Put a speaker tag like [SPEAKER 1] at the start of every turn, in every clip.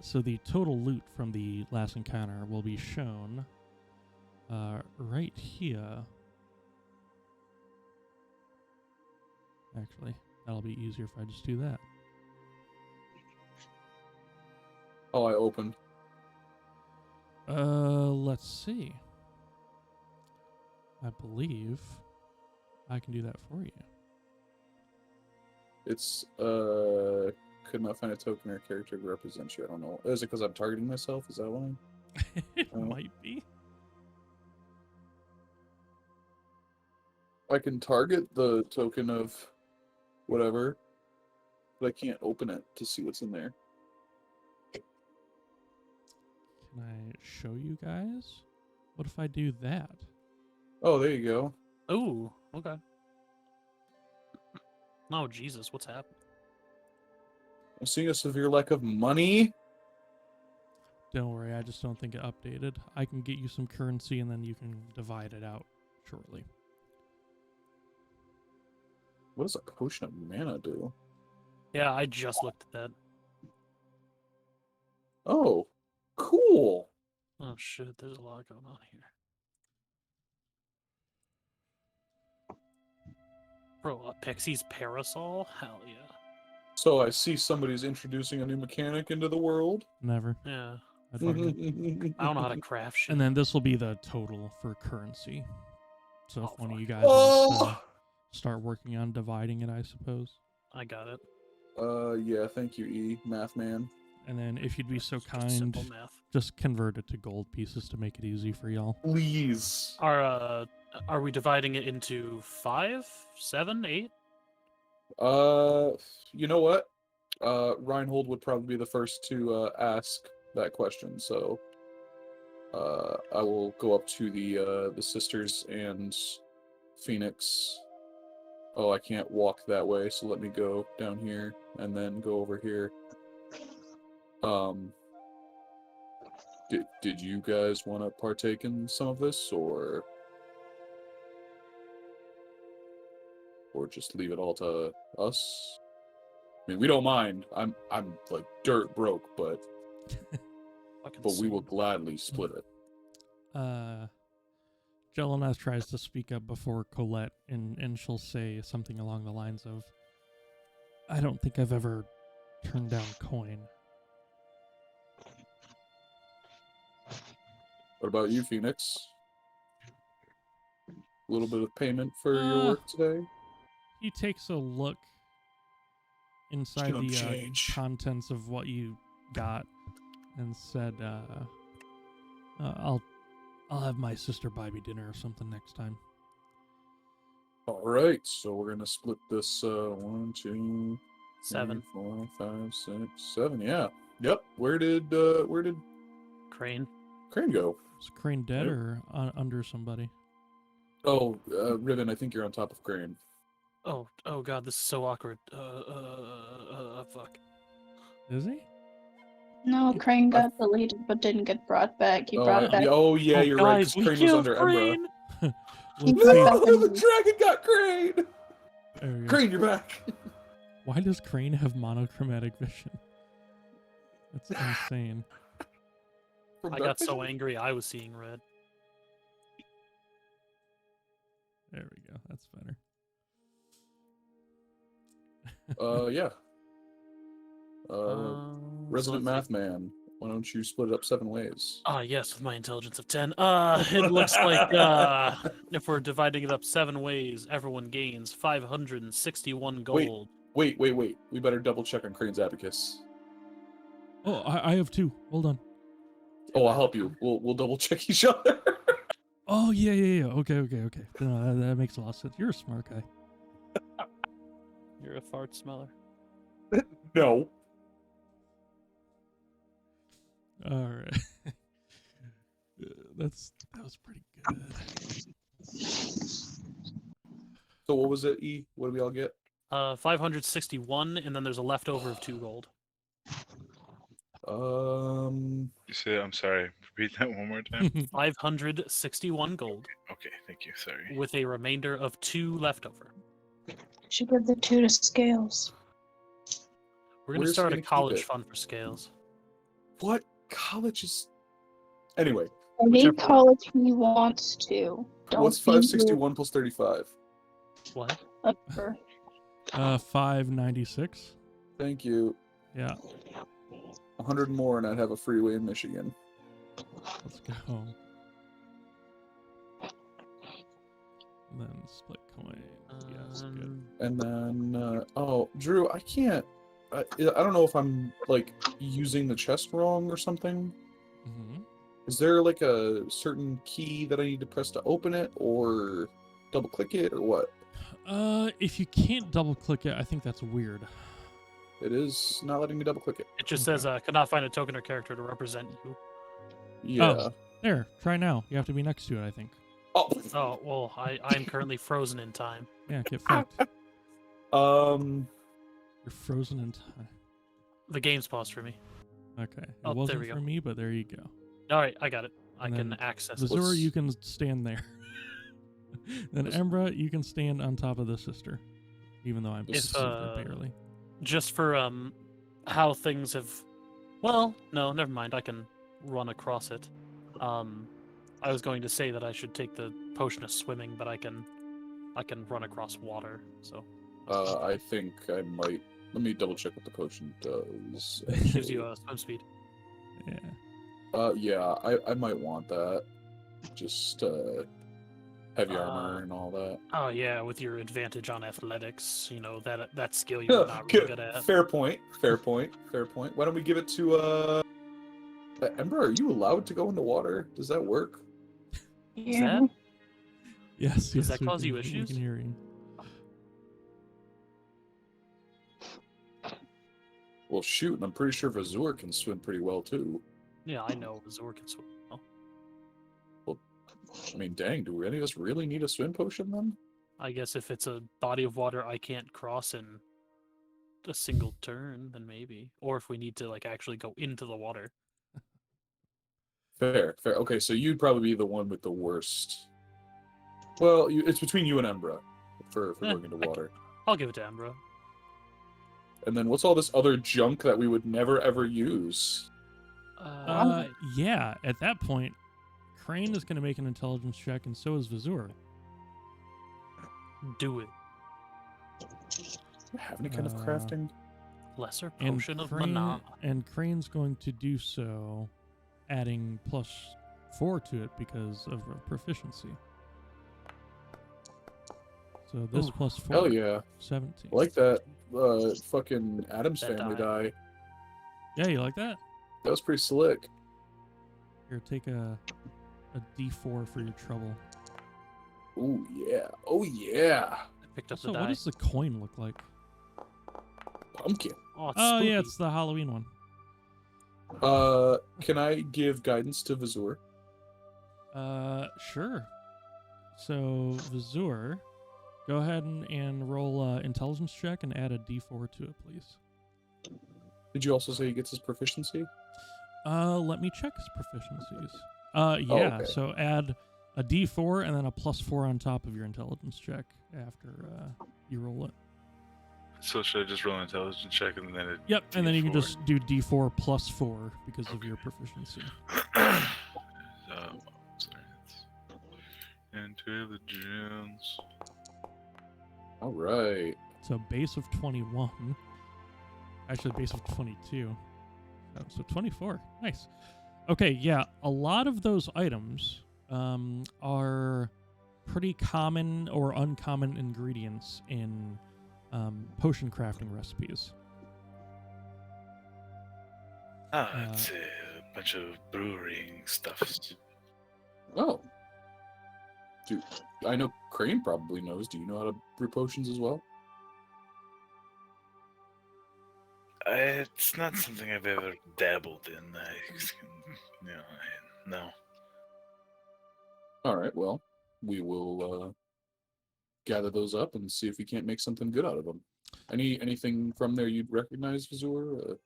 [SPEAKER 1] So the total loot from the last encounter will be shown right here. Actually, that'll be easier if I just do that.
[SPEAKER 2] Oh, I opened.
[SPEAKER 1] Let's see. I believe I can do that for you.
[SPEAKER 2] It's, could not find a token or character to represent you. I don't know. Is it because I'm targeting myself? Is that why?
[SPEAKER 1] It might be.
[SPEAKER 2] I can target the token of whatever, but I can't open it to see what's in there.
[SPEAKER 1] Can I show you guys? What if I do that?
[SPEAKER 2] Oh, there you go.
[SPEAKER 3] Ooh, okay. Oh, Jesus, what's happening?
[SPEAKER 2] I'm seeing a severe lack of money.
[SPEAKER 1] Don't worry, I just don't think it updated. I can get you some currency and then you can divide it out shortly.
[SPEAKER 2] What does a potion of mana do?
[SPEAKER 3] Yeah, I just looked at that.
[SPEAKER 2] Oh, cool.
[SPEAKER 3] Oh, shit, there's a lot going on here. Bro, a Pixie's Parasol? Hell yeah.
[SPEAKER 2] So I see somebody's introducing a new mechanic into the world.
[SPEAKER 1] Never.
[SPEAKER 3] Yeah.
[SPEAKER 1] I don't know.
[SPEAKER 3] I don't know how to craft shit.
[SPEAKER 1] And then this will be the total for currency. So if
[SPEAKER 3] Oh,
[SPEAKER 1] one of
[SPEAKER 3] fuck.
[SPEAKER 1] you guys wants to start working on dividing it, I suppose.
[SPEAKER 3] I got it.
[SPEAKER 2] Yeah, thank you, E, Math Man.
[SPEAKER 1] And then if you'd be so
[SPEAKER 3] Just
[SPEAKER 1] kind,
[SPEAKER 3] simple math.
[SPEAKER 1] just convert it to gold pieces to make it easy for y'all.
[SPEAKER 2] Please.
[SPEAKER 3] Are we dividing it into 5, 7, 8?
[SPEAKER 2] You know what? Reinhold would probably be the first to ask that question, so I will go up to the sisters and Phoenix. Oh, I can't walk that way, so let me go down here and then go over here. Did you guys want to partake in some of this, or just leave it all to us? I mean, we don't mind. I'm like dirt broke, but we will gladly split it.
[SPEAKER 1] Jelenas tries to speak up before Colette, and she'll say something along the lines of, I don't think I've ever turned down coin.
[SPEAKER 2] What about you, Phoenix? A little bit of payment for your work today?
[SPEAKER 1] He takes a look inside the
[SPEAKER 2] change.
[SPEAKER 1] contents of what you got and said, I'll have my sister buy me dinner or something next time.
[SPEAKER 2] All right, so we're gonna split this 1, 2,
[SPEAKER 3] 7.
[SPEAKER 2] 3, 4, 5, 6, 7. Yeah. Yep. Where did
[SPEAKER 3] Krane.
[SPEAKER 2] Krane go?
[SPEAKER 1] Is Krane dead or under somebody?
[SPEAKER 2] Oh, Riven, I think you're on top of Krane.
[SPEAKER 3] Oh god, this is so awkward. Fuck.
[SPEAKER 1] Is he?
[SPEAKER 4] No, Krane got deleted but didn't get brought back. He brought back.
[SPEAKER 2] Oh yeah, you're right.
[SPEAKER 3] Guys,
[SPEAKER 2] 'Cause
[SPEAKER 3] we
[SPEAKER 2] Krane was
[SPEAKER 3] killed
[SPEAKER 2] under
[SPEAKER 3] Krane!
[SPEAKER 2] Embra.
[SPEAKER 4] He
[SPEAKER 1] Let's
[SPEAKER 4] brought
[SPEAKER 1] see.
[SPEAKER 4] back
[SPEAKER 2] No, the
[SPEAKER 4] in-
[SPEAKER 2] dragon got Krane.
[SPEAKER 1] There we go.
[SPEAKER 2] Krane, you're back.
[SPEAKER 1] Why does Krane have monochromatic vision? That's insane.
[SPEAKER 2] From
[SPEAKER 3] I
[SPEAKER 2] Dark
[SPEAKER 3] got so
[SPEAKER 2] Vision?
[SPEAKER 3] angry I was seeing red.
[SPEAKER 1] There we go. That's better.
[SPEAKER 2] Yeah.
[SPEAKER 3] So
[SPEAKER 2] Resident
[SPEAKER 3] let's
[SPEAKER 2] Math Man, why don't you split it up 7 ways?
[SPEAKER 3] yes, with my intelligence of 10. It looks like if we're dividing it up 7 ways, everyone gains 561 gold.
[SPEAKER 2] Wait. We better double check on Crane's abacus.
[SPEAKER 1] Oh, I have 2. Hold on.
[SPEAKER 2] Oh, I'll help you. We'll double check each other.
[SPEAKER 1] Oh, yeah. Okay. No, that makes a lot of sense. You're a smart guy.
[SPEAKER 3] You're a fart smeller.
[SPEAKER 2] No.
[SPEAKER 1] All right. That was pretty good.
[SPEAKER 2] So what was it, E? What did we all get?
[SPEAKER 3] 561, and then there's a leftover of 2 gold.
[SPEAKER 5] You say, I'm sorry, repeat that one more time.
[SPEAKER 3] 561 gold,
[SPEAKER 5] Okay, thank you, sorry.
[SPEAKER 3] with a remainder of 2 leftover.
[SPEAKER 4] Should give the 2 to Scales.
[SPEAKER 3] We're gonna
[SPEAKER 2] Where's
[SPEAKER 3] start
[SPEAKER 2] he
[SPEAKER 3] a
[SPEAKER 2] gonna keep
[SPEAKER 3] college
[SPEAKER 2] it?
[SPEAKER 3] fund for Scales.
[SPEAKER 2] What college is? Anyway,
[SPEAKER 4] Any
[SPEAKER 3] Whichever-
[SPEAKER 4] college he wants to. Don't
[SPEAKER 2] what's
[SPEAKER 4] be
[SPEAKER 2] 561 plus 35?
[SPEAKER 3] What?
[SPEAKER 4] rude.
[SPEAKER 1] 596.
[SPEAKER 2] Thank you.
[SPEAKER 1] Yeah,
[SPEAKER 2] 100 more, and I'd have a freeway in Michigan.
[SPEAKER 1] let's go. And then split coin. Yes, good.
[SPEAKER 2] And then, oh, Drew, I can't. I don't know if I'm like using the chest wrong or something.
[SPEAKER 1] Mm-hmm.
[SPEAKER 2] Is there like a certain key that I need to press to open it, or double click it, or what?
[SPEAKER 1] If you can't double click it, I think that's weird.
[SPEAKER 2] It is not letting me double click it.
[SPEAKER 3] It just
[SPEAKER 1] Okay.
[SPEAKER 3] says, could not find a token or character to represent you.
[SPEAKER 2] Yeah.
[SPEAKER 1] There, try now. You have to be next to it, I think.
[SPEAKER 2] Oh.
[SPEAKER 3] Oh, well, I'm currently frozen in time.
[SPEAKER 1] Yeah, get fucked. You're frozen in time.
[SPEAKER 3] The game's paused for me.
[SPEAKER 1] Okay. It
[SPEAKER 3] Oh, there
[SPEAKER 1] wasn't
[SPEAKER 3] we
[SPEAKER 1] for
[SPEAKER 3] go.
[SPEAKER 1] me, but there you go.
[SPEAKER 3] All right, I got it. I
[SPEAKER 1] And
[SPEAKER 3] can
[SPEAKER 1] then
[SPEAKER 3] access it.
[SPEAKER 1] Vazur, you can stand there. Then Embra, you can stand on top of the sister. Even though I'm
[SPEAKER 3] If,
[SPEAKER 1] super barely.
[SPEAKER 3] Just for how things have. Well, no, never mind. I can run across it. I was going to say that I should take the potion of swimming, but I can run across water. So
[SPEAKER 2] I think I might. Let me double check what the potion does.
[SPEAKER 3] it gives you a swim speed.
[SPEAKER 1] Yeah.
[SPEAKER 2] Yeah, I might want that. Just heavy armor and all that.
[SPEAKER 3] Oh yeah, with your advantage on athletics, you know that skill you're not really good at.
[SPEAKER 2] Fair point. Fair point. Fair point. Why don't we give it to Ember? Are you allowed to go in the water? Does that work?
[SPEAKER 3] Is that?
[SPEAKER 1] Yes.
[SPEAKER 3] Does
[SPEAKER 1] yes,
[SPEAKER 3] that cause you
[SPEAKER 1] we
[SPEAKER 3] issues?
[SPEAKER 1] can hear you.
[SPEAKER 2] Well, shoot, and I'm pretty sure Vazur can swim pretty well too.
[SPEAKER 3] Yeah, I know Vazur can swim. Well.
[SPEAKER 2] I mean, dang, do any of us really need a swim potion then?
[SPEAKER 3] I guess if it's a body of water I can't cross in a single turn, then maybe. Or if we need to like actually go into the water.
[SPEAKER 2] Fair, fair. Okay, so you'd probably be the one with the worst. Well, it's between you and Embra for going into water.
[SPEAKER 3] I'll give it to Embra.
[SPEAKER 2] And then what's all this other junk that we would never ever use?
[SPEAKER 1] Yeah, at that point, Krane is going to make an intelligence check, and so is Vazur.
[SPEAKER 3] Do it.
[SPEAKER 2] Do you have any kind of crafting?
[SPEAKER 3] Lesser
[SPEAKER 1] And
[SPEAKER 3] potion of
[SPEAKER 1] Krane,
[SPEAKER 3] mana.
[SPEAKER 1] and Crane's going to do so, adding +4 to it because of proficiency. So this
[SPEAKER 3] Ooh.
[SPEAKER 1] +4,
[SPEAKER 2] Hell yeah.
[SPEAKER 1] 17.
[SPEAKER 2] I like that fucking Adam's
[SPEAKER 3] That
[SPEAKER 2] family
[SPEAKER 3] die.
[SPEAKER 2] die.
[SPEAKER 1] Yeah, you like that?
[SPEAKER 2] That was pretty slick.
[SPEAKER 1] Here, take a D4 for your trouble.
[SPEAKER 2] Ooh, yeah. Oh, yeah.
[SPEAKER 3] I picked up
[SPEAKER 1] So
[SPEAKER 3] the
[SPEAKER 1] what
[SPEAKER 3] die.
[SPEAKER 1] does the coin look like?
[SPEAKER 2] Pumpkin.
[SPEAKER 3] Oh, it's
[SPEAKER 1] Oh, yeah,
[SPEAKER 3] spooky.
[SPEAKER 1] it's the Halloween one.
[SPEAKER 2] Can I give guidance to Vazur?
[SPEAKER 1] Sure. So, Vazur, go ahead and roll intelligence check and add a D4 to it, please.
[SPEAKER 2] Did you also say he gets his proficiency?
[SPEAKER 1] Let me check his proficiencies. Yeah,
[SPEAKER 2] okay.
[SPEAKER 1] so add a D4 and then a +4 on top of your intelligence check after you roll it.
[SPEAKER 5] So should I just roll an intelligence check and then
[SPEAKER 1] Yep, and then you can
[SPEAKER 5] D4?
[SPEAKER 1] just do D4 +4 because of your proficiency.
[SPEAKER 5] Sorry. Intelligence.
[SPEAKER 2] All right.
[SPEAKER 1] So base of 21. Actually, base of 22. So 24. Nice. Okay, yeah. A lot of those items are pretty common or uncommon ingredients in potion crafting recipes.
[SPEAKER 5] It's a bunch of brewing stuff.
[SPEAKER 2] Oh. Dude, I know Krane probably knows. Do you know how to brew potions as well?
[SPEAKER 5] It's not something I've ever dabbled in. No.
[SPEAKER 2] All right, well, we will gather those up and see if we can't make something good out of them. Anything from there you'd recognize, Vazur?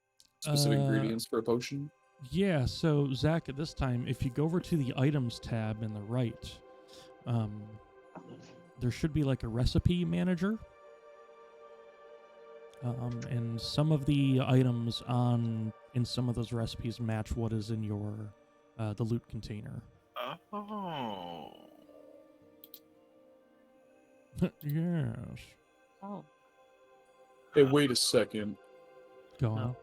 [SPEAKER 2] Specific ingredients for a potion?
[SPEAKER 1] Yeah, so Zach, at this time, if you go over to the items tab in the right, there should be like a recipe manager. And some of the items on and some of those recipes match what is in your the loot container.
[SPEAKER 5] Oh.
[SPEAKER 1] Yes.
[SPEAKER 3] Oh.
[SPEAKER 2] Hey, wait a second.
[SPEAKER 1] Go on.
[SPEAKER 3] No.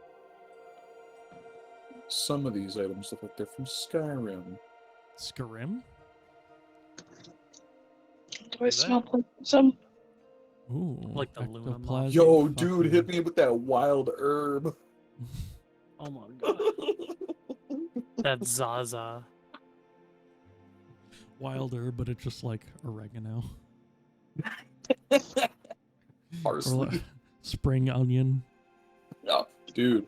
[SPEAKER 2] Some of these items look like they're from Skyrim.
[SPEAKER 1] Skyrim?
[SPEAKER 4] Do I
[SPEAKER 3] Is that-
[SPEAKER 4] smell some?
[SPEAKER 1] Ooh.
[SPEAKER 3] Like the Luna moth.
[SPEAKER 1] ectoplasm
[SPEAKER 2] Yo, dude, hit
[SPEAKER 1] fucking-
[SPEAKER 2] me with that wild herb.
[SPEAKER 3] Oh my god. That Zaza.
[SPEAKER 1] Wild herb, but it's just like oregano.
[SPEAKER 2] Parsley.
[SPEAKER 1] Or like spring onion.
[SPEAKER 2] Oh, dude.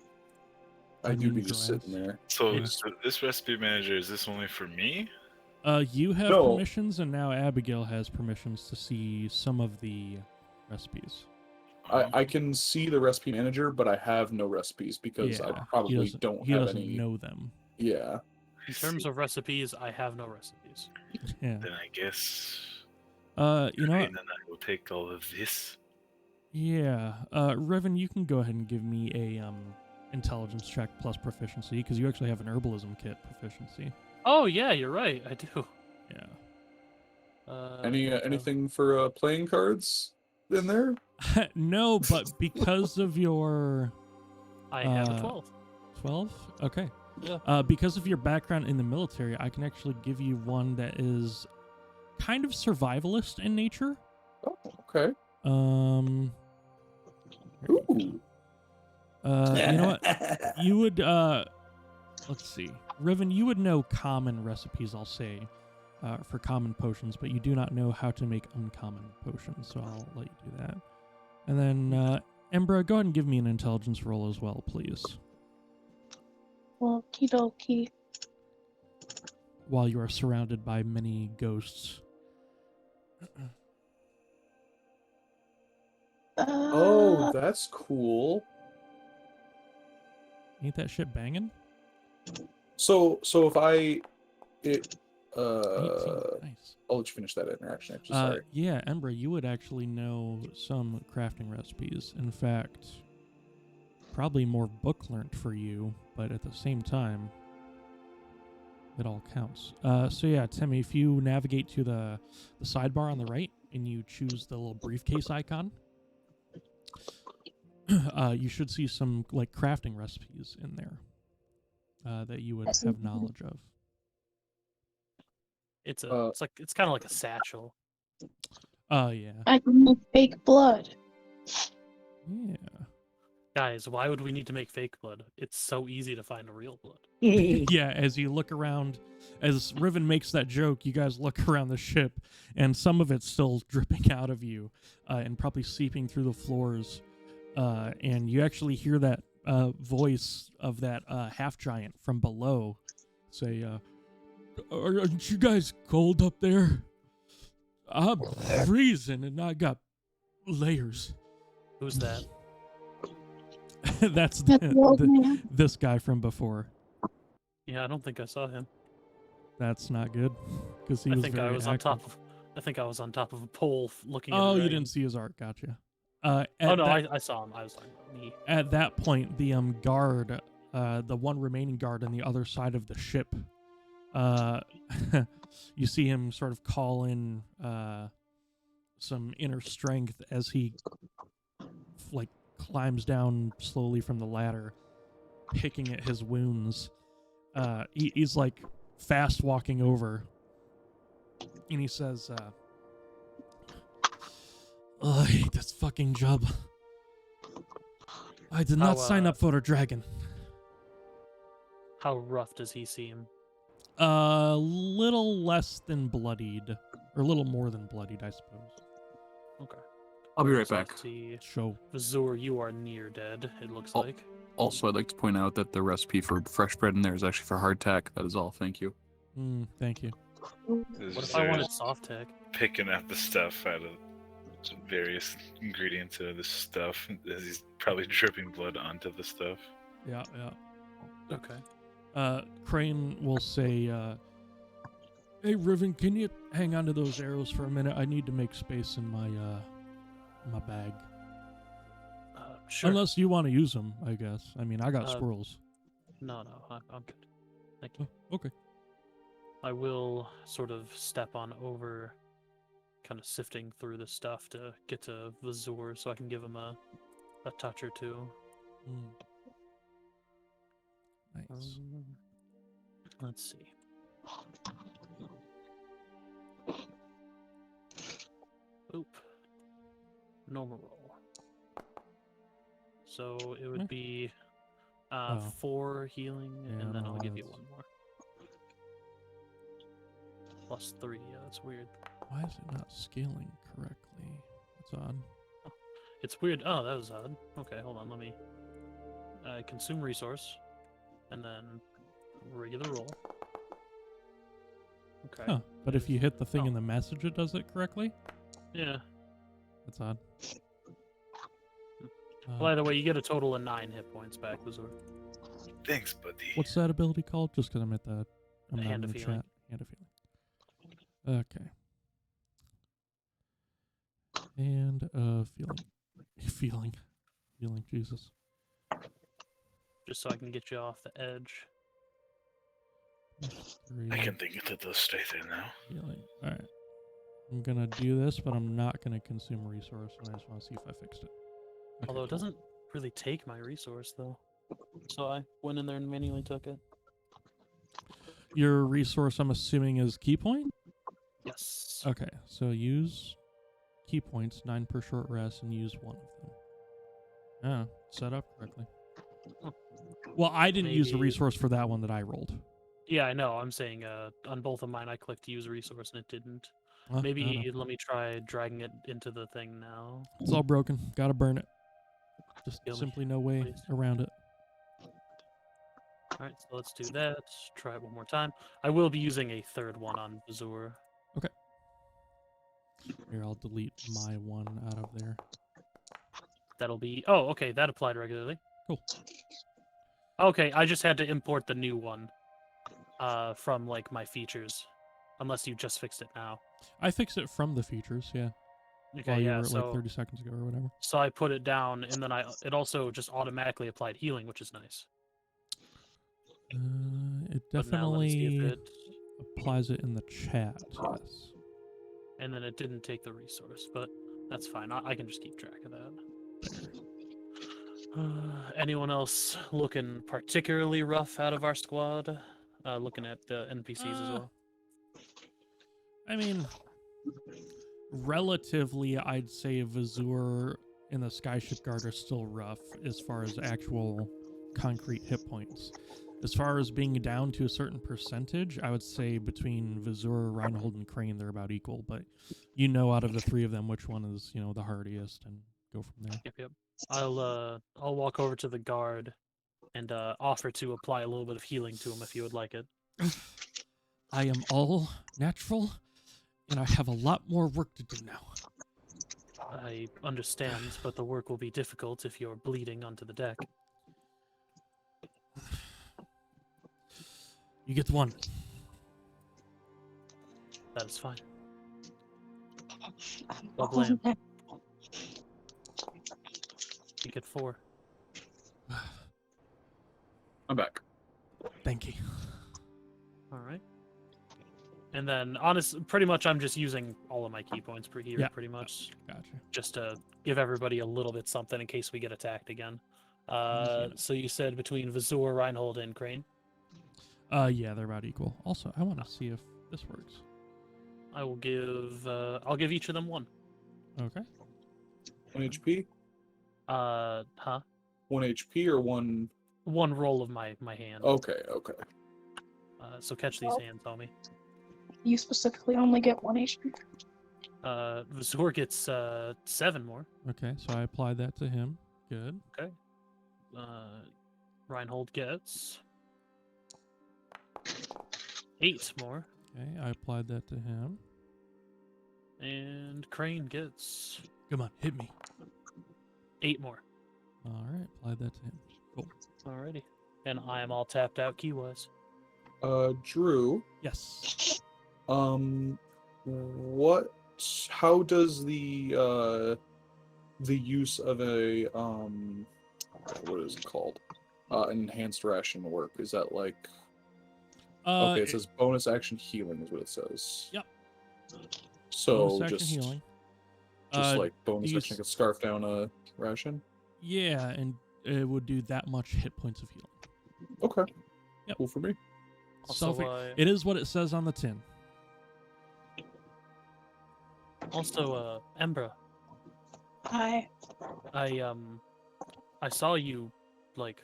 [SPEAKER 2] I do
[SPEAKER 1] Onion
[SPEAKER 2] be just
[SPEAKER 1] grass.
[SPEAKER 2] sitting there.
[SPEAKER 5] So,
[SPEAKER 1] Yeah.
[SPEAKER 5] so this recipe manager, is this only for me?
[SPEAKER 1] You have
[SPEAKER 2] No.
[SPEAKER 1] permissions, and now Abigail has permissions to see some of the recipes.
[SPEAKER 2] I can see the recipe manager, but I have no recipes because I
[SPEAKER 1] Yeah,
[SPEAKER 2] probably don't
[SPEAKER 1] he
[SPEAKER 2] have
[SPEAKER 1] doesn't
[SPEAKER 2] any.
[SPEAKER 1] know them.
[SPEAKER 2] Yeah.
[SPEAKER 3] In terms of recipes, I have no recipes.
[SPEAKER 1] Yeah.
[SPEAKER 5] Then I guess.
[SPEAKER 1] You know what?
[SPEAKER 5] And then I will take all of this.
[SPEAKER 1] Yeah. Riven, you can go ahead and give me a intelligence check plus proficiency because you actually have an herbalism kit proficiency.
[SPEAKER 3] Oh yeah, you're right. I do.
[SPEAKER 1] Yeah.
[SPEAKER 2] Anything for playing cards in there?
[SPEAKER 1] No, but because of your
[SPEAKER 3] I have a 12.
[SPEAKER 1] 12, okay.
[SPEAKER 3] Yeah.
[SPEAKER 1] Because of your background in the military, I can actually give you one that is kind of survivalist in nature.
[SPEAKER 2] Oh, okay.
[SPEAKER 1] Here you go.
[SPEAKER 2] Ooh.
[SPEAKER 1] You know what? You would let's see. Riven, you would know common recipes, I'll say, for common potions, but you do not know how to make uncommon potions, so I'll let you do that. And then Embra, go ahead and give me an intelligence roll as well, please.
[SPEAKER 4] Okie dokie.
[SPEAKER 1] While you are surrounded by many ghosts.
[SPEAKER 2] Oh, that's cool.
[SPEAKER 1] Ain't that shit banging?
[SPEAKER 2] So if I
[SPEAKER 1] 18.
[SPEAKER 2] I'll
[SPEAKER 1] Nice.
[SPEAKER 2] let you finish that interaction. Actually, sorry.
[SPEAKER 1] Yeah, Embra, you would actually know some crafting recipes. In fact, probably more book learnt for you, but at the same time, it all counts. So yeah, Temi, if you navigate to the sidebar on the right and you choose the little briefcase icon, you should see some like crafting recipes in there that you would have knowledge of.
[SPEAKER 3] It's a.
[SPEAKER 2] Uh,
[SPEAKER 3] it's kind of like a satchel.
[SPEAKER 1] Oh yeah,
[SPEAKER 4] I can make fake blood.
[SPEAKER 1] yeah.
[SPEAKER 3] Guys, why would we need to make fake blood? It's so easy to find a real blood.
[SPEAKER 1] Yeah, as you look around, as Riven makes that joke, you guys look around the ship, and some of it's still dripping out of you, and probably seeping through the floors. And you actually hear that voice of that half-giant from below say, aren't you guys cold up there? I'm freezing, and I got layers.
[SPEAKER 3] Who's that?
[SPEAKER 1] That's
[SPEAKER 4] That's the old man.
[SPEAKER 1] this guy from before.
[SPEAKER 3] Yeah, I don't think I saw him.
[SPEAKER 1] That's not good, because he
[SPEAKER 3] I
[SPEAKER 1] was
[SPEAKER 3] think
[SPEAKER 1] very
[SPEAKER 3] I was on
[SPEAKER 1] active.
[SPEAKER 3] top of. I think I was on top of a pole looking. at
[SPEAKER 1] Oh,
[SPEAKER 3] the
[SPEAKER 1] you
[SPEAKER 3] dragon.
[SPEAKER 1] didn't see his art. Gotcha.
[SPEAKER 3] Oh
[SPEAKER 1] At
[SPEAKER 3] no,
[SPEAKER 1] that,
[SPEAKER 3] I saw him. I was talking about me.
[SPEAKER 1] at that point, the guard, the one remaining guard on the other side of the ship, you see him sort of call in some inner strength as he like climbs down slowly from the ladder, picking at his wounds. He's like fast walking over, and he says, "Oh, I hate this fucking job. I did not sign up for a dragon."
[SPEAKER 3] How rough does he seem?
[SPEAKER 1] A little less than bloodied, or a little more than bloodied, I suppose.
[SPEAKER 3] Okay.
[SPEAKER 2] I'll be right
[SPEAKER 3] So
[SPEAKER 2] back.
[SPEAKER 3] let's see.
[SPEAKER 1] Show.
[SPEAKER 3] Vazur, you are near dead. It looks
[SPEAKER 2] Oh.
[SPEAKER 3] like.
[SPEAKER 2] Also, I'd like to point out that the recipe for fresh bread in there is actually for hardtack. That is all. Thank you.
[SPEAKER 1] Thank you.
[SPEAKER 5] This
[SPEAKER 3] What
[SPEAKER 5] is
[SPEAKER 3] if I wanted
[SPEAKER 5] just
[SPEAKER 3] soft tech?
[SPEAKER 5] picking out the stuff out of various ingredients of this stuff as he's probably dripping blood onto the stuff.
[SPEAKER 1] Yeah, yeah.
[SPEAKER 3] Okay.
[SPEAKER 1] Krane will say, "Hey, Riven, can you hang on to those arrows for a minute? I need to make space in my bag.
[SPEAKER 3] Sure.
[SPEAKER 1] Unless you want to use them, I guess. I mean, I got
[SPEAKER 3] Uh,
[SPEAKER 1] squirrels."
[SPEAKER 3] No, I'm good. Thank you.
[SPEAKER 1] Oh, okay.
[SPEAKER 3] I will sort of step on over, kind of sifting through the stuff to get to Vazur so I can give him a touch or two.
[SPEAKER 1] Mm. Nice.
[SPEAKER 3] Let's see. Oop. Normal roll. So it would be 4 healing,
[SPEAKER 1] Yeah,
[SPEAKER 3] and then
[SPEAKER 1] no,
[SPEAKER 3] I'll give you
[SPEAKER 1] that's-
[SPEAKER 3] 1 more. Plus 3, yeah, that's weird.
[SPEAKER 1] Why is it not scaling correctly? That's odd.
[SPEAKER 3] It's weird. Oh, that was odd. Okay, hold on, let me consume resource, and then regular roll. Okay.
[SPEAKER 1] Huh. But if you hit the thing
[SPEAKER 3] Oh.
[SPEAKER 1] in the message, it does it correctly?
[SPEAKER 3] Yeah.
[SPEAKER 1] That's odd.
[SPEAKER 3] By the way, you get a total of 9 hit points back, Vazur.
[SPEAKER 5] Thanks, buddy.
[SPEAKER 1] What's that ability called? Just because I'm at the... I'm not
[SPEAKER 3] Hand
[SPEAKER 1] in
[SPEAKER 3] of
[SPEAKER 1] the
[SPEAKER 3] Healing.
[SPEAKER 1] chat. Hand of Healing. Okay. And feeling. Feeling, Jesus.
[SPEAKER 3] Just so I can get you off the edge.
[SPEAKER 1] Three,
[SPEAKER 5] I can think it does stay there now.
[SPEAKER 1] healing. Alright. I'm gonna do this, but I'm not gonna consume a resource, and I just want to see if I fixed it. Okay,
[SPEAKER 3] Although it
[SPEAKER 1] cool.
[SPEAKER 3] doesn't really take my resource, though. So I went in there and manually took it.
[SPEAKER 1] Your resource, I'm assuming, is key point?
[SPEAKER 3] Yes.
[SPEAKER 1] Okay, so use key points, 9 per short rest, and use 1 of them. Yeah, set up correctly.
[SPEAKER 3] Huh.
[SPEAKER 1] Well, I didn't use the
[SPEAKER 3] Maybe-
[SPEAKER 1] resource for that one that I rolled.
[SPEAKER 3] Yeah, I know. I'm saying on both of mine, I clicked use resource and it didn't.
[SPEAKER 1] Well, I don't
[SPEAKER 3] Maybe
[SPEAKER 1] know.
[SPEAKER 3] let me try dragging it into the thing now.
[SPEAKER 1] It's all broken. Gotta burn it. Just
[SPEAKER 3] Kill me,
[SPEAKER 1] simply no way
[SPEAKER 3] please.
[SPEAKER 1] around it.
[SPEAKER 3] Alright, so let's do that. Try it one more time. I will be using a third one on Vazur.
[SPEAKER 1] Here, I'll delete my one out of there.
[SPEAKER 3] That'll be... Oh, okay, that applied regularly.
[SPEAKER 1] Cool.
[SPEAKER 3] Okay, I just had to import the new one from, like, my features. Unless you just fixed it now.
[SPEAKER 1] I fixed it from the features, yeah.
[SPEAKER 3] Okay,
[SPEAKER 1] While you
[SPEAKER 3] yeah,
[SPEAKER 1] were
[SPEAKER 3] so...
[SPEAKER 1] like 30 seconds ago or whatever.
[SPEAKER 3] So I put it down, and then it also just automatically applied healing, which is nice.
[SPEAKER 1] It
[SPEAKER 3] But now let me see if
[SPEAKER 1] definitely
[SPEAKER 3] it...
[SPEAKER 1] applies it in the chat, yes.
[SPEAKER 3] And then it didn't take the resource, but that's fine. I can just keep track of that. Anyone else looking particularly rough out of our squad? Looking at the NPCs as well.
[SPEAKER 1] I mean, relatively, I'd say Vazur and the Skyship Guard are still rough as far as actual concrete hit points. As far as being down to a certain percentage, I would say between Vazur, Reinhold, and Krane, they're about equal. But you know, out of the 3 of them, which one is the hardiest, and go from there.
[SPEAKER 3] Yep. I'll walk over to the guard and offer to apply a little bit of healing to him if you would like it.
[SPEAKER 1] I am all natural, and I have a lot more work to do now.
[SPEAKER 3] I understand, but the work will be difficult if you're bleeding onto the deck.
[SPEAKER 1] You get 1.
[SPEAKER 3] That is fine.
[SPEAKER 4] I'm
[SPEAKER 3] Well
[SPEAKER 4] all
[SPEAKER 3] planned.
[SPEAKER 4] there.
[SPEAKER 3] You get 4.
[SPEAKER 2] I'm back.
[SPEAKER 1] Thank you.
[SPEAKER 3] All right. And then, pretty much I'm just using all of my key points per here,
[SPEAKER 1] Yeah.
[SPEAKER 3] pretty much,
[SPEAKER 1] Gotcha.
[SPEAKER 3] just to give everybody a little bit something in case we get attacked again.
[SPEAKER 1] Understand.
[SPEAKER 3] So you said between Vazur, Reinhold, and Krane?
[SPEAKER 1] Yeah, they're about equal. Also, I want to see if this works.
[SPEAKER 3] I will give, I'll give each of them 1.
[SPEAKER 1] Okay.
[SPEAKER 2] 1 HP?
[SPEAKER 3] Huh?
[SPEAKER 2] 1 HP or 1...
[SPEAKER 3] 1 roll of my hand.
[SPEAKER 2] Okay.
[SPEAKER 3] So catch these hands, homie.
[SPEAKER 4] You specifically only get 1 HP.
[SPEAKER 3] Vazur gets 7 more.
[SPEAKER 1] Okay, so I applied that to him. Good.
[SPEAKER 3] Reinhold gets 8 more.
[SPEAKER 1] Okay, I applied that to him.
[SPEAKER 3] And Krane gets
[SPEAKER 1] Come on, hit me.
[SPEAKER 3] 8 more.
[SPEAKER 1] All right, applied that to him. Cool.
[SPEAKER 3] Alrighty. And I am all tapped out key-wise.
[SPEAKER 2] Drew,
[SPEAKER 1] Yes.
[SPEAKER 2] how does the use of a what is it called? enhanced ration work? Is that like...
[SPEAKER 1] Uh,
[SPEAKER 2] okay, it says bonus action healing is what it says.
[SPEAKER 1] Yep.
[SPEAKER 2] So
[SPEAKER 1] bonus action
[SPEAKER 2] just
[SPEAKER 1] healing.
[SPEAKER 2] just like bonus
[SPEAKER 1] these-
[SPEAKER 2] action, I could scarf down a ration.
[SPEAKER 1] Yeah, and it would do that much hit points of healing.
[SPEAKER 2] Okay.
[SPEAKER 1] Yep.
[SPEAKER 2] Cool for me.
[SPEAKER 3] Also,
[SPEAKER 1] It is what it says on the tin.
[SPEAKER 3] Embra,
[SPEAKER 4] Hi.
[SPEAKER 3] I saw you, like,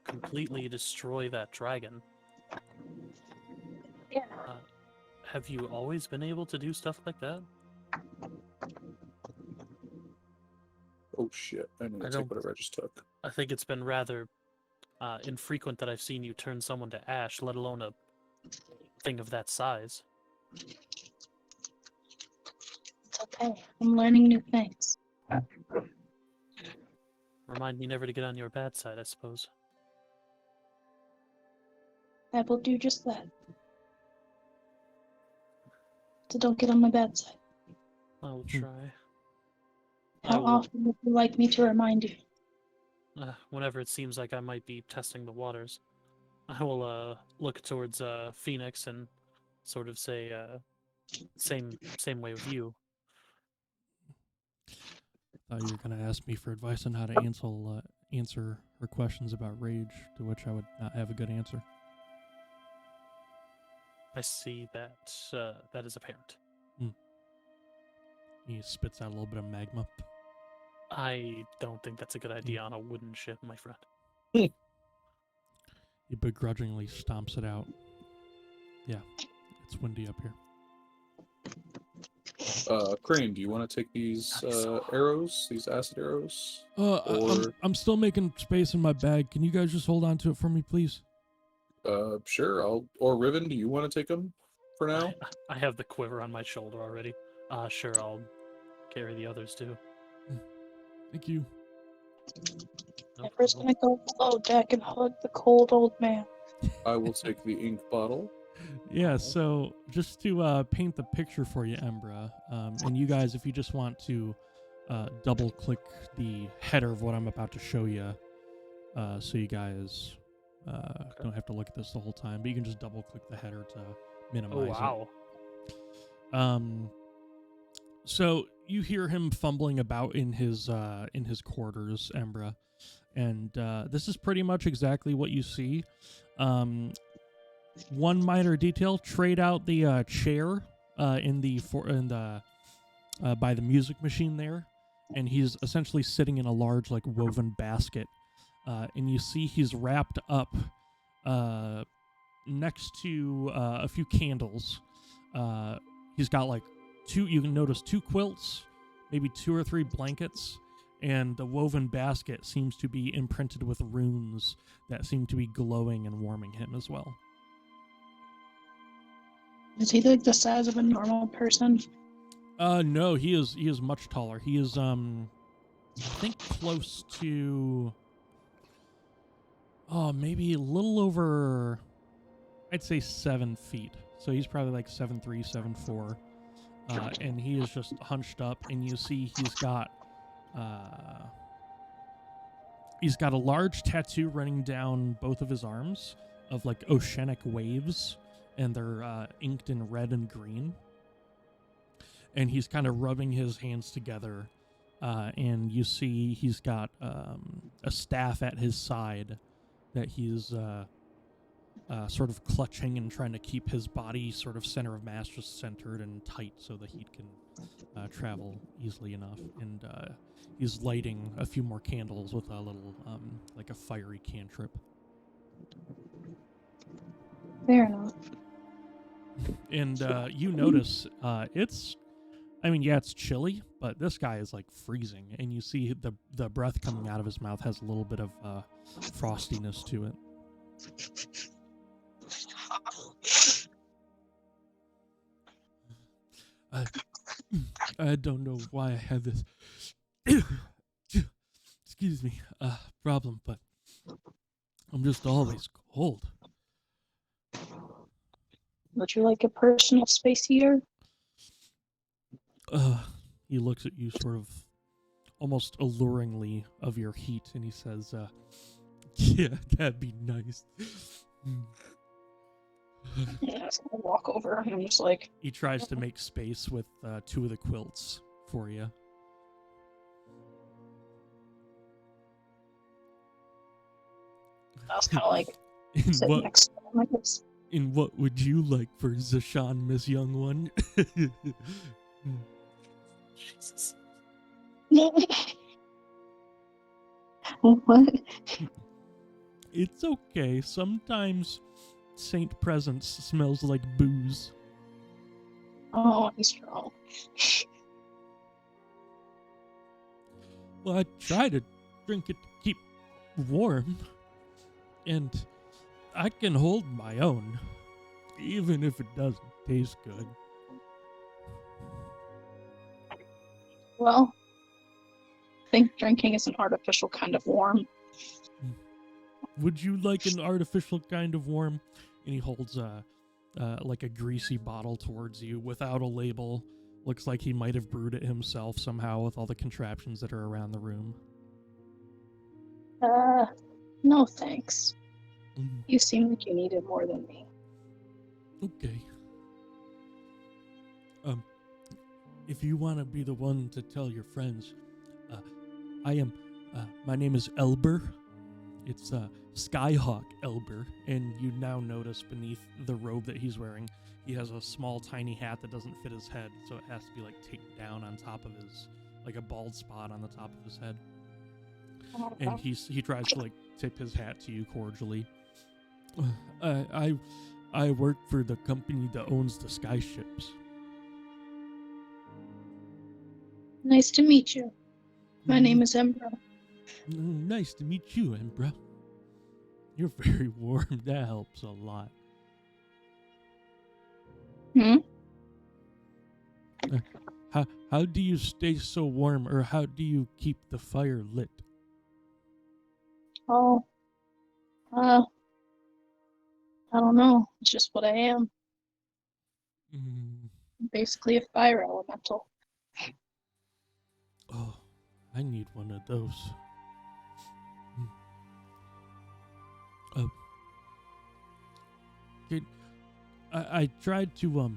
[SPEAKER 3] completely destroy that dragon.
[SPEAKER 4] Yeah.
[SPEAKER 3] Have you always been able to do stuff like that?
[SPEAKER 2] Oh shit! I need to
[SPEAKER 3] I
[SPEAKER 2] take
[SPEAKER 3] don't-
[SPEAKER 2] whatever I just took.
[SPEAKER 3] I think it's been rather infrequent that I've seen you turn someone to ash, let alone a thing of that size.
[SPEAKER 4] It's okay. I'm learning new things.
[SPEAKER 3] Remind me never to get on your bad side, I suppose.
[SPEAKER 4] I will do just that. So don't get on my bad side.
[SPEAKER 3] I will try.
[SPEAKER 4] How
[SPEAKER 3] will-
[SPEAKER 4] often would you like me to remind you?
[SPEAKER 3] Whenever it seems like I might be testing the waters, I will look towards Phoenix and sort of say same way with you.
[SPEAKER 1] Thought you were going to ask me for advice on how to answer her questions about rage, to which I would not have a good answer.
[SPEAKER 3] I see that that is apparent.
[SPEAKER 1] He spits out a little bit of magma.
[SPEAKER 3] I don't think that's a good idea on a wooden ship, my friend.
[SPEAKER 1] He begrudgingly stomps it out. Yeah, it's windy up here.
[SPEAKER 2] Krane, do you want to take these arrows, these acid arrows?
[SPEAKER 1] I'm still making space in my bag. Can you guys just hold on to it for me, please?
[SPEAKER 2] Sure. Or Riven, do you want to take them for now?
[SPEAKER 3] I have the quiver on my shoulder already. Sure, I'll carry the others too.
[SPEAKER 1] Thank you.
[SPEAKER 3] No
[SPEAKER 4] I'm first
[SPEAKER 3] problem.
[SPEAKER 4] gonna go below deck and hug the cold old man.
[SPEAKER 2] I will take the ink bottle.
[SPEAKER 1] Yeah, so just to paint the picture for you, Embra, and you guys, if you just want to double-click the header of what I'm about to show you, so you guys don't have to look at this the whole time, but you can just double-click the header to minimize
[SPEAKER 3] Oh wow!
[SPEAKER 1] it. So you hear him fumbling about in his quarters, Embra, and this is pretty much exactly what you see. One minor detail: trade out the chair by the music machine there, and he's essentially sitting in a large like woven basket, and you see he's wrapped up next to a few candles. He's got like you can notice 2 quilts, maybe 2 or 3 blankets, and the woven basket seems to be imprinted with runes that seem to be glowing and warming him as well.
[SPEAKER 4] Is he like the size of a normal person?
[SPEAKER 1] No, he is much taller. He is I think close to maybe a little over, I'd say 7 feet. So he's probably like 7'3", 7'4". And he is just hunched up, and you see he's got a large tattoo running down both of his arms of like oceanic waves, and they're inked in red and green. And he's kind of rubbing his hands together, and you see he's got a staff at his side that he's sort of clutching and trying to keep his body sort of center of mass just centered and tight so the heat can travel easily enough. And he's lighting a few more candles with a little, like a fiery cantrip.
[SPEAKER 4] Fair enough.
[SPEAKER 1] And you notice it's chilly, but this guy is like freezing. And you see the breath coming out of his mouth has a little bit of frostiness to it. I don't know why I have this excuse me problem, but I'm just always cold.
[SPEAKER 4] Would you like a personal space heater?
[SPEAKER 1] He looks at you sort of almost alluringly of your heat, and he says, Yeah, that'd be nice.
[SPEAKER 4] Yeah, I was gonna walk over and I'm just like,
[SPEAKER 1] He tries to make space with 2 of the quilts for you.
[SPEAKER 4] I was kind of like
[SPEAKER 1] In
[SPEAKER 4] sitting
[SPEAKER 1] what
[SPEAKER 4] next to him like this.
[SPEAKER 1] in what would you like for Zashan, Miss Young One?
[SPEAKER 3] Jesus.
[SPEAKER 4] What?
[SPEAKER 1] It's okay. Sometimes Saint Presence smells like booze.
[SPEAKER 4] Oh, he's strong.
[SPEAKER 1] Well, I try to drink it to keep warm. And I can hold my own, even if it doesn't taste good.
[SPEAKER 4] Well, I think drinking is an artificial kind of warm.
[SPEAKER 1] Would you like an artificial kind of warm? And he holds like a greasy bottle towards you without a label. Looks like he might have brewed it himself somehow with all the contraptions that are around the room.
[SPEAKER 4] No thanks.
[SPEAKER 1] Mm,
[SPEAKER 4] You seem like you need it more than me.
[SPEAKER 1] okay. If you want to be the one to tell your friends, I am. My name is Elber. It's Skyhawk Elber, and you now notice beneath the robe that he's wearing, he has a small, tiny hat that doesn't fit his head, so it has to be like taped down on top of his, like a bald spot on the top of his head. And he tries to like tip his hat to you cordially. I work for the company that owns the Skyships.
[SPEAKER 4] Nice to meet you. My name is Embra.
[SPEAKER 1] Nice to meet you, Embra. You're very warm. That helps a lot.
[SPEAKER 4] Hmm?
[SPEAKER 1] How do you stay so warm, or how do you keep the fire lit?
[SPEAKER 4] Oh, I don't know. It's just what I am.
[SPEAKER 1] Mm,
[SPEAKER 4] Basically a fire elemental.
[SPEAKER 1] oh, I need one of those. I tried to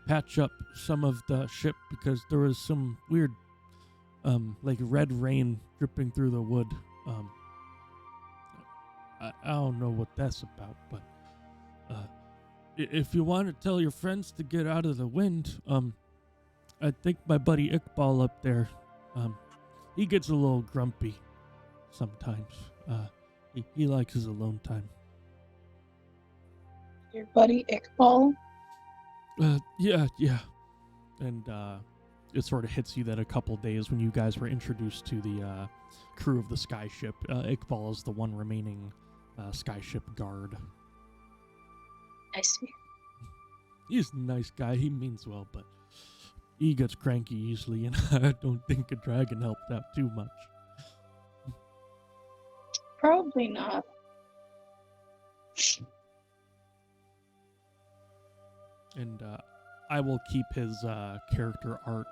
[SPEAKER 1] patch up some of the ship because there was some weird like red rain dripping through the wood. I don't know what that's about, but if you want to tell your friends to get out of the wind, I think my buddy Iqbal up there, he gets a little grumpy sometimes. He likes his alone time.
[SPEAKER 4] Your buddy Iqbal?
[SPEAKER 1] Yeah. And it sort of hits you that a couple days when you guys were introduced to the crew of the Skyship, Iqbal is the one remaining Skyship guard.
[SPEAKER 4] I see.
[SPEAKER 1] He's a nice guy. He means well, but he gets cranky easily, and I don't think a dragon helped out too much.
[SPEAKER 4] Probably not.
[SPEAKER 1] And I will keep his character art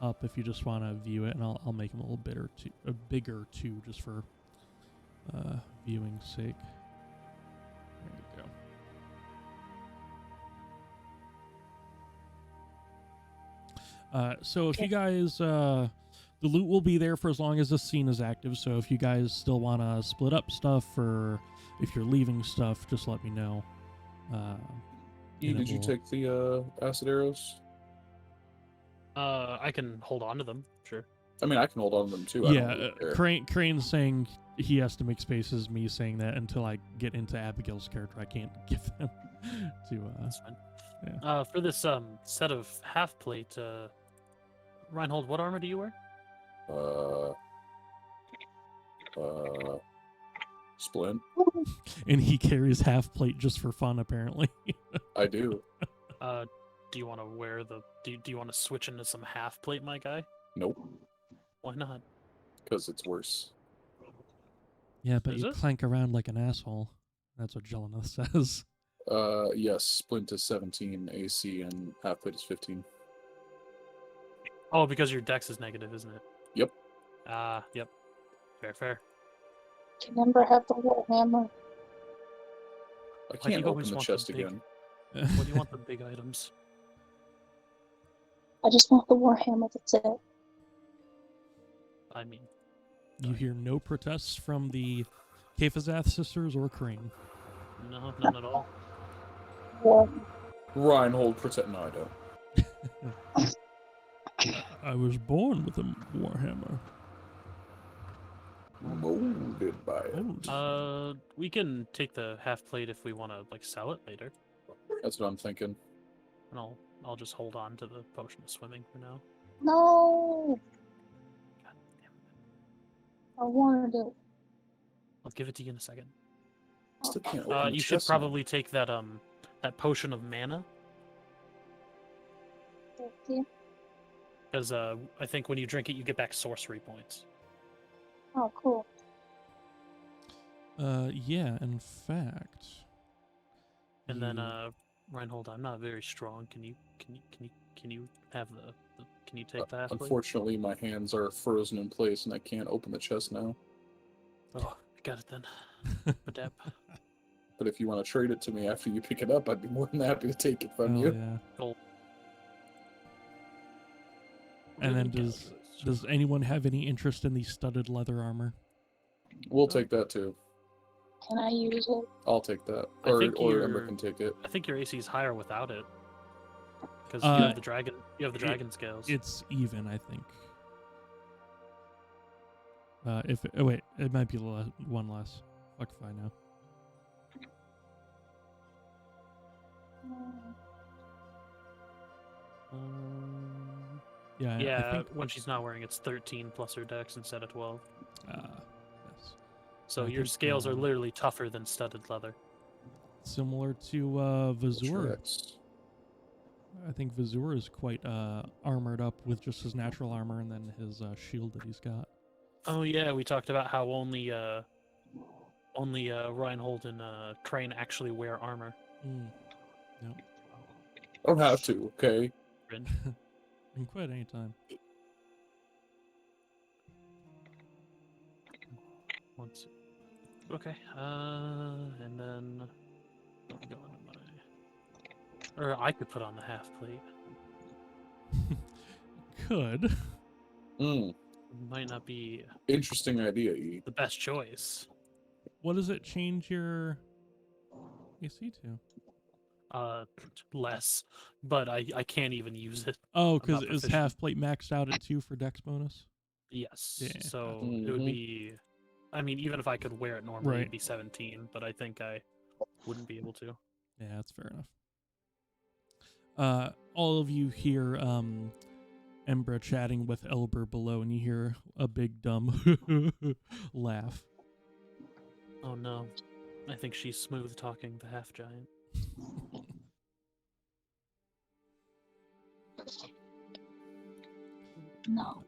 [SPEAKER 1] up if you just want to view it, and I'll make him a little bigger too, just for viewing's sake. There you go. So if you guys, the loot will be there for as long as the scene is active. So if you guys still want to split up stuff, or if you're leaving stuff, just let me know.
[SPEAKER 2] Did you take the acid arrows?
[SPEAKER 3] I can hold on to them, sure.
[SPEAKER 2] I mean, I can hold on to them too.
[SPEAKER 1] Yeah, Crane's saying he has to make spaces. Me saying that until I get into Abigail's character, I can't give them to.
[SPEAKER 3] That's fine.
[SPEAKER 1] Yeah.
[SPEAKER 3] For this set of half plate, Reinhold, what armor do you wear?
[SPEAKER 2] Splint.
[SPEAKER 1] And he carries half plate just for fun, apparently.
[SPEAKER 2] I do.
[SPEAKER 3] Do you want to wear the? Do you want to switch into some half plate, my guy?
[SPEAKER 2] Nope.
[SPEAKER 3] Why not?
[SPEAKER 2] Because it's worse.
[SPEAKER 1] Yeah, but
[SPEAKER 3] Is
[SPEAKER 1] you
[SPEAKER 3] it?
[SPEAKER 1] clank around like an asshole. That's what Jelena says.
[SPEAKER 2] Yes. Splint is 17 AC and half plate is 15.
[SPEAKER 3] Oh, because your dex is negative, isn't it?
[SPEAKER 2] Yep.
[SPEAKER 3] Yep. Fair.
[SPEAKER 4] Can Embra have the warhammer?
[SPEAKER 2] I
[SPEAKER 3] Why do
[SPEAKER 2] can't
[SPEAKER 3] you
[SPEAKER 2] open
[SPEAKER 3] always
[SPEAKER 2] the
[SPEAKER 3] want
[SPEAKER 2] chest
[SPEAKER 3] the big-
[SPEAKER 2] again.
[SPEAKER 3] What do you want the big items?
[SPEAKER 4] I just want the warhammer. That's it.
[SPEAKER 3] I mean,
[SPEAKER 1] You hear no protests from the Kafazath sisters or Krane.
[SPEAKER 3] no, none at all.
[SPEAKER 4] War.
[SPEAKER 2] Reinhold protect. No, I don't.
[SPEAKER 1] I was born with a warhammer.
[SPEAKER 2] Molded by it.
[SPEAKER 3] We can take the half plate if we want to like sell it later,
[SPEAKER 2] That's what I'm thinking.
[SPEAKER 3] and I'll just hold on to the potion of swimming for now.
[SPEAKER 4] No,
[SPEAKER 3] God damn it.
[SPEAKER 4] I wanted it.
[SPEAKER 3] I'll give it to you in a second.
[SPEAKER 2] Still can't open the
[SPEAKER 3] You should
[SPEAKER 2] chest now.
[SPEAKER 3] probably take that that potion of mana,
[SPEAKER 4] Yeah.
[SPEAKER 3] because I think when you drink it, you get back sorcery points.
[SPEAKER 4] Oh, cool.
[SPEAKER 1] Yeah, in fact.
[SPEAKER 3] And then
[SPEAKER 1] you-
[SPEAKER 3] Reinhold, I'm not very strong. Can you have the can you take the half plate?
[SPEAKER 2] Unfortunately, my hands are frozen in place and I can't open the chest now.
[SPEAKER 3] Oh, I got it then. Adep.
[SPEAKER 2] But if you want to trade it to me after you pick it up, I'd be more than happy to take it from
[SPEAKER 1] Oh,
[SPEAKER 2] you.
[SPEAKER 1] yeah.
[SPEAKER 3] Gold.
[SPEAKER 1] And then does anyone have any interest in the studded leather armor?
[SPEAKER 2] We'll take that too.
[SPEAKER 4] Can I use it?
[SPEAKER 2] I'll take that.
[SPEAKER 3] I
[SPEAKER 2] Or
[SPEAKER 3] think
[SPEAKER 2] Ember
[SPEAKER 3] you're-
[SPEAKER 2] can take it.
[SPEAKER 3] I think your AC is higher without it. Because
[SPEAKER 1] Uh,
[SPEAKER 3] you have the dragon. You have the dragon scales.
[SPEAKER 1] It's even, I think. Oh wait, it might be one less. Fuck if I know. Yeah, I
[SPEAKER 3] yeah,
[SPEAKER 1] think.
[SPEAKER 3] when she's not wearing, it's 13 plus her dex instead of 12.
[SPEAKER 1] Yes.
[SPEAKER 3] So
[SPEAKER 1] I
[SPEAKER 3] your
[SPEAKER 1] think,
[SPEAKER 3] scales are literally tougher than studded leather.
[SPEAKER 1] Similar to Vazur.
[SPEAKER 2] Tricks.
[SPEAKER 1] I think Vazur is quite armored up with just his natural armor and then his shield that he's got.
[SPEAKER 3] Oh yeah, we talked about how only Reinhold and Krane actually wear armor.
[SPEAKER 1] Mm.
[SPEAKER 2] I don't have to, okay?
[SPEAKER 3] Rin.
[SPEAKER 1] You can quit anytime.
[SPEAKER 3] Once. Okay. And then let me go into my. Or I could put on the half plate.
[SPEAKER 1] Could.
[SPEAKER 3] Might not be
[SPEAKER 2] Interesting idea, E.
[SPEAKER 3] the best choice.
[SPEAKER 1] What does it change your AC to?
[SPEAKER 3] Less, but I can't even use it.
[SPEAKER 1] Oh,
[SPEAKER 3] I'm
[SPEAKER 1] because
[SPEAKER 3] not
[SPEAKER 1] is
[SPEAKER 3] proficient.
[SPEAKER 1] half plate maxed out at 2 for dex bonus?
[SPEAKER 3] Yes.
[SPEAKER 1] Yeah.
[SPEAKER 3] So it would
[SPEAKER 2] Mhm.
[SPEAKER 3] be. I mean, even if I could wear it normally,
[SPEAKER 1] Right.
[SPEAKER 3] it'd be 17, but I think I wouldn't be able to.
[SPEAKER 1] Yeah, that's fair enough. All of you hear Embra chatting with Elber below, and you hear a big dumb laugh.
[SPEAKER 3] Oh no. I think she's smooth talking the half giant.
[SPEAKER 4] No.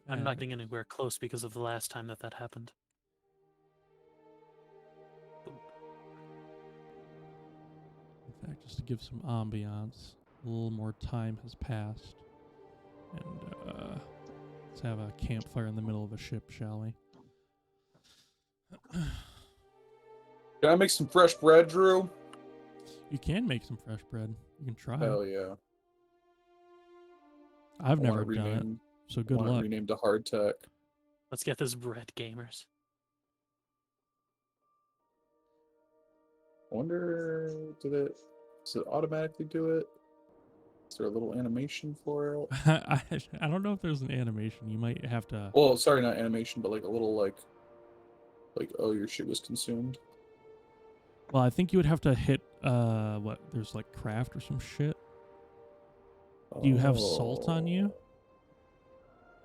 [SPEAKER 3] I'm
[SPEAKER 1] Yeah.
[SPEAKER 3] not getting anywhere close because of the last time that happened.
[SPEAKER 1] In fact, just to give some ambiance, a little more time has passed. And let's have a campfire in the middle of a ship, shall we?
[SPEAKER 2] Can I make some fresh bread, Drew?
[SPEAKER 1] You can make some fresh bread. You can try.
[SPEAKER 2] Hell yeah.
[SPEAKER 1] I've
[SPEAKER 2] I
[SPEAKER 1] never
[SPEAKER 2] want it
[SPEAKER 1] done it,
[SPEAKER 2] renamed,
[SPEAKER 1] so good
[SPEAKER 2] want it
[SPEAKER 1] luck.
[SPEAKER 2] renamed to Hardtech.
[SPEAKER 3] Let's get this bread, gamers.
[SPEAKER 2] Wonder, does it automatically do it? Is there a little animation for it?
[SPEAKER 1] I don't know if there's an animation. You might have to.
[SPEAKER 2] Well, sorry, not animation, but like a little like, oh, your shit was consumed.
[SPEAKER 1] Well, I think you would have to hit what? There's like craft or some shit. Do you have salt on you?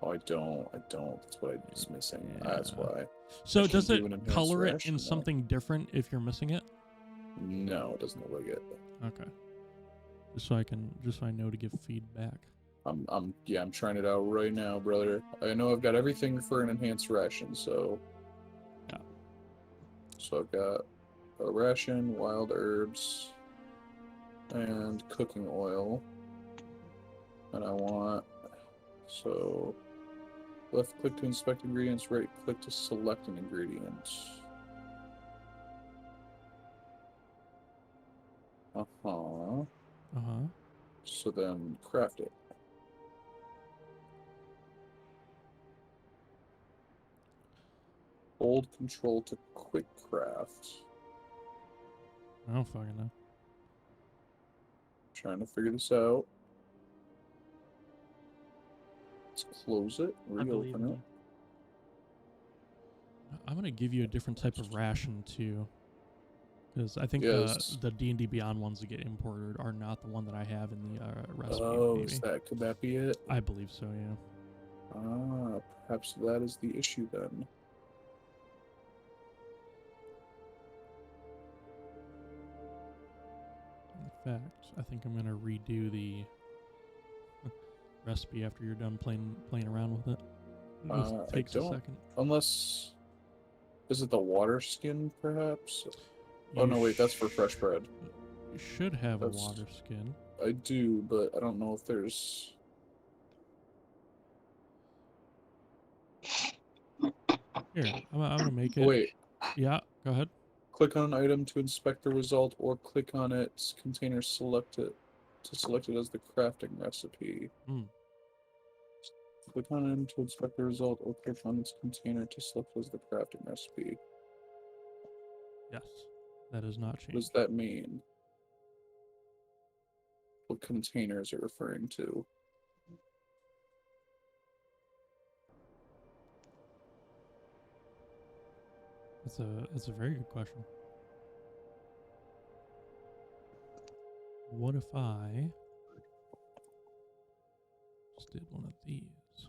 [SPEAKER 2] Oh, I don't. That's what I was missing. That's
[SPEAKER 1] Yeah.
[SPEAKER 2] why.
[SPEAKER 1] So
[SPEAKER 2] I
[SPEAKER 1] does
[SPEAKER 2] can
[SPEAKER 1] it
[SPEAKER 2] do an enhanced
[SPEAKER 1] color it
[SPEAKER 2] ration,
[SPEAKER 1] in
[SPEAKER 2] though.
[SPEAKER 1] something different if you're missing it?
[SPEAKER 2] No, it doesn't look like it.
[SPEAKER 1] Okay. Just so I know to give feedback.
[SPEAKER 2] I'm trying it out right now, brother. I know I've got everything for an enhanced ration, so.
[SPEAKER 1] Yeah.
[SPEAKER 2] So I've got a ration, wild herbs, and cooking oil. And I want, so Left click to inspect ingredients, right click to select an ingredient. Uh-huh.
[SPEAKER 1] Uh-huh.
[SPEAKER 2] So then craft it. Hold control to quick craft.
[SPEAKER 1] I don't fucking know.
[SPEAKER 2] Trying to figure this out. Let's close it,
[SPEAKER 3] I believe
[SPEAKER 2] reopen
[SPEAKER 3] in
[SPEAKER 2] it.
[SPEAKER 3] you.
[SPEAKER 1] I'm gonna give you a different type of ration too, because I think
[SPEAKER 2] Yes.
[SPEAKER 1] the D&D Beyond ones that get imported are not the one that I have in the recipe.
[SPEAKER 2] Oh,
[SPEAKER 1] maybe.
[SPEAKER 2] could that be it?
[SPEAKER 1] I believe so. Yeah.
[SPEAKER 2] Ah, perhaps that is the issue then.
[SPEAKER 1] In fact, I think I'm gonna redo the recipe after you're done playing around with it. It just
[SPEAKER 2] I
[SPEAKER 1] takes a
[SPEAKER 2] don't-
[SPEAKER 1] second.
[SPEAKER 2] Unless... Is it the water skin, perhaps? Oh,
[SPEAKER 1] You
[SPEAKER 2] no, wait, that's for fresh bread.
[SPEAKER 1] You should have
[SPEAKER 2] That's-
[SPEAKER 1] a water skin.
[SPEAKER 2] I do, but I don't know if there's...
[SPEAKER 1] Here, I'm gonna make it.
[SPEAKER 2] Wait,
[SPEAKER 1] Yeah, go ahead.
[SPEAKER 2] click on an item to inspect the result, or click on its container, select it to select it as the crafting recipe.
[SPEAKER 1] Hmm.
[SPEAKER 2] Click on an item to inspect the result, or click on its container to select it as the crafting recipe.
[SPEAKER 1] Yes, that is not
[SPEAKER 2] What
[SPEAKER 1] changed.
[SPEAKER 2] does that mean? What container is it referring to?
[SPEAKER 1] That's a very good question. What if I just did one of these?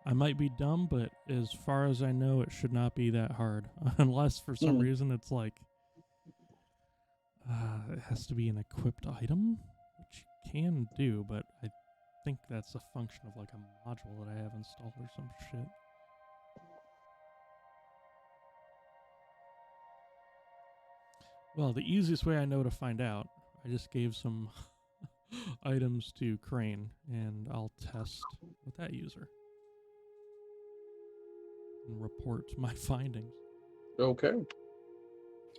[SPEAKER 1] I might be dumb, but as far as I know, it should not be that hard. Unless for some reason it's like it has to be an equipped item, which you can do, but I think that's a function of like a module that I have installed or some shit. Well, the easiest way I know to find out, I just gave some items to Krane, and I'll test with that user and report my findings.
[SPEAKER 2] Okay.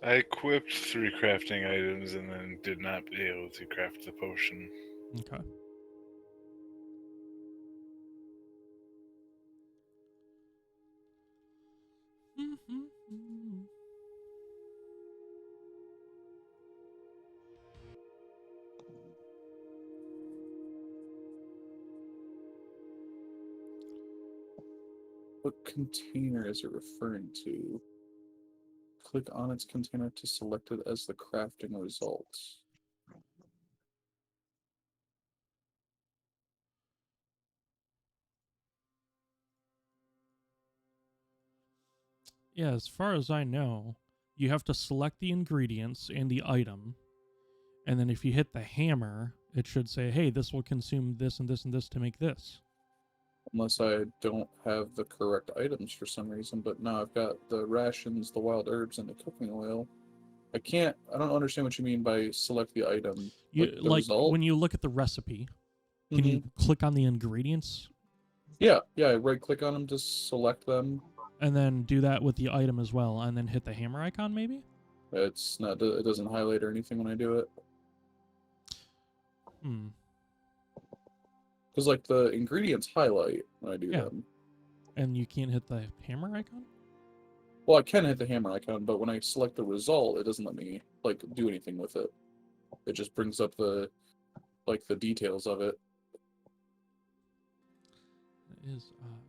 [SPEAKER 5] I equipped 3 crafting items and then did not be able to craft the potion.
[SPEAKER 1] Okay.
[SPEAKER 2] What container is it referring to? Click on its container to select it as the crafting results.
[SPEAKER 1] Yeah, as far as I know, you have to select the ingredients and the item, and then if you hit the hammer, it should say, hey, this will consume this and this and this to make this.
[SPEAKER 2] Unless I don't have the correct items for some reason, but now I've got the rations, the wild herbs, and the cooking oil. I don't understand what you mean by select the item.
[SPEAKER 1] You,
[SPEAKER 2] the result?
[SPEAKER 1] when you look at the recipe, can you click on the ingredients?
[SPEAKER 2] Yeah, right click on them to select them.
[SPEAKER 1] And then do that with the item as well, and then hit the hammer icon, maybe?
[SPEAKER 2] It's not. It doesn't highlight or anything when I do it. Because like the ingredients highlight when I do them.
[SPEAKER 1] And you can't hit the hammer icon?
[SPEAKER 2] Well, I can hit the hammer icon, but when I select the result, it doesn't let me like do anything with it. It just brings up the the details of it.
[SPEAKER 1] That is odd.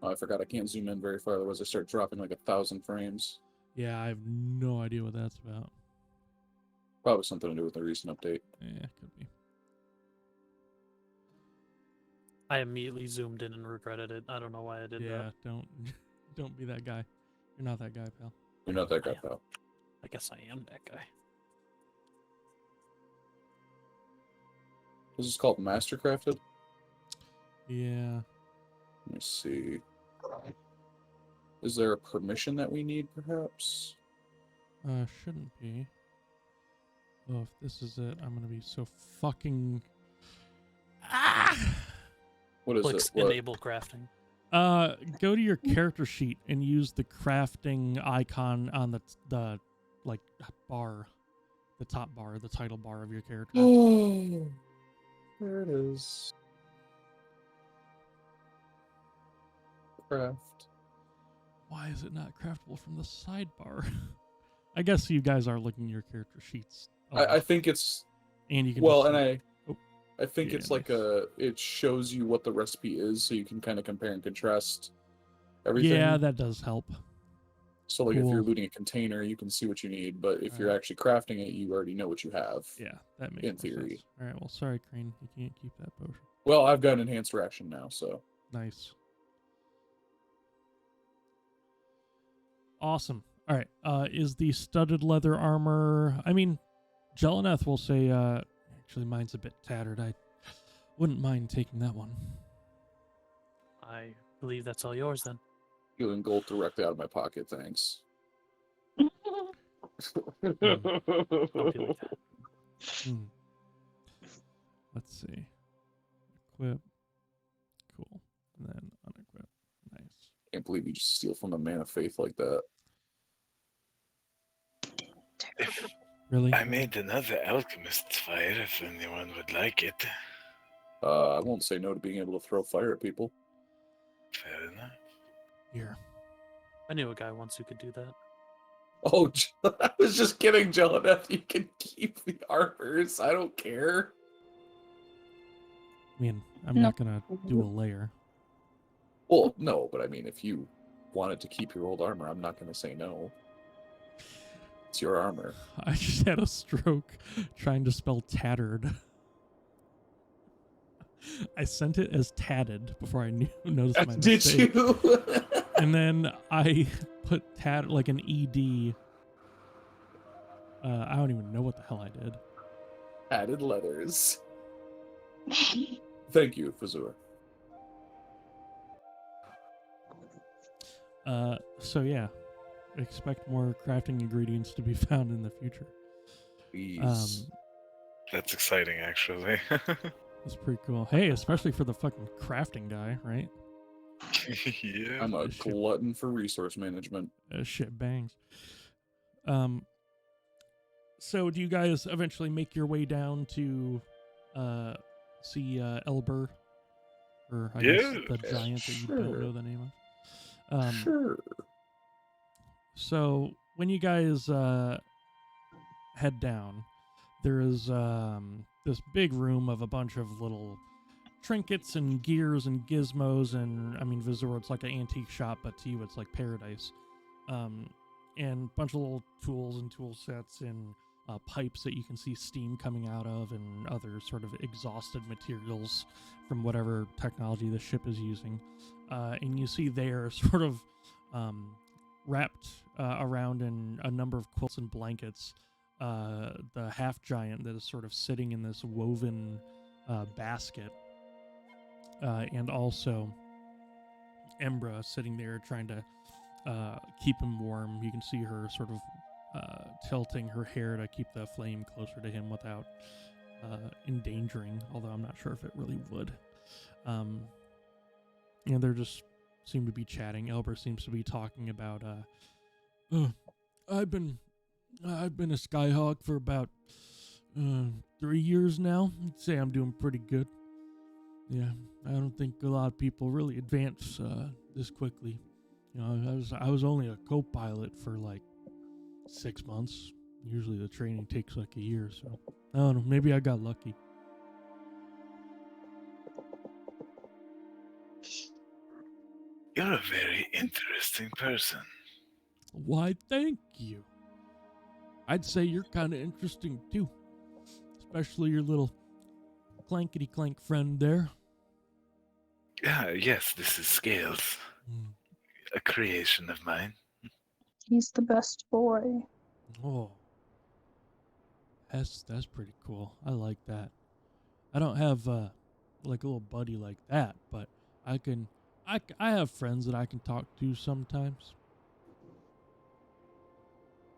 [SPEAKER 2] Oh, I forgot I can't zoom in very far, otherwise I start dropping like 1,000 frames.
[SPEAKER 1] Yeah, I have no idea what that's about.
[SPEAKER 2] Probably something to do with the recent update.
[SPEAKER 1] Yeah, could be.
[SPEAKER 3] I immediately zoomed in and regretted it. I don't know why I did that.
[SPEAKER 1] Yeah, don't be that guy. You're not that guy, pal.
[SPEAKER 2] You're not that guy, pal.
[SPEAKER 3] I guess I am that guy.
[SPEAKER 2] This is called Mastercrafted?
[SPEAKER 1] Yeah.
[SPEAKER 2] Let me see. Is there a permission that we need, perhaps?
[SPEAKER 1] Shouldn't be. Oh, if this is it, I'm gonna be so fucking.
[SPEAKER 2] What is
[SPEAKER 3] Clicks
[SPEAKER 2] it? What?
[SPEAKER 3] enable crafting.
[SPEAKER 1] Go to your character sheet and use the crafting icon on the like bar, the top bar, the title bar of your character.
[SPEAKER 2] Oh, there it is. Craft.
[SPEAKER 1] Why is it not craftable from the sidebar? I guess you guys are looking at your character sheets.
[SPEAKER 2] I think it's
[SPEAKER 1] and you can
[SPEAKER 2] well,
[SPEAKER 1] just,
[SPEAKER 2] and
[SPEAKER 1] oh,
[SPEAKER 2] I think
[SPEAKER 1] yeah,
[SPEAKER 2] it's like it shows you what the recipe is, so you can kind of compare and contrast everything.
[SPEAKER 1] yeah, that does help.
[SPEAKER 2] So like if
[SPEAKER 1] Cool.
[SPEAKER 2] you're looting a container, you can see what you need, but if you're
[SPEAKER 1] Alright.
[SPEAKER 2] actually crafting it, you already know what you have.
[SPEAKER 1] Yeah, that makes
[SPEAKER 2] In
[SPEAKER 1] more
[SPEAKER 2] theory.
[SPEAKER 1] sense. All right, well, sorry, Krane, you can't keep that potion.
[SPEAKER 2] Well, I've got an enhanced ration now, so
[SPEAKER 1] Nice. Awesome. All right. Is the studded leather armor? I mean, Jeleneth will say. Actually, mine's a bit tattered. I wouldn't mind taking that one.
[SPEAKER 3] I believe that's all yours then.
[SPEAKER 2] stealing gold directly out of my pocket, thanks.
[SPEAKER 3] Don't be like that.
[SPEAKER 1] Hmm. Let's see. Equip. Cool. And then unequip. Nice.
[SPEAKER 2] Can't believe you just steal from a man of faith like that.
[SPEAKER 1] Really?
[SPEAKER 5] I made another alchemist's fire if anyone would like it.
[SPEAKER 2] I won't say no to being able to throw fire at people.
[SPEAKER 5] Fair enough.
[SPEAKER 1] Here.
[SPEAKER 3] I knew a guy once who could do that.
[SPEAKER 2] Oh, I was just kidding, Jeleneth. You can keep the armors. I don't care.
[SPEAKER 1] I mean, I'm
[SPEAKER 4] No.
[SPEAKER 1] not gonna do a layer.
[SPEAKER 2] Well, no, but I mean, if you wanted to keep your old armor, I'm not going to say no. It's your armor.
[SPEAKER 1] I just had a stroke trying to spell tattered. I sent it as tatted before I noticed my
[SPEAKER 2] Did
[SPEAKER 1] mistake.
[SPEAKER 2] you?
[SPEAKER 1] And then I put tat like an ED. I don't even know what the hell I did.
[SPEAKER 2] Added letters. Thank you, Vazur.
[SPEAKER 1] So yeah, expect more crafting ingredients to be found in the future.
[SPEAKER 2] Please.
[SPEAKER 5] That's exciting, actually.
[SPEAKER 1] That's pretty cool. Hey, especially for the fucking crafting guy, right?
[SPEAKER 5] Yeah.
[SPEAKER 2] I'm a
[SPEAKER 1] shit.
[SPEAKER 2] glutton for resource management.
[SPEAKER 1] Shit bangs. So do you guys eventually make your way down to see Elber? Or I guess the
[SPEAKER 5] Yeah,
[SPEAKER 1] giant that you
[SPEAKER 2] sure.
[SPEAKER 1] don't know the name of?
[SPEAKER 2] Sure.
[SPEAKER 1] So when you guys head down, there is this big room of a bunch of little trinkets and gears and gizmos, and I mean, Vazur, it's like an antique shop, but to you it's like paradise. And a bunch of little tools and tool sets and pipes that you can see steam coming out of, and other sort of exhausted materials from whatever technology the ship is using. And you see there sort of wrapped around in a number of quilts and blankets, the half-giant that is sort of sitting in this woven basket. And also Embra sitting there trying to keep him warm. You can see her sort of tilting her hair to keep the flame closer to him without endangering, although I'm not sure if it really would. And they're just seem to be chatting. Elber seems to be talking about I've been a Skyhawk for about 3 years now. I'd say I'm doing pretty good. Yeah, I don't think a lot of people really advance this quickly. You know, I was only a co-pilot for like 6 months. Usually the training takes like a year, so I don't know. Maybe I got lucky.
[SPEAKER 5] You're a very interesting person.
[SPEAKER 1] Why, thank you. I'd say you're kind of interesting too, especially your little clankety clank friend there.
[SPEAKER 5] Yes, this is Scales,
[SPEAKER 1] Mm.
[SPEAKER 5] a creation of mine.
[SPEAKER 4] He's the best boy.
[SPEAKER 1] Oh, that's pretty cool. I like that. I don't have like a little buddy like that, but I can I have friends that I can talk to sometimes.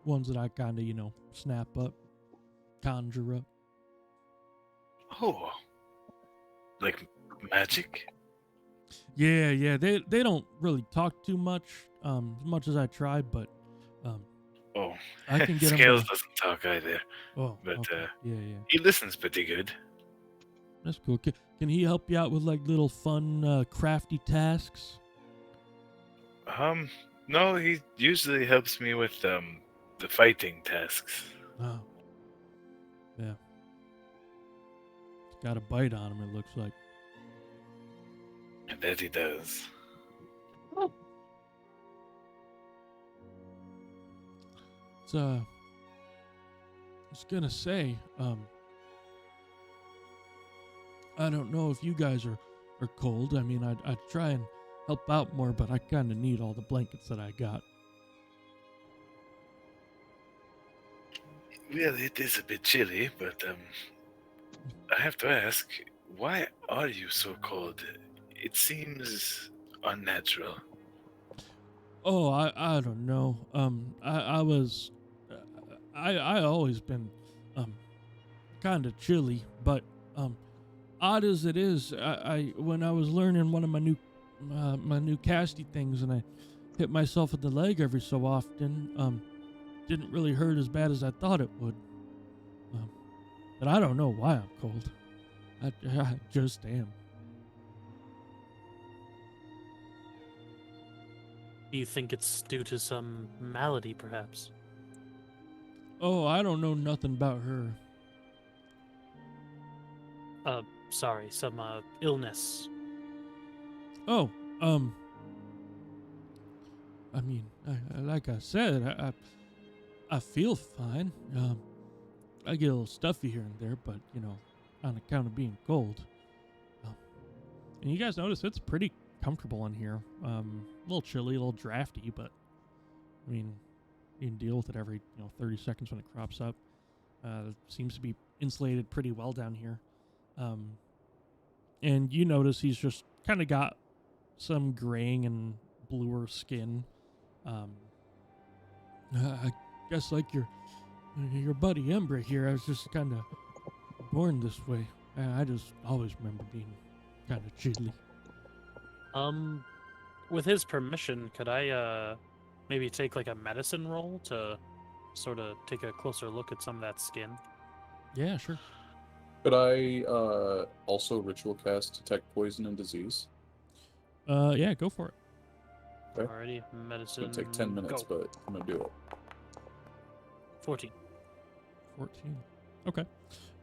[SPEAKER 1] Ones that I kind of, snap up, conjure up.
[SPEAKER 5] Oh, like magic?
[SPEAKER 1] Yeah. They don't really talk too much, as much as I try, but
[SPEAKER 5] Oh,
[SPEAKER 1] I can get 'em
[SPEAKER 5] Scales
[SPEAKER 1] to-
[SPEAKER 5] doesn't talk either,
[SPEAKER 1] oh,
[SPEAKER 5] but
[SPEAKER 1] okay. Yeah.
[SPEAKER 5] he listens pretty good.
[SPEAKER 1] That's cool. Can he help you out with like little fun, crafty tasks?
[SPEAKER 5] No, he usually helps me with the fighting tasks.
[SPEAKER 1] Oh, yeah. Got a bite on him. It looks like.
[SPEAKER 5] And that he does.
[SPEAKER 1] It's I was gonna say, I don't know if you guys are cold. I mean, I'd try and help out more, but I kind of need all the blankets that I got.
[SPEAKER 5] Well, it is a bit chilly, but I have to ask, why are you so cold? It seems unnatural.
[SPEAKER 1] Oh, I don't know. I was, I always been, kind of chilly, but odd as it is, I when I was learning one of my new casty things, and I hit myself in the leg every so often, didn't really hurt as bad as I thought it would. But I don't know why I'm cold. I just am.
[SPEAKER 3] Do you think it's due to some malady, perhaps?
[SPEAKER 1] Oh, I don't know nothing about her.
[SPEAKER 3] Sorry, some illness.
[SPEAKER 1] Oh, I mean, like I said, I feel fine. I get a little stuffy here and there, but on account of being cold. And you guys notice it's pretty comfortable in here. A little chilly, a little drafty, but I mean, you can deal with it every 30 seconds when it crops up. It seems to be insulated pretty well down here. And you notice he's just kind of got some graying and bluer skin. I guess like your buddy Embra here, I was just kind of born this way. I just always remember being kind of chilly.
[SPEAKER 3] With his permission, could I maybe take like a medicine roll to sort of take a closer look at some of that skin?
[SPEAKER 1] Yeah, sure.
[SPEAKER 2] Could I also ritual cast detect poison and disease?
[SPEAKER 1] Yeah, go for it.
[SPEAKER 2] Okay.
[SPEAKER 3] Alrighty,
[SPEAKER 2] It's
[SPEAKER 3] medicine.
[SPEAKER 2] gonna take 10 minutes,
[SPEAKER 3] go.
[SPEAKER 2] but I'm gonna do it.
[SPEAKER 3] 14.
[SPEAKER 1] 14. Okay.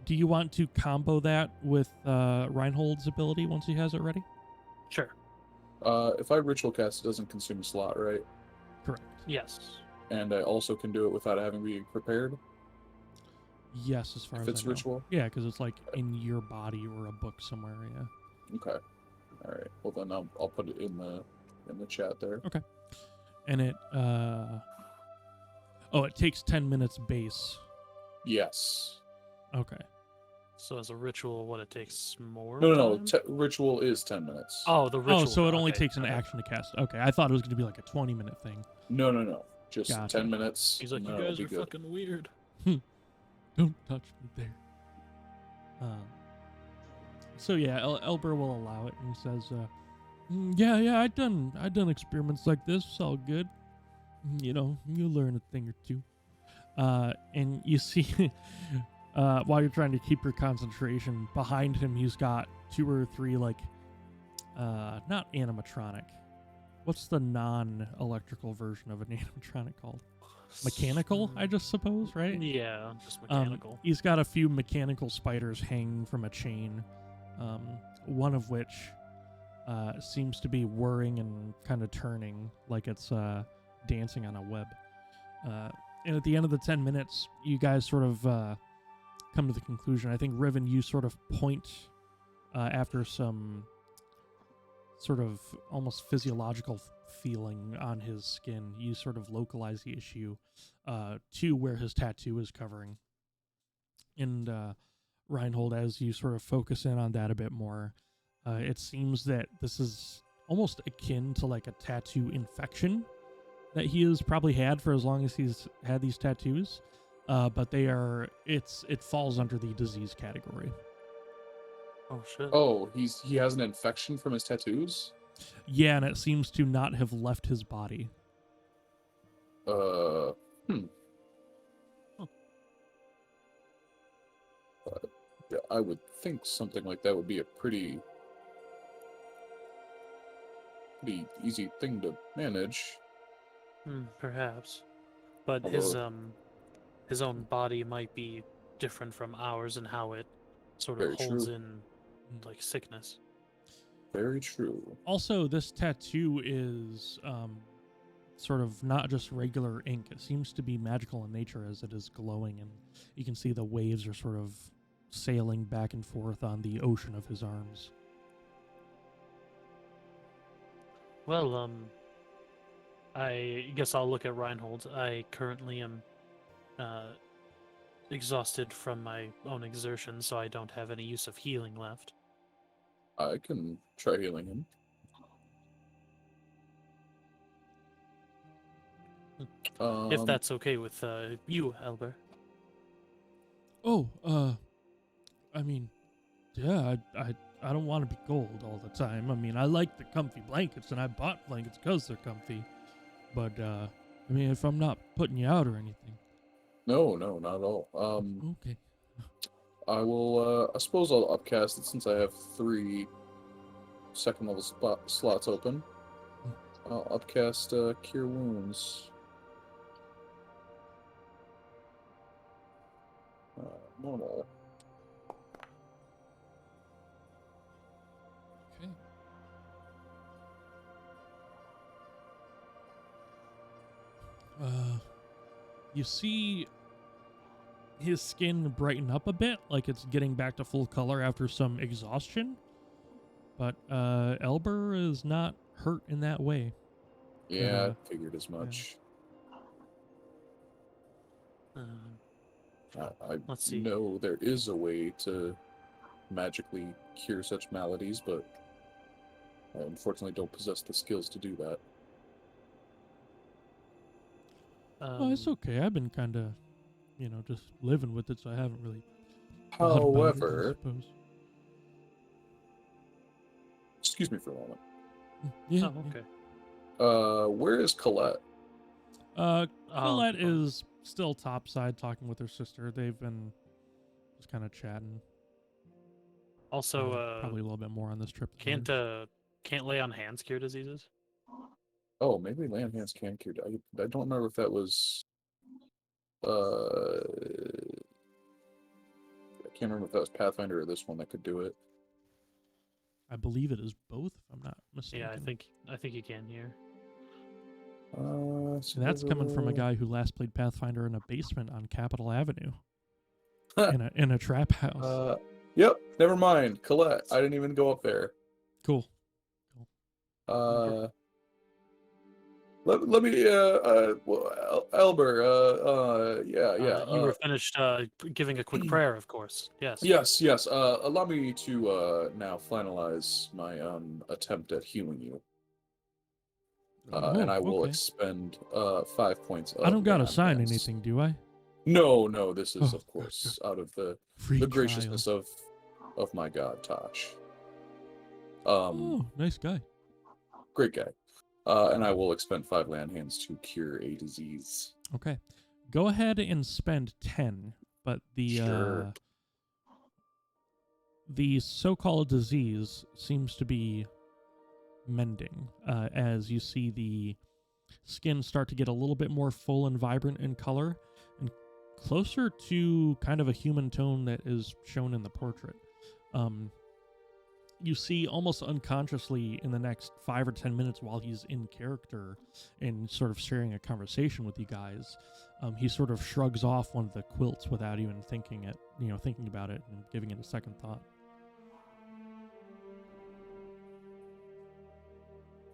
[SPEAKER 1] Do you want to combo that with Reinhold's ability once he has it ready?
[SPEAKER 3] Sure.
[SPEAKER 2] If I ritual cast, it doesn't consume a slot, right?
[SPEAKER 1] Correct.
[SPEAKER 3] Yes.
[SPEAKER 2] And I also can do it without having to be prepared.
[SPEAKER 1] Yes, as far
[SPEAKER 2] If
[SPEAKER 1] as
[SPEAKER 2] it's
[SPEAKER 1] I know.
[SPEAKER 2] ritual.
[SPEAKER 1] Yeah, because it's like in your body or a book somewhere. Yeah.
[SPEAKER 2] Okay. All right. Well, then I'll put it in the chat there.
[SPEAKER 1] Okay. And it it takes 10 minutes base.
[SPEAKER 2] Yes.
[SPEAKER 1] Okay.
[SPEAKER 3] So as a ritual, what, it takes more
[SPEAKER 2] No.
[SPEAKER 3] time?
[SPEAKER 2] Ritual is 10 minutes.
[SPEAKER 3] Oh, the ritual.
[SPEAKER 1] Oh, so it only
[SPEAKER 3] okay,
[SPEAKER 1] takes an
[SPEAKER 3] okay.
[SPEAKER 1] action to cast. Okay, I thought it was going to be like a 20-minute thing.
[SPEAKER 2] No. Just
[SPEAKER 1] Gotcha.
[SPEAKER 2] 10 minutes.
[SPEAKER 3] He's like,
[SPEAKER 2] and
[SPEAKER 3] you
[SPEAKER 2] then it'll
[SPEAKER 3] guys
[SPEAKER 2] be
[SPEAKER 3] are
[SPEAKER 2] good.
[SPEAKER 3] fucking weird.
[SPEAKER 1] Don't touch me there. So yeah, Elber will allow it, and he says, yeah, I done experiments like this. It's all good. You learn a thing or two. And you see, while you're trying to keep your concentration, behind him he's got 2 or 3 not animatronic. What's the non-electrical version of an animatronic called? Mechanical, I just suppose, right?
[SPEAKER 3] Yeah, just mechanical.
[SPEAKER 1] He's got a few mechanical spiders hanging from a chain, one of which seems to be whirring and kind of turning like it's dancing on a web. And at the end of the 10 minutes, you guys sort of come to the conclusion. I think, Riven, you sort of point after some sort of almost physiological feeling on his skin. You sort of localize the issue to where his tattoo is covering. And Reinhold, as you sort of focus in on that a bit more, it seems that this is almost akin to like a tattoo infection that he has probably had for as long as he's had these tattoos. But it falls under the disease category.
[SPEAKER 3] Oh shit.
[SPEAKER 2] Oh, he has an infection from his tattoos?
[SPEAKER 1] Yeah, and it seems to not have left his body.
[SPEAKER 2] Yeah, I would think something like that would be a pretty easy thing to manage.
[SPEAKER 3] Perhaps. But
[SPEAKER 2] Although-
[SPEAKER 3] his own body might be different from ours in how it sort of
[SPEAKER 2] Very
[SPEAKER 3] holds
[SPEAKER 2] true.
[SPEAKER 3] in like sickness.
[SPEAKER 2] Very true.
[SPEAKER 1] Also, this tattoo is sort of not just regular ink. It seems to be magical in nature as it is glowing, and you can see the waves are sort of sailing back and forth on the ocean of his arms.
[SPEAKER 3] Well, I guess I'll look at Reinhold. I currently am exhausted from my own exertion, so I don't have any use of healing left.
[SPEAKER 2] I can try healing him.
[SPEAKER 3] If that's okay with you, Elber.
[SPEAKER 1] Oh, I mean, yeah, I don't want to be cold all the time. I mean, I like the comfy blankets, and I bought blankets because they're comfy. But, I mean, if I'm not putting you out or anything.
[SPEAKER 2] No, not at all.
[SPEAKER 1] Okay.
[SPEAKER 2] I will, I suppose I'll upcast it since I have 3 second level slots open. I'll upcast Cure Wounds. Normal.
[SPEAKER 1] Okay. You see his skin brighten up a bit, like it's getting back to full color after some exhaustion. But Elber is not hurt in that way.
[SPEAKER 2] Yeah, I figured as much. I
[SPEAKER 3] Let's see.
[SPEAKER 2] know there is a way to magically cure such maladies, but I unfortunately don't possess the skills to do that.
[SPEAKER 1] Oh, it's okay. I've been kind of, just living with it, so I haven't really thought about it, I
[SPEAKER 2] However,
[SPEAKER 1] suppose.
[SPEAKER 2] excuse me for a moment.
[SPEAKER 1] Yeah.
[SPEAKER 3] Oh, okay.
[SPEAKER 2] Where is Colette?
[SPEAKER 1] Colette
[SPEAKER 3] fine.
[SPEAKER 1] is still topside talking with her sister. They've been just kind of chatting.
[SPEAKER 3] Also,
[SPEAKER 1] Probably a little bit more on this trip. than
[SPEAKER 3] can't lay on hands cure diseases.
[SPEAKER 2] Oh, maybe land hands can cure. I don't remember if that was. I can't remember if that was Pathfinder or this one that could do it.
[SPEAKER 1] I believe it is both, if I'm not mistaken.
[SPEAKER 3] Yeah, I think you can here.
[SPEAKER 1] And that's coming from a guy who last played Pathfinder in a basement on Capitol Avenue, in a trap house.
[SPEAKER 2] Yep. Never mind, Colette. I didn't even go up there.
[SPEAKER 1] Cool.
[SPEAKER 2] Let me well, Elber, yeah.
[SPEAKER 3] You were finished giving a quick prayer, of course. Yes.
[SPEAKER 2] Yes. Allow me to now finalize my attempt at healing you. And I will
[SPEAKER 1] okay.
[SPEAKER 2] expend 5 points.
[SPEAKER 1] I don't gotta
[SPEAKER 2] mana
[SPEAKER 1] sign
[SPEAKER 2] mass.
[SPEAKER 1] anything, do I?
[SPEAKER 2] No. This is,
[SPEAKER 1] Oh,
[SPEAKER 2] of course, out of the
[SPEAKER 1] Free
[SPEAKER 2] graciousness
[SPEAKER 1] trial.
[SPEAKER 2] of my god, Tosh.
[SPEAKER 1] Oh, nice guy.
[SPEAKER 2] Great guy. And I will expend 5 land hands to cure a disease.
[SPEAKER 1] Okay. Go ahead and spend 10, but
[SPEAKER 2] Sure.
[SPEAKER 1] the so-called disease seems to be mending as you see the skin start to get a little bit more full and vibrant in color and closer to kind of a human tone that is shown in the portrait. You see almost unconsciously in the next 5 or 10 minutes while he's in character and sort of sharing a conversation with you guys, he sort of shrugs off one of the quilts without even thinking about it and giving it a second thought.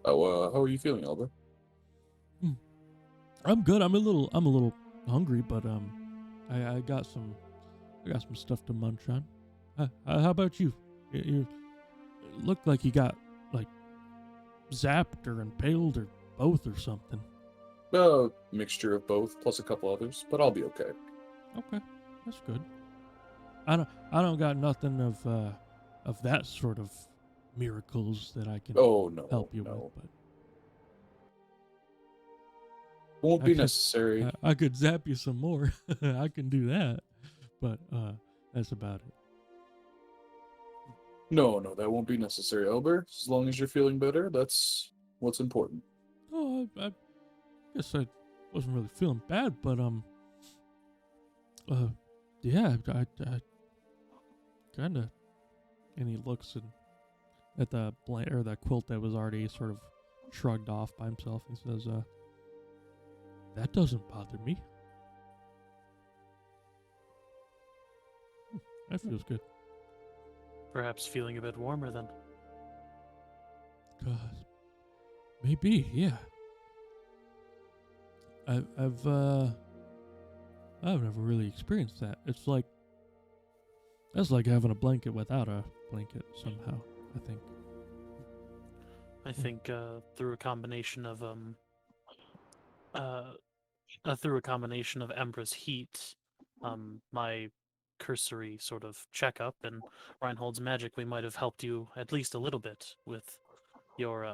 [SPEAKER 2] Oh, how are you feeling, Elber?
[SPEAKER 1] I'm good. I'm a little hungry, but I got some stuff to munch on. How about you? You look like you got like zapped or impaled or both or something.
[SPEAKER 2] Mixture of both, plus a couple others, but I'll be okay.
[SPEAKER 1] Okay, that's good. I don't got nothing of that sort of miracles that I can
[SPEAKER 2] Oh no,
[SPEAKER 1] help you
[SPEAKER 2] no.
[SPEAKER 1] with, but
[SPEAKER 2] Won't
[SPEAKER 1] I
[SPEAKER 2] be
[SPEAKER 1] could-
[SPEAKER 2] necessary.
[SPEAKER 1] I could zap you some more. I can do that, but that's about it.
[SPEAKER 2] No, that won't be necessary, Elber. As long as you're feeling better, that's what's important.
[SPEAKER 1] Oh, I guess I wasn't really feeling bad, but yeah, I kind of. And he looks at the or the quilt that was already sort of shrugged off by himself and says, "That doesn't bother me. That feels good."
[SPEAKER 3] Perhaps feeling a bit warmer then.
[SPEAKER 1] Maybe, yeah. I've never really experienced that. That's like having a blanket without a blanket somehow, I think.
[SPEAKER 3] I think through a combination of Embra's heat, my cursory sort of checkup, and Reinhold's magic, we might have helped you at least a little bit with your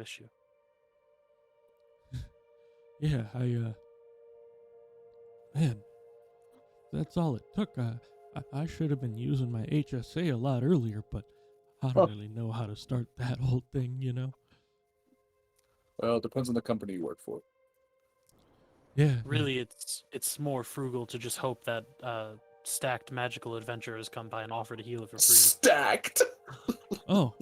[SPEAKER 3] issue.
[SPEAKER 1] Yeah, man, that's all it took. I should have been using my HSA a lot earlier, but I don't really know how to start that whole thing, you know?
[SPEAKER 2] Well, it depends on the company you work for.
[SPEAKER 1] Yeah.
[SPEAKER 3] Really, it's more frugal to just hope that stacked magical adventurers come by and offer to heal it for free.
[SPEAKER 2] Stacked,
[SPEAKER 1] Oh,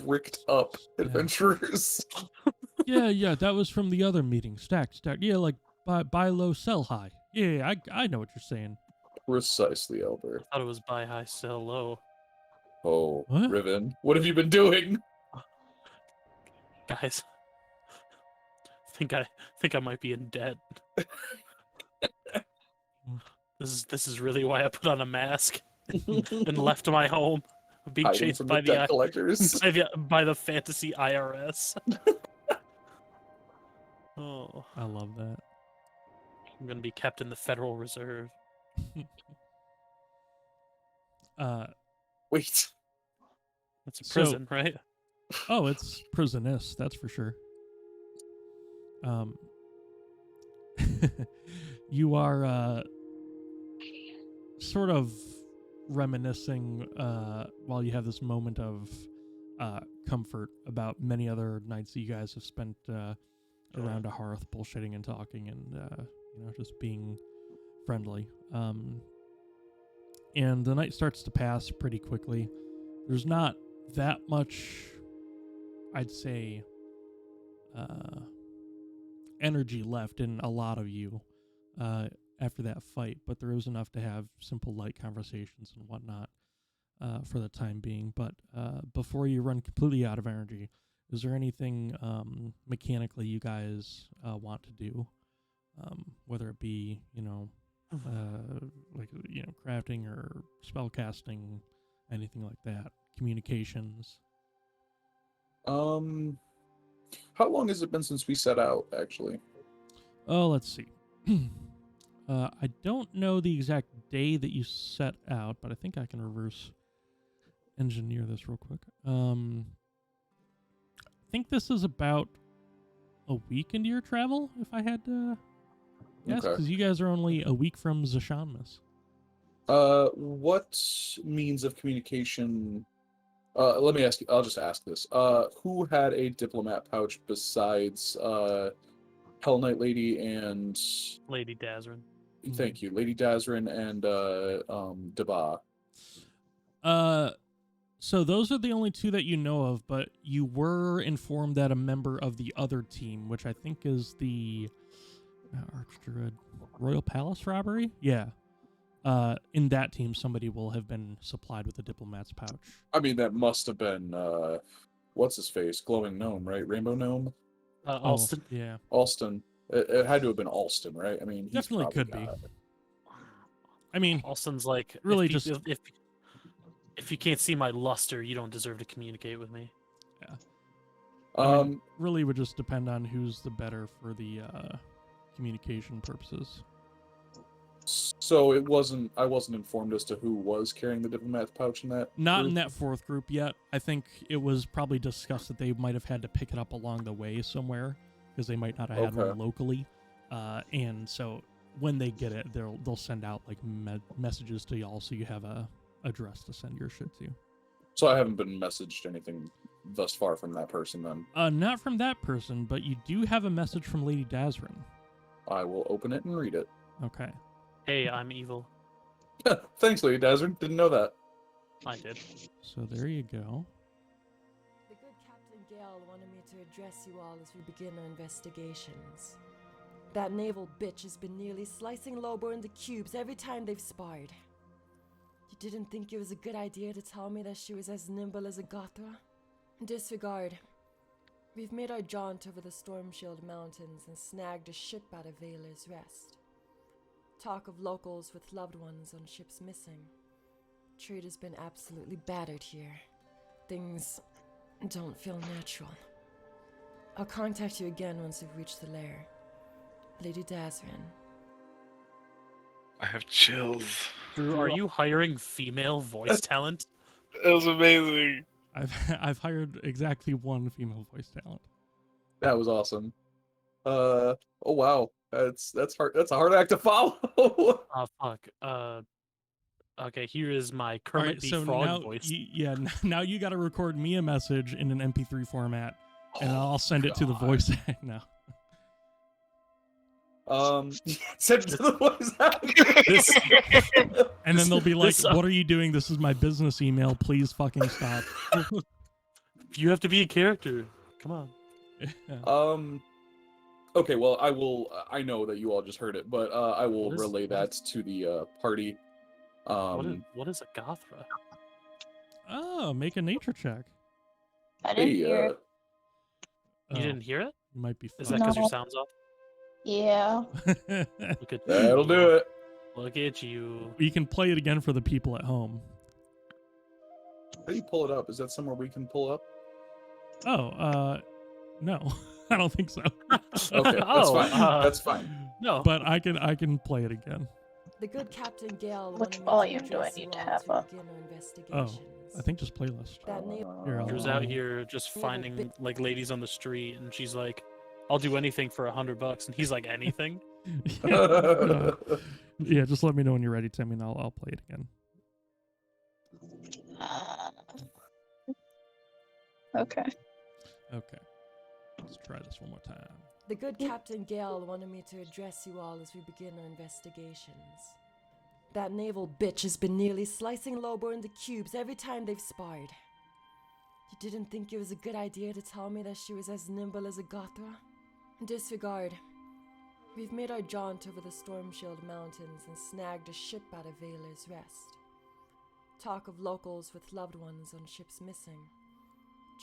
[SPEAKER 2] bricked up adventurers.
[SPEAKER 1] yeah, that was from the other meeting. Stacked. Yeah, like buy low, sell high. Yeah, I know what you're saying.
[SPEAKER 2] Precisely, Elber.
[SPEAKER 3] I thought it was buy high, sell low.
[SPEAKER 2] Oh,
[SPEAKER 1] What?
[SPEAKER 2] Riven, what have you been doing?
[SPEAKER 3] Guys, think I might be in debt. This is really why I put on a mask and left my home, being
[SPEAKER 2] Hiding
[SPEAKER 3] chased
[SPEAKER 2] from
[SPEAKER 3] by
[SPEAKER 2] the debt collectors.
[SPEAKER 3] by the fantasy IRS. Oh,
[SPEAKER 1] I love that.
[SPEAKER 3] I'm gonna be kept in the Federal Reserve.
[SPEAKER 2] Wait.
[SPEAKER 3] That's a
[SPEAKER 1] So-
[SPEAKER 3] prison, right?
[SPEAKER 1] Oh, it's prisoness, that's for sure. You are sort of reminiscing while you have this moment of comfort about many other nights that you guys have spent around a hearth, bullshitting and talking, and just being friendly. And the night starts to pass pretty quickly. There's not that much, I'd say, energy left in a lot of you after that fight, but there is enough to have simple, light conversations and whatnot for the time being. But before you run completely out of energy, is there anything mechanically you guys want to do? Whether it be, crafting or spell casting, anything like that, communications.
[SPEAKER 2] How long has it been since we set out, actually?
[SPEAKER 1] Oh, let's see. I don't know the exact day that you set out, but I think I can reverse engineer this real quick. I think this is about a week into your travel, if I had to guess,
[SPEAKER 2] Okay.
[SPEAKER 1] because you guys are only a week from Zashanmas.
[SPEAKER 2] What means of communication? Let me ask you. I'll just ask this. Who had a diplomat pouch besides Hell Knight Lady and
[SPEAKER 3] Lady Dazrin.
[SPEAKER 2] Thank you, Lady Dazrin and Deba?
[SPEAKER 1] So those are the only two that you know of, but you were informed that a member of the other team, which I think is the Archdruid Royal Palace robbery, in that team somebody will have been supplied with a diplomat's pouch.
[SPEAKER 2] I mean, that must have been what's his face, glowing gnome, right? Rainbow gnome,
[SPEAKER 3] Alston.
[SPEAKER 1] Yeah,
[SPEAKER 2] Alston. It had to have been Alston, right? I mean, he's
[SPEAKER 1] definitely
[SPEAKER 2] probably
[SPEAKER 1] could be.
[SPEAKER 2] got-
[SPEAKER 1] I mean,
[SPEAKER 3] Alston's like,
[SPEAKER 1] really
[SPEAKER 3] if you can't see my luster, you don't deserve to communicate with me.
[SPEAKER 1] I mean, really would just depend on who's the better for the communication purposes.
[SPEAKER 2] So I wasn't informed as to who was carrying the diplomat pouch in that.
[SPEAKER 1] Not in
[SPEAKER 2] group?
[SPEAKER 1] that fourth group yet. I think it was probably discussed that they might have had to pick it up along the way somewhere because they might not have had one locally. And so when they get it, they'll send out like messages to y'all so you have a address to send your shit to.
[SPEAKER 2] So I haven't been messaged anything thus far from that person then.
[SPEAKER 1] Not from that person, but you do have a message from Lady Dazrin.
[SPEAKER 2] I will open it and read it.
[SPEAKER 1] Okay.
[SPEAKER 3] Hey, I'm evil.
[SPEAKER 2] Thanks, Lady Dazrin. Didn't know that.
[SPEAKER 3] I did.
[SPEAKER 1] So there you go.
[SPEAKER 6] The good Captain Gale wanted me to address you all as we begin our investigations. That naval bitch has been nearly slicing Lobo into cubes every time they've sparred. You didn't think it was a good idea to tell me that she was as nimble as a Gothra? Disregard. We've made our jaunt over the Stormshield Mountains and snagged a ship out of Veiler's Rest. Talk of locals with loved ones on ships missing. Trade has been absolutely battered here. Things don't feel natural. I'll contact you again once we've reached the lair. Lady Dazrin.
[SPEAKER 5] I have chills.
[SPEAKER 3] Drew, are you hiring female voice talent?
[SPEAKER 5] That was amazing.
[SPEAKER 1] I've hired exactly one female voice talent.
[SPEAKER 2] That was awesome. Oh wow, that's hard. That's a hard act to follow.
[SPEAKER 3] Oh fuck. Okay, here is my
[SPEAKER 1] All
[SPEAKER 3] Kermit
[SPEAKER 1] right,
[SPEAKER 3] the
[SPEAKER 1] so
[SPEAKER 3] Frog
[SPEAKER 1] now,
[SPEAKER 3] voice.
[SPEAKER 1] now you got to record me a message in an MP3 format, and I'll send it to the
[SPEAKER 2] God.
[SPEAKER 1] voice now.
[SPEAKER 2] Send it to the voice act.
[SPEAKER 1] And then they'll be like,
[SPEAKER 3] This,
[SPEAKER 1] "What are you doing? This is my business email. Please fucking stop."
[SPEAKER 3] You have to be a character. Come on.
[SPEAKER 2] Okay, well, I will. I know that you all just heard it, but I will
[SPEAKER 3] What is-
[SPEAKER 2] relay
[SPEAKER 3] what
[SPEAKER 2] that to the party.
[SPEAKER 3] What is a Gothra?
[SPEAKER 1] Oh, make a nature check.
[SPEAKER 4] I didn't
[SPEAKER 2] Hey,
[SPEAKER 4] hear it.
[SPEAKER 3] You
[SPEAKER 1] Oh,
[SPEAKER 3] didn't hear it?
[SPEAKER 1] you might be.
[SPEAKER 3] Is that because your
[SPEAKER 4] No.
[SPEAKER 3] sound's off?
[SPEAKER 4] Yeah.
[SPEAKER 3] Look at
[SPEAKER 2] that'll
[SPEAKER 3] you.
[SPEAKER 2] do it.
[SPEAKER 3] Look at you.
[SPEAKER 1] You can play it again for the people at home.
[SPEAKER 2] How do you pull it up? Is that somewhere we can pull up?
[SPEAKER 1] Oh, no, I don't think so.
[SPEAKER 2] Okay, that's
[SPEAKER 3] Oh,
[SPEAKER 2] fine. That's fine.
[SPEAKER 3] No.
[SPEAKER 1] But I can play it again.
[SPEAKER 6] The good Captain Gale
[SPEAKER 4] Which
[SPEAKER 6] wanted me
[SPEAKER 4] volume
[SPEAKER 6] to
[SPEAKER 4] do I
[SPEAKER 6] address
[SPEAKER 4] need
[SPEAKER 6] you
[SPEAKER 4] to
[SPEAKER 6] all
[SPEAKER 4] have
[SPEAKER 6] as we
[SPEAKER 4] up?
[SPEAKER 6] begin our
[SPEAKER 1] Oh,
[SPEAKER 6] investigations.
[SPEAKER 1] I think just playlist.
[SPEAKER 6] That naval
[SPEAKER 1] Here, I'll-
[SPEAKER 3] Drew's out here just finding like ladies on the street, and she's like, "I'll do anything for $100," and he's like, "Anything?"
[SPEAKER 1] Yeah, just let me know when you're ready, Temi, and I'll play it again.
[SPEAKER 4] Okay.
[SPEAKER 1] Okay, let's try this one more time.
[SPEAKER 6] The good Captain Gale wanted me to address you all as we begin our investigations. That naval bitch has been nearly slicing Lobo into cubes every time they've sparred. You didn't think it was a good idea to tell me that she was as nimble as a Gothra? Disregard. We've made our jaunt over the Stormshield Mountains and snagged a ship out of Veiler's Rest. Talk of locals with loved ones on ships missing.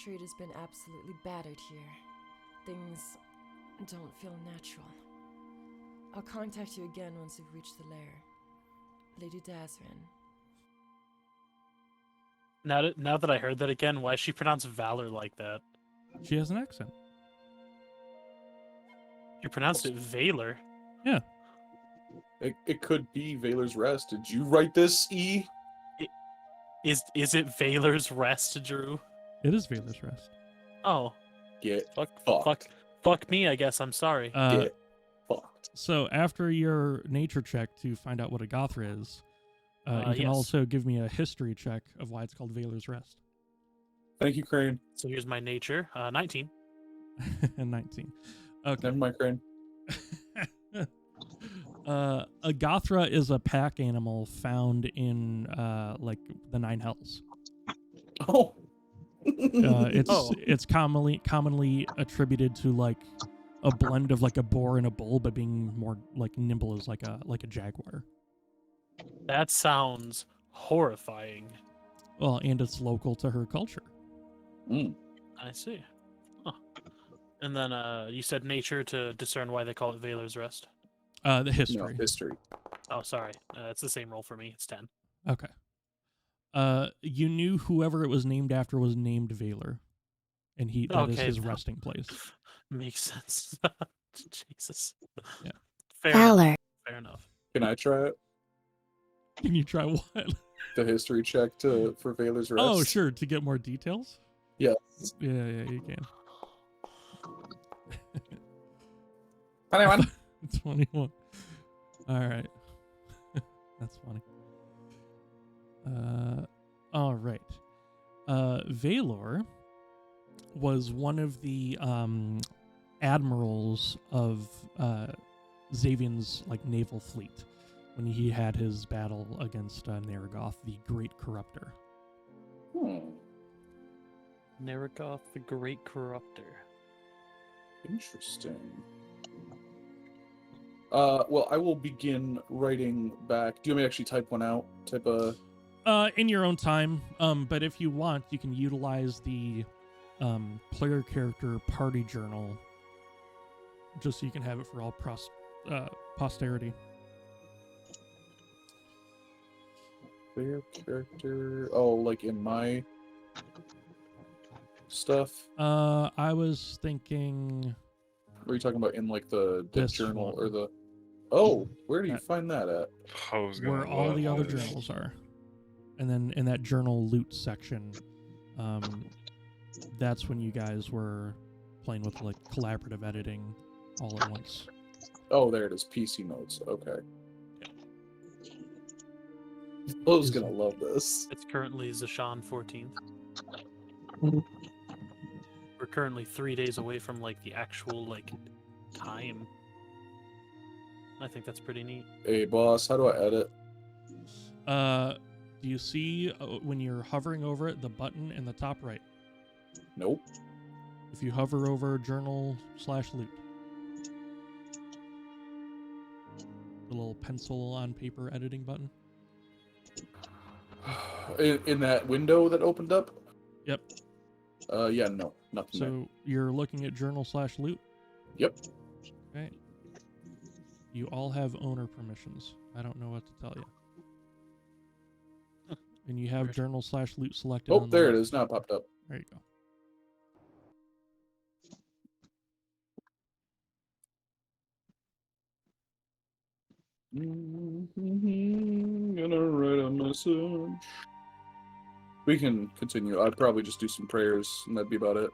[SPEAKER 6] Trade has been absolutely battered here. Things don't feel natural. I'll contact you again once we've reached the lair. Lady Dazrin.
[SPEAKER 3] Now that I heard that again, why is she pronounced Valor like that?
[SPEAKER 1] She has an accent.
[SPEAKER 3] You pronounced it Valor.
[SPEAKER 1] Yeah.
[SPEAKER 2] It could be Veiler's Rest. Did you write this, E?
[SPEAKER 3] Is it Valor's Rest, Drew?
[SPEAKER 1] It is Veiler's Rest.
[SPEAKER 3] Oh,
[SPEAKER 2] Get
[SPEAKER 3] fuck me. I guess I'm sorry.
[SPEAKER 2] get fucked.
[SPEAKER 1] So after your nature check to find out what a Gothra is, you can
[SPEAKER 3] yes.
[SPEAKER 1] also give me a history check of why it's called Veiler's Rest.
[SPEAKER 2] Thank you, Krane.
[SPEAKER 3] So here's my nature. 19.
[SPEAKER 1] And 19. Okay.
[SPEAKER 2] Never mind, Krane.
[SPEAKER 1] A Gothra is a pack animal found in like the Nine Hells.
[SPEAKER 2] Oh.
[SPEAKER 1] It's commonly attributed to like a blend of like a boar and a bull, but being more like nimble as like a jaguar.
[SPEAKER 3] That sounds horrifying.
[SPEAKER 1] Well, and it's local to her culture.
[SPEAKER 2] Mm.
[SPEAKER 3] I see. Huh. And then you said nature to discern why they call it Valor's Rest.
[SPEAKER 1] The
[SPEAKER 2] No,
[SPEAKER 1] history.
[SPEAKER 2] history.
[SPEAKER 3] Oh, sorry. It's the same roll for me. It's 10.
[SPEAKER 1] Okay. You knew whoever it was named after was named Valor, and that is
[SPEAKER 3] Okay,
[SPEAKER 1] his resting place.
[SPEAKER 3] Makes sense. Jesus.
[SPEAKER 1] Yeah.
[SPEAKER 3] Fair
[SPEAKER 7] Valor.
[SPEAKER 3] enough. Fair enough.
[SPEAKER 2] Can I try it?
[SPEAKER 1] Can you try what?
[SPEAKER 2] The history check for Valor's rest?
[SPEAKER 1] Oh, sure, to get more details.
[SPEAKER 2] Yeah.
[SPEAKER 1] Yeah, you can.
[SPEAKER 2] 21.
[SPEAKER 1] 21. All right. That's funny. All right. Valor was one of the admirals of Xavian's naval fleet when he had his battle against Naragoth, the Great Corruptor.
[SPEAKER 3] Naragoth, the Great Corruptor.
[SPEAKER 2] Interesting. Well, I will begin writing back. Do you want me to actually type one out?
[SPEAKER 1] In your own time. But if you want, you can utilize the player character party journal, just so you can have it for all posterity.
[SPEAKER 2] Player character. Oh, like in my stuff.
[SPEAKER 1] I was thinking.
[SPEAKER 2] What are you talking about in the
[SPEAKER 1] This
[SPEAKER 2] journal
[SPEAKER 1] one.
[SPEAKER 2] or the? Oh, where do you
[SPEAKER 1] That-
[SPEAKER 2] find that at?
[SPEAKER 5] I was gonna
[SPEAKER 1] Where all the
[SPEAKER 5] love
[SPEAKER 1] other
[SPEAKER 5] this.
[SPEAKER 1] journals are, and then in that journal loot section, that's when you guys were playing with collaborative editing all at once.
[SPEAKER 2] Oh, there it is. PC notes. Okay. Bo's gonna love this.
[SPEAKER 3] It's currently Zashan 14th. We're currently 3 days away from the actual time. I think that's pretty neat.
[SPEAKER 2] Hey, boss, how do I edit?
[SPEAKER 1] Do you see when you're hovering over it the button in the top right?
[SPEAKER 2] Nope.
[SPEAKER 1] If you hover over journal/loot, the little pencil on paper editing button.
[SPEAKER 2] In that window that opened up?
[SPEAKER 1] Yep.
[SPEAKER 2] Yeah, no, nothing there.
[SPEAKER 1] So you're looking at journal/loot.
[SPEAKER 2] Yep.
[SPEAKER 1] Okay. You all have owner permissions. I don't know what to tell you. And you have
[SPEAKER 3] Weird.
[SPEAKER 1] journal/loot selected.
[SPEAKER 2] Oh,
[SPEAKER 1] on
[SPEAKER 2] there it
[SPEAKER 1] left.
[SPEAKER 2] is. Now it popped up.
[SPEAKER 1] There you go.
[SPEAKER 2] Gonna write a message. We can continue. I'd probably just do some prayers, and that'd be about it.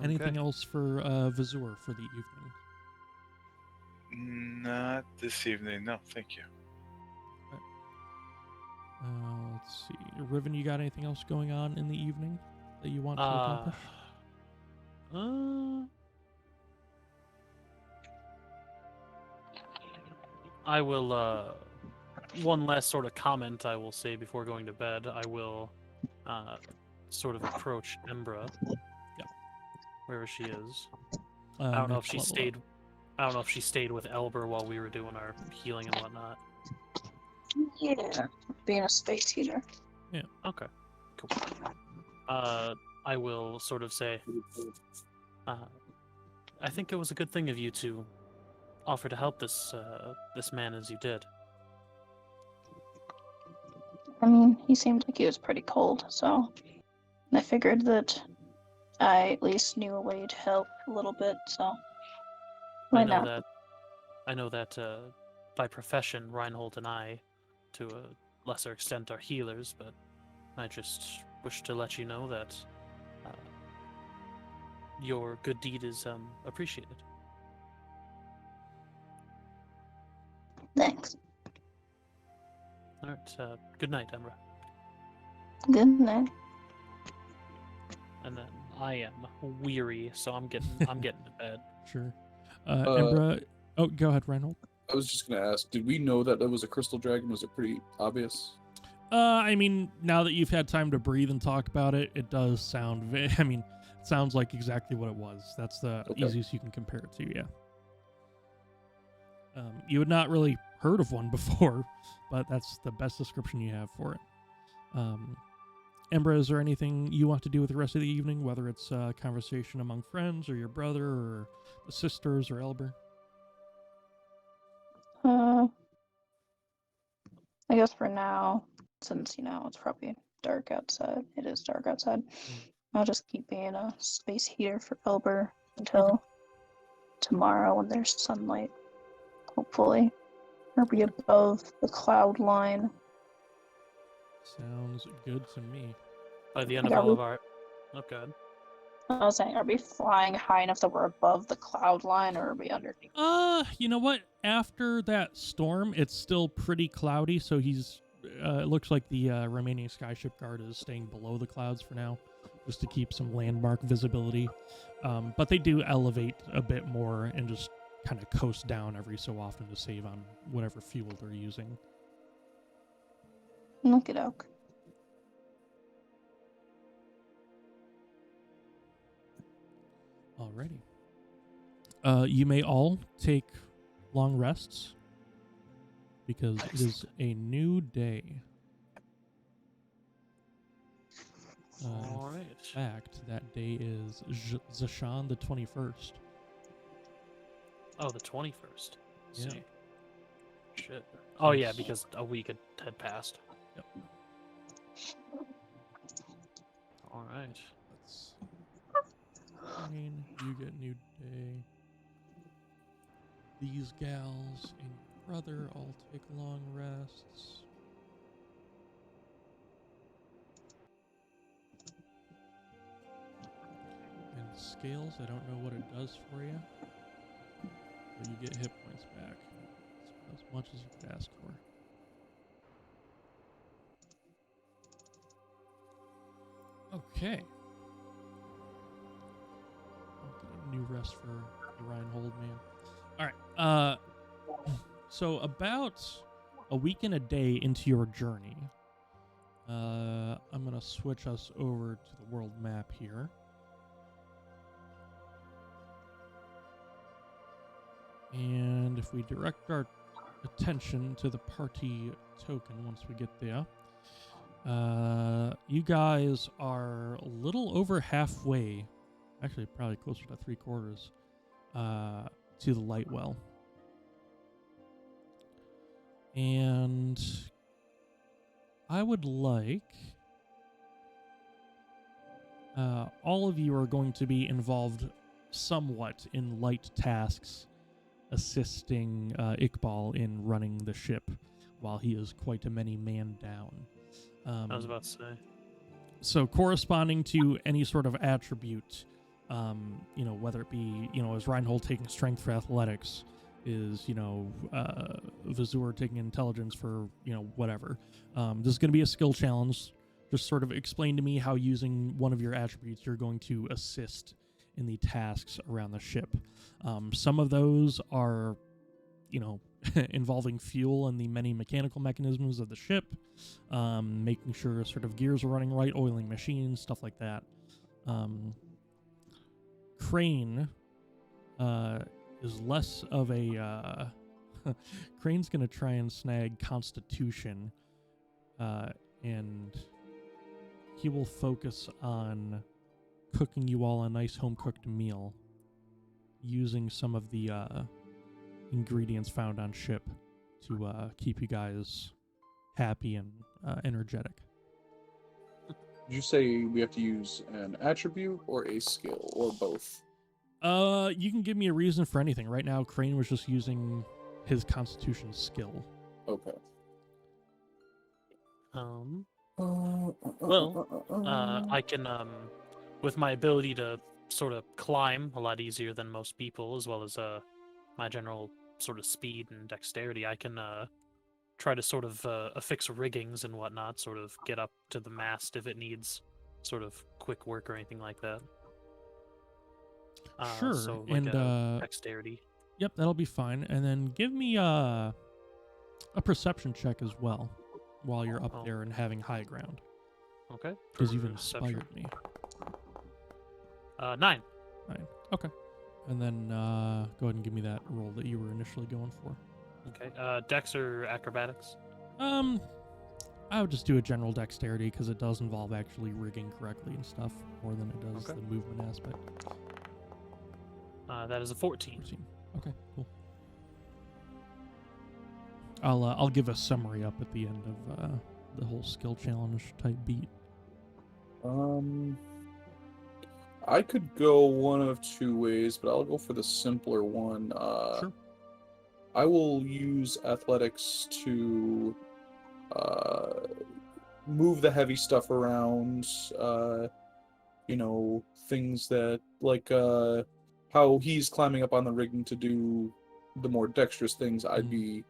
[SPEAKER 1] Anything else for Vazur for the evening?
[SPEAKER 5] Not this evening. No, thank you.
[SPEAKER 1] Let's see. Riven, you got anything else going on in the evening that you want to accomplish?
[SPEAKER 3] I will, one last sort of comment I will say before going to bed. I will, sort of approach Embra.
[SPEAKER 1] Yep.
[SPEAKER 3] Wherever she is. I don't know if she stayed. I don't know if she stayed with Elber while we were doing our healing and whatnot.
[SPEAKER 4] Yeah, being a space heater.
[SPEAKER 3] Okay, cool. I will sort of say, I think it was a good thing of you to offer to help this man as you did.
[SPEAKER 4] I mean, he seemed like he was pretty cold, so I figured that I at least knew a way to help a little bit, so why not?
[SPEAKER 3] I know that by profession, Reinhold and I, to a lesser extent, are healers, but I just wish to let you know that your good deed is appreciated.
[SPEAKER 4] Thanks.
[SPEAKER 3] All right. Good night, Embra.
[SPEAKER 4] Good night.
[SPEAKER 3] And then I am weary, so I'm getting to bed.
[SPEAKER 1] Sure. Embra. Oh, go ahead, Reinhold.
[SPEAKER 2] I was just gonna ask, did we know that was a crystal dragon? Was it pretty obvious?
[SPEAKER 1] I mean, now that you've had time to breathe and talk about it, it does sound. I mean, it sounds like exactly what it was. That's the easiest you can compare it to. Yeah. You had not really heard of one before, but that's the best description you have for it. Embra, is there anything you want to do with the rest of the evening, whether it's a conversation among friends or your brother or the sisters or Elber?
[SPEAKER 4] I guess for now, since it's probably dark outside. It is dark outside. I'll just keep being a space heater for Elber until tomorrow when there's sunlight. Hopefully. Or be above the cloud line.
[SPEAKER 1] Sounds good to me.
[SPEAKER 3] By the end of
[SPEAKER 4] Yeah,
[SPEAKER 3] all of our... Oh, God.
[SPEAKER 4] I was saying, are we flying high enough that we're above the cloud line, or are we underneath?
[SPEAKER 1] You know what? After that storm, it's still pretty cloudy, so he's. It looks like the remaining Skyship guard is staying below the clouds for now, just to keep some landmark visibility. But they do elevate a bit more and just kind of coast down every so often to save on whatever fuel they're using.
[SPEAKER 4] Look at Oak.
[SPEAKER 1] Alrighty. You may all take long rests because it is a new day.
[SPEAKER 3] All right.
[SPEAKER 1] In fact, that day is Zashan the 21st.
[SPEAKER 3] Oh, the 21st.
[SPEAKER 1] Yeah.
[SPEAKER 3] See. Shit. Oh, yeah,
[SPEAKER 1] Nice.
[SPEAKER 3] because a week had passed.
[SPEAKER 1] Yep.
[SPEAKER 3] All right.
[SPEAKER 1] Let's. Krane, you get new day. These gals and your brother all take long rests. And scales, I don't know what it does for you, but you get hit points back. It's as much as you could ask for. Okay. I'll get a new rest for Reinhold, man. Alright, so about a week and a day into your journey, I'm gonna switch us over to the world map here. And if we direct our attention to the party token once we get there, you guys are a little over halfway, actually probably closer to 3/4, to the Lightwell. And I would like all of you are going to be involved somewhat in light tasks, assisting Iqbal in running the ship while he is quite a many man down.
[SPEAKER 3] I was about to say.
[SPEAKER 1] So corresponding to any sort of attribute, whether it be, is Reinhold taking strength for athletics, is, Vazur taking intelligence for, whatever. This is going to be a skill challenge. Just sort of explain to me how using one of your attributes you're going to assist in the tasks around the ship. Some of those are, involving fuel and the many mechanical mechanisms of the ship, making sure sort of gears are running right, oiling machines, stuff like that. Krane is less of a... Crane's going to try and snag Constitution, and he will focus on cooking you all a nice home-cooked meal using some of the ingredients found on ship to keep you guys happy and energetic.
[SPEAKER 2] Did you say we have to use an attribute or a skill or both?
[SPEAKER 1] You can give me a reason for anything. Right now, Krane was just using his Constitution skill.
[SPEAKER 2] Okay.
[SPEAKER 3] I can, with my ability to sort of climb a lot easier than most people, as well as my general sort of speed and dexterity, I can try to sort of affix riggings and whatnot, sort of get up to the mast if it needs sort of quick work or anything like that.
[SPEAKER 1] Sure,
[SPEAKER 3] so like
[SPEAKER 1] and
[SPEAKER 3] dexterity.
[SPEAKER 1] Yep, that'll be fine. And then give me a perception check as well while you're up there and having high ground.
[SPEAKER 3] Okay.
[SPEAKER 1] Because you've
[SPEAKER 3] Perception.
[SPEAKER 1] inspired me.
[SPEAKER 3] 9.
[SPEAKER 1] 9. Okay. And then go ahead and give me that roll that you were initially going for.
[SPEAKER 3] Okay. Dex or acrobatics?
[SPEAKER 1] I would just do a general dexterity because it does involve actually rigging correctly and stuff more than it does the movement aspect.
[SPEAKER 3] That is a 14.
[SPEAKER 1] 14. Okay, cool. I'll give a summary up at the end of the whole skill challenge type beat?
[SPEAKER 2] I could go one of two ways, but I'll go for the simpler one.
[SPEAKER 1] Sure.
[SPEAKER 2] I will use athletics to move the heavy stuff around. Things that like how he's climbing up on the rigging to do the more dexterous things. I'd be,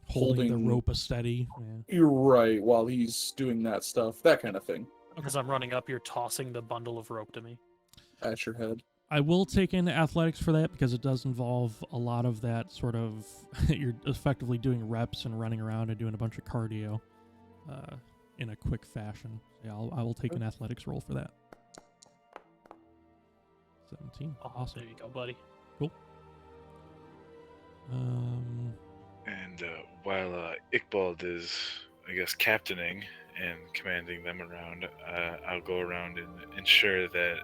[SPEAKER 1] Holding the rope steady. Yeah.
[SPEAKER 2] You're right, while he's doing that stuff, that kind of thing.
[SPEAKER 3] As I'm running up, you're tossing the bundle of rope to me.
[SPEAKER 2] At your head.
[SPEAKER 1] I will take in athletics for that because it does involve a lot of that sort of you're effectively doing reps and running around and doing a bunch of cardio in a quick fashion. Yeah, I will take an athletics roll for that. 17.
[SPEAKER 3] Oh,
[SPEAKER 1] Awesome.
[SPEAKER 3] there you go, buddy.
[SPEAKER 1] Cool.
[SPEAKER 5] And while Iqbal is, I guess, captaining and commanding them around, I'll go around and ensure that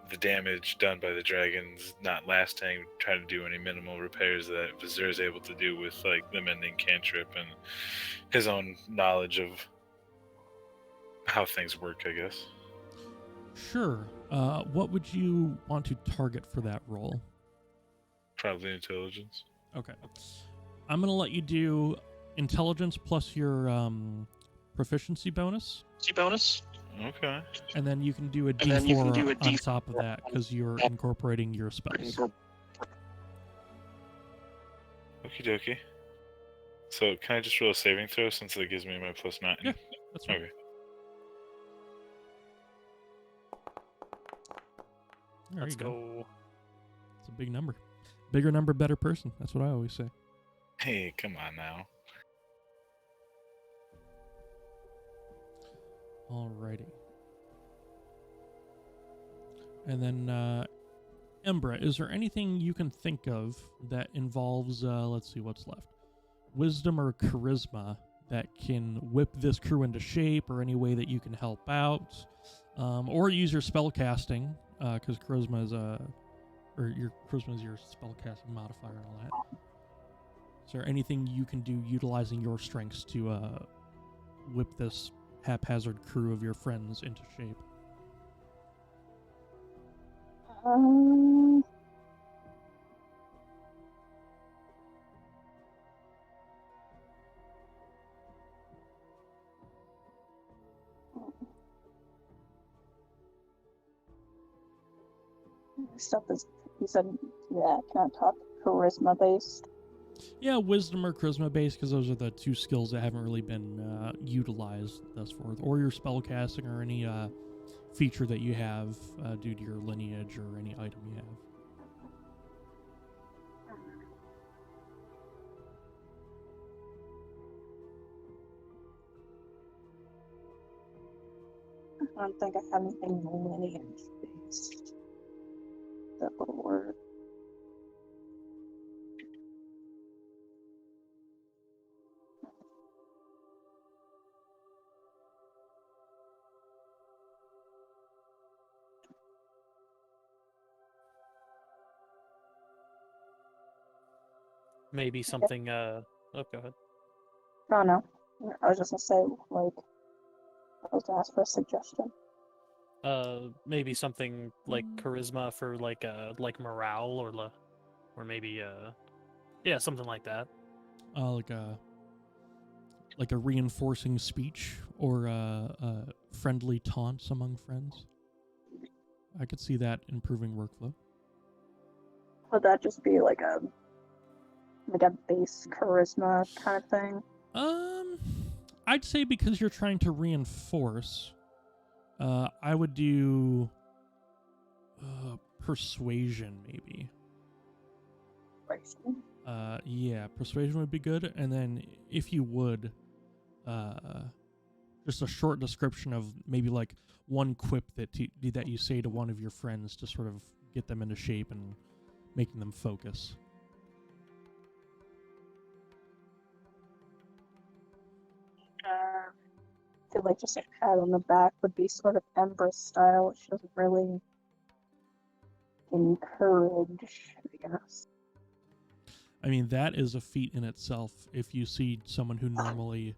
[SPEAKER 5] the damage done by the dragons not lasting, try to do any minimal repairs that Vazur is able to do with like the mending cantrip and his own knowledge of how things work, I guess.
[SPEAKER 1] Sure. What would you want to target for that roll?
[SPEAKER 5] Probably intelligence.
[SPEAKER 1] Okay. I'm going to let you do intelligence plus your proficiency bonus.
[SPEAKER 5] Okay.
[SPEAKER 1] And then you can do a D4 on top of that because you're incorporating your spells.
[SPEAKER 5] Okie dokie. So can I just roll a saving throw since it gives me my +9?
[SPEAKER 1] Yeah, that's fine.
[SPEAKER 5] Okay.
[SPEAKER 1] There
[SPEAKER 3] Let's
[SPEAKER 1] you go.
[SPEAKER 3] go.
[SPEAKER 1] It's a big number. Bigger number, better person. That's what I always say.
[SPEAKER 5] Hey, come on now.
[SPEAKER 1] Alrighty. And then, Embra, is there anything you can think of that involves, let's see what's left, wisdom or charisma that can whip this crew into shape, or any way that you can help out, or use your spell casting, because charisma is your charisma is your spell casting modifier and all that. Is there anything you can do utilizing your strengths to whip this haphazard crew of your friends into shape?
[SPEAKER 4] Stuff is, you said, yeah, can I talk charisma based?
[SPEAKER 1] Yeah, wisdom or charisma based, because those are the two skills that haven't really been utilized thus far. Or your spell casting, or any feature that you have due to your lineage, or any item you have.
[SPEAKER 4] I don't think I have anything lineage based that would work.
[SPEAKER 3] Maybe something, oh, go ahead.
[SPEAKER 4] No, no. I was just gonna say, like, I was gonna ask for a suggestion.
[SPEAKER 3] Maybe something like charisma for like morale, or maybe yeah, something like that.
[SPEAKER 1] Like a reinforcing speech, or friendly taunts among friends. I could see that improving workflow.
[SPEAKER 4] Would that just be like a base charisma kind of thing?
[SPEAKER 1] I'd say because you're trying to reinforce, I would do persuasion, maybe.
[SPEAKER 4] Persuasion?
[SPEAKER 1] Yeah, persuasion would be good. And then if you would, just a short description of maybe like one quip that that you say to one of your friends to sort of get them into shape and making them focus.
[SPEAKER 4] I feel like just a pat on the back would be sort of Embra style, which doesn't really encourage, I guess.
[SPEAKER 1] I mean, that is a feat in itself. If you see someone who normally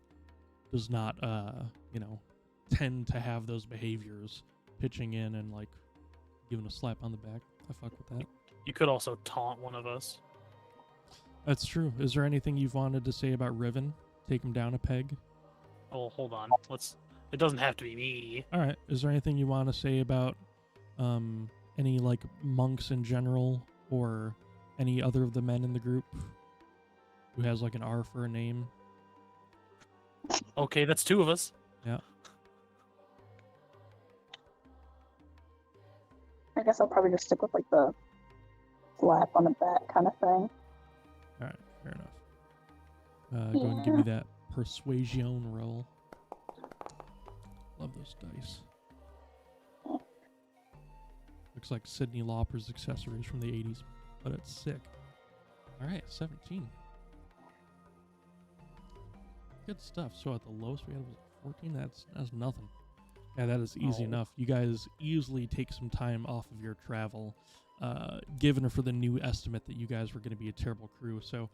[SPEAKER 1] does not, tend to have those behaviors, pitching in and like giving a slap on the back. I fuck with that.
[SPEAKER 3] You could also taunt one of us.
[SPEAKER 1] That's true. Is there anything you've wanted to say about Riven? Take him down a peg.
[SPEAKER 3] Oh, hold on. It doesn't have to be me.
[SPEAKER 1] All right. Is there anything you want to say about any like monks in general, or any other of the men in the group who has like an R for a name?
[SPEAKER 3] Okay, that's 2 of us.
[SPEAKER 1] Yeah.
[SPEAKER 4] I guess I'll probably just stick with like the slap on the back kind of thing.
[SPEAKER 1] All right. Fair enough. Go ahead and give me that persuasion roll. Love those dice. Looks like Cyndi Lauper's accessories from the 80s, but it's sick. All right, 17. Good stuff. So at the lowest we had was 14. That's nothing. Yeah, that is easy enough. You guys easily take some time off of your travel, given for the new estimate that you guys were going to be a terrible crew. So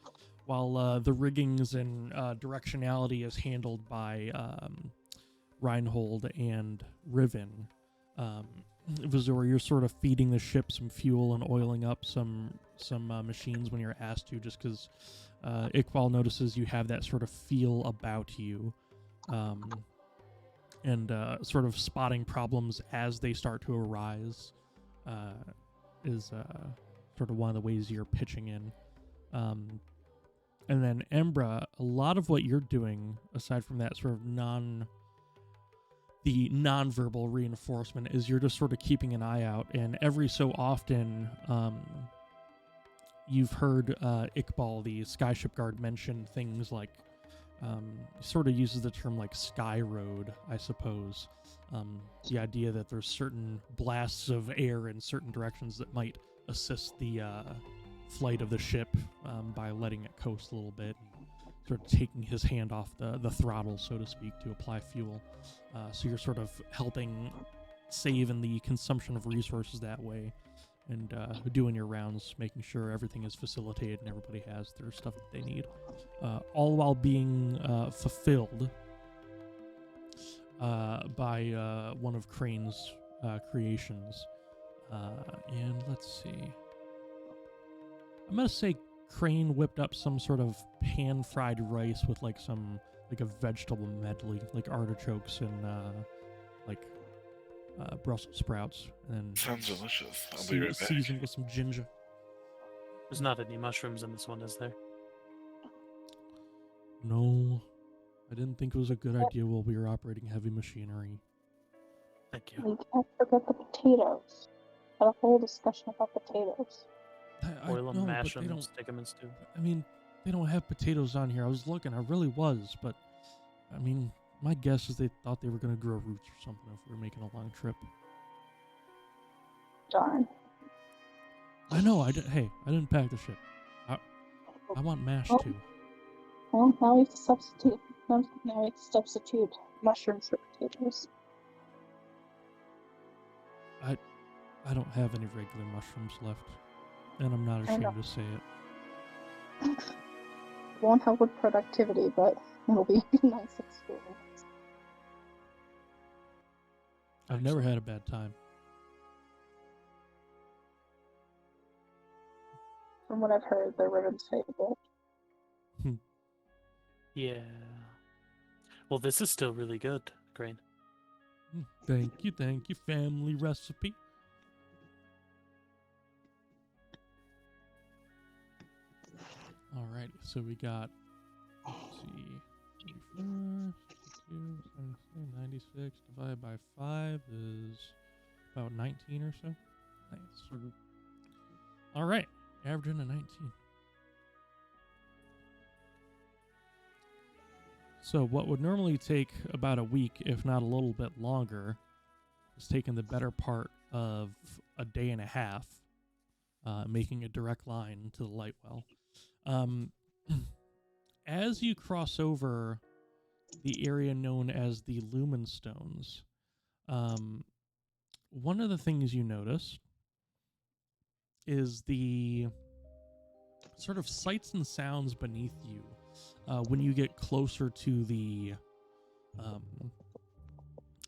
[SPEAKER 1] while the riggings and directionality is handled by Reinhold and Riven, Vazur, you're sort of feeding the ship some fuel and oiling up some machines when you're asked to, just because Iqbal notices you have that sort of feel about you, and sort of spotting problems as they start to arise is sort of one of the ways you're pitching in. And then Embra, a lot of what you're doing, aside from that sort of the non-verbal reinforcement, is you're just sort of keeping an eye out, and every so often you've heard Iqbal, the Skyship guard, mention things like he sort of uses the term like sky road, I suppose. The idea that there's certain blasts of air in certain directions that might assist the flight of the ship by letting it coast a little bit, sort of taking his hand off the throttle, so to speak, to apply fuel. So you're sort of helping save in the consumption of resources that way, and doing your rounds, making sure everything is facilitated and everybody has their stuff that they need, all while being fulfilled by one of Krane's creations. And let's see. I'm going to say Krane whipped up some sort of pan-fried rice with like a vegetable medley, like artichokes and Brussels sprouts, and
[SPEAKER 5] Sounds delicious. I'll be right back.
[SPEAKER 1] seasoned with some ginger.
[SPEAKER 3] There's not any mushrooms in this one, is there?
[SPEAKER 1] No, I didn't think it was a good idea while we were operating heavy machinery.
[SPEAKER 3] Thank you.
[SPEAKER 4] We can't forget the potatoes. Had a whole discussion about potatoes.
[SPEAKER 3] Boil them, mash
[SPEAKER 1] but they
[SPEAKER 3] them,
[SPEAKER 1] don't.
[SPEAKER 3] stick them in stew.
[SPEAKER 1] I mean, they don't have potatoes on here. I was looking. I really was, but I mean, my guess is they thought they were going to grow roots or something if we were making a long trip.
[SPEAKER 4] Darn.
[SPEAKER 1] I know. Hey, I didn't pack the ship. I want mash too.
[SPEAKER 4] Well, now we have to substitute. Now we have to substitute mushrooms for potatoes.
[SPEAKER 1] I don't have any regular mushrooms left, and I'm not ashamed to say it.
[SPEAKER 4] Won't help with productivity, but it'll be a nice experience.
[SPEAKER 1] I've never had a bad time.
[SPEAKER 4] From what I've heard, they're Riven's favorite.
[SPEAKER 3] Yeah. Well, this is still really good, Krane.
[SPEAKER 1] Thank you, family recipe. Alrighty, so we got, let's see, 34, 62, 76, 96 divided by 5 is about 19 or so. Nice. Alright, averaging a 19. So what would normally take about a week, if not a little bit longer, is taking the better part of a day and a half, making a direct line to the Lightwell. As you cross over the area known as the Lumen Stones, one of the things you notice is the sort of sights and sounds beneath you when you get closer to the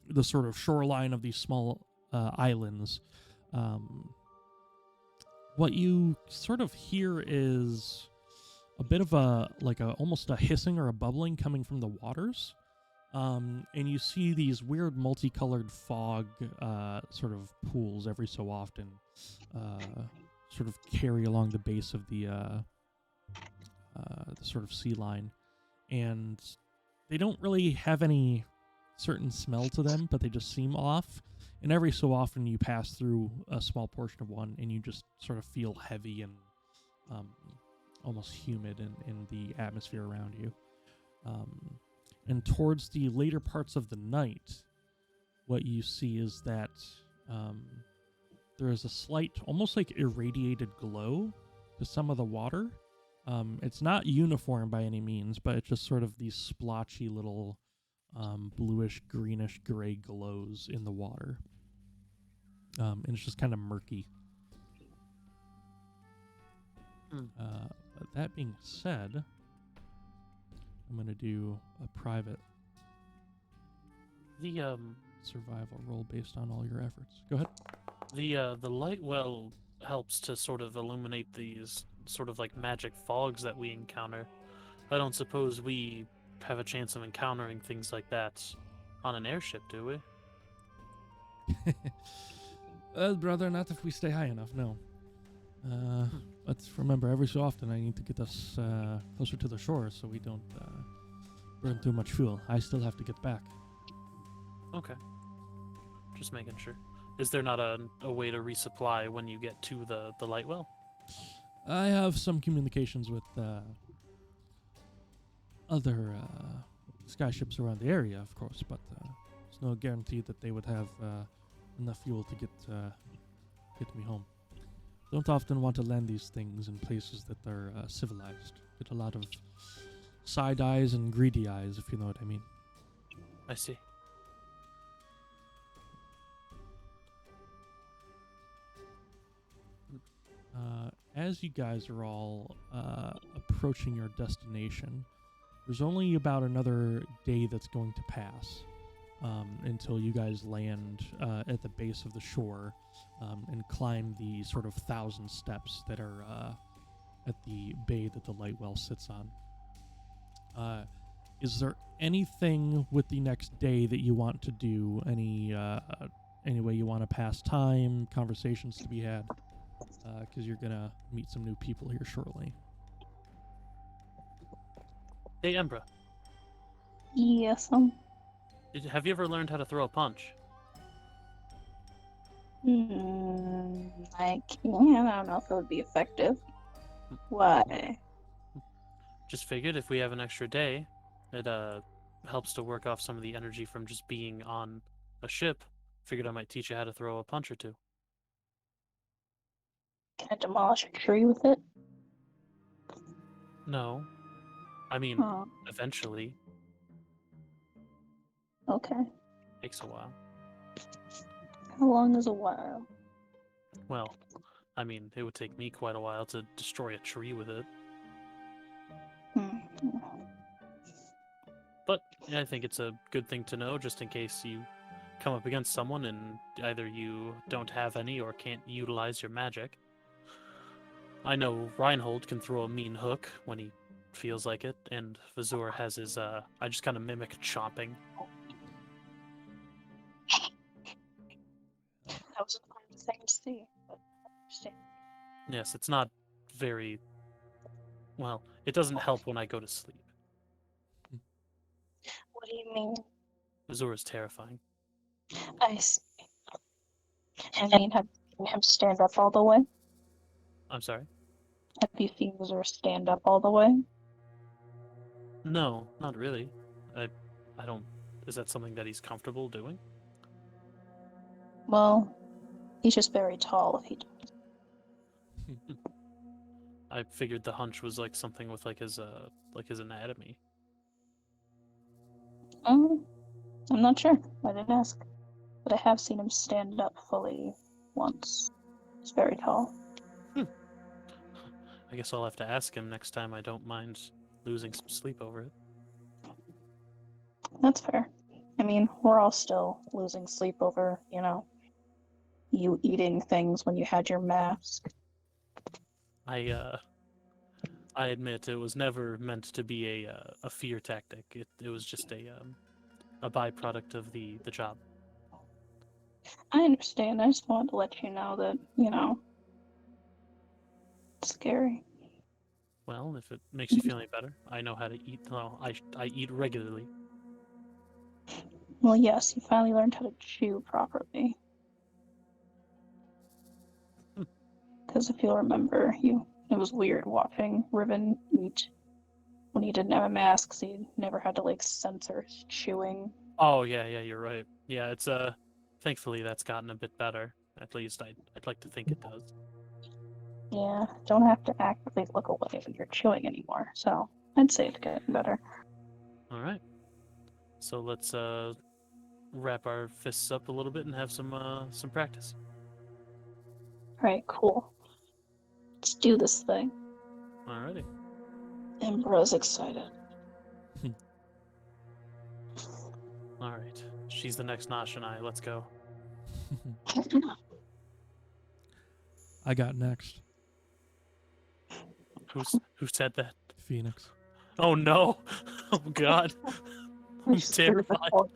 [SPEAKER 1] the sort of shoreline of these small islands. What you sort of hear is a bit of almost a hissing or a bubbling coming from the waters. And you see these weird multicolored fog sort of pools every so often sort of carry along the base of the sort of sea line. And they don't really have any certain smell to them, but they just seem off. And every so often you pass through a small portion of one and you just sort of feel heavy and almost humid in the atmosphere around you. And towards the later parts of the night, what you see is that there is a slight, almost like irradiated glow to some of the water. It's not uniform by any means, but it's just sort of these splotchy little bluish, greenish, gray glows in the water. And it's just kind of murky. But that being said, I'm going to do a private survival roll based on all your efforts. Go ahead.
[SPEAKER 3] The Lightwell helps to sort of illuminate these sort of like magic fogs that we encounter. I don't suppose we have a chance of encountering things like that on an airship, do we?
[SPEAKER 1] Well, brother, not if we stay high enough, no. Let's remember, every so often I need to get us closer to the shore so we don't burn too much fuel. I still have to get back.
[SPEAKER 3] Okay. Just making sure. Is there not a way to resupply when you get to the Lightwell?
[SPEAKER 1] I have some communications with other skyships around the area, of course, but there's no guarantee that they would have enough fuel to get me home. Don't often want to land these things in places that are civilized. Get a lot of side eyes and greedy eyes, if you know what I mean.
[SPEAKER 3] I see.
[SPEAKER 1] As you guys are all approaching your destination, there's only about another day that's going to pass until you guys land at the base of the shore and climb the sort of 1,000 steps that are at the bay that the Lightwell sits on. Is there anything with the next day that you want to do? Any way you want to pass time, conversations to be had? Because you're going to meet some new people here shortly.
[SPEAKER 3] Hey, Embra.
[SPEAKER 4] Yes,
[SPEAKER 3] Have you ever learned how to throw a punch?
[SPEAKER 4] I can. I don't know if it would be effective. Why?
[SPEAKER 3] Just figured if we have an extra day, it helps to work off some of the energy from just being on a ship. Figured I might teach you how to throw a punch or two.
[SPEAKER 4] Can I demolish a tree with it?
[SPEAKER 3] No. I mean,
[SPEAKER 4] Oh,
[SPEAKER 3] eventually.
[SPEAKER 4] okay.
[SPEAKER 3] Takes a while.
[SPEAKER 4] How long is a while?
[SPEAKER 3] Well, I mean, it would take me quite a while to destroy a tree with it. But I think it's a good thing to know just in case you come up against someone and either you don't have any or can't utilize your magic. I know Reinhold can throw a mean hook when he feels like it, and Vazur has his, I just kind of mimic chomping.
[SPEAKER 4] That was a fun thing to see, but I understand.
[SPEAKER 3] Yes, it's not very... Well, it doesn't help when I go to sleep.
[SPEAKER 4] What do you mean?
[SPEAKER 3] Vazur is terrifying.
[SPEAKER 4] I see. And you have seen him stand up all the way?
[SPEAKER 3] I'm sorry?
[SPEAKER 4] Have you seen Vazur stand up all the way?
[SPEAKER 3] No, not really. I don't... Is that something that he's comfortable doing?
[SPEAKER 4] Well, he's just very tall if he does.
[SPEAKER 3] I figured the hunch was like something with like his anatomy.
[SPEAKER 4] I'm not sure. I didn't ask. But I have seen him stand up fully once. He's very tall.
[SPEAKER 3] I guess I'll have to ask him next time. I don't mind losing some sleep over it.
[SPEAKER 4] That's fair. I mean, we're all still losing sleep over, you eating things when you had your mask.
[SPEAKER 3] I admit it was never meant to be a fear tactic. It was just a byproduct of the job.
[SPEAKER 4] I understand. I just wanted to let you know that, it's scary.
[SPEAKER 3] Well, if it makes you feel any better, I know how to eat. Well, I eat regularly.
[SPEAKER 4] Well, yes, you finally learned how to chew properly.
[SPEAKER 3] Hmm.
[SPEAKER 4] Because if you'll remember, it was weird watching Riven eat when he didn't have a mask, 'cause he never had to censor his chewing.
[SPEAKER 3] Oh yeah, you're right. Yeah, it's thankfully that's gotten a bit better. At least I'd like to think it does.
[SPEAKER 4] Yeah, don't have to actively look away when you're chewing anymore, so I'd say it's getting better.
[SPEAKER 3] All right. So let's wrap our fists up a little bit and have some practice.
[SPEAKER 4] Alright, cool. Let's do this thing.
[SPEAKER 3] Alrighty.
[SPEAKER 4] Embra's excited.
[SPEAKER 3] All right. She's the next Nosh and I. Let's go.
[SPEAKER 1] I got next.
[SPEAKER 3] Who said that?
[SPEAKER 1] Phoenix.
[SPEAKER 3] Oh no! Oh god! I'm
[SPEAKER 4] He's just been the
[SPEAKER 3] terrified.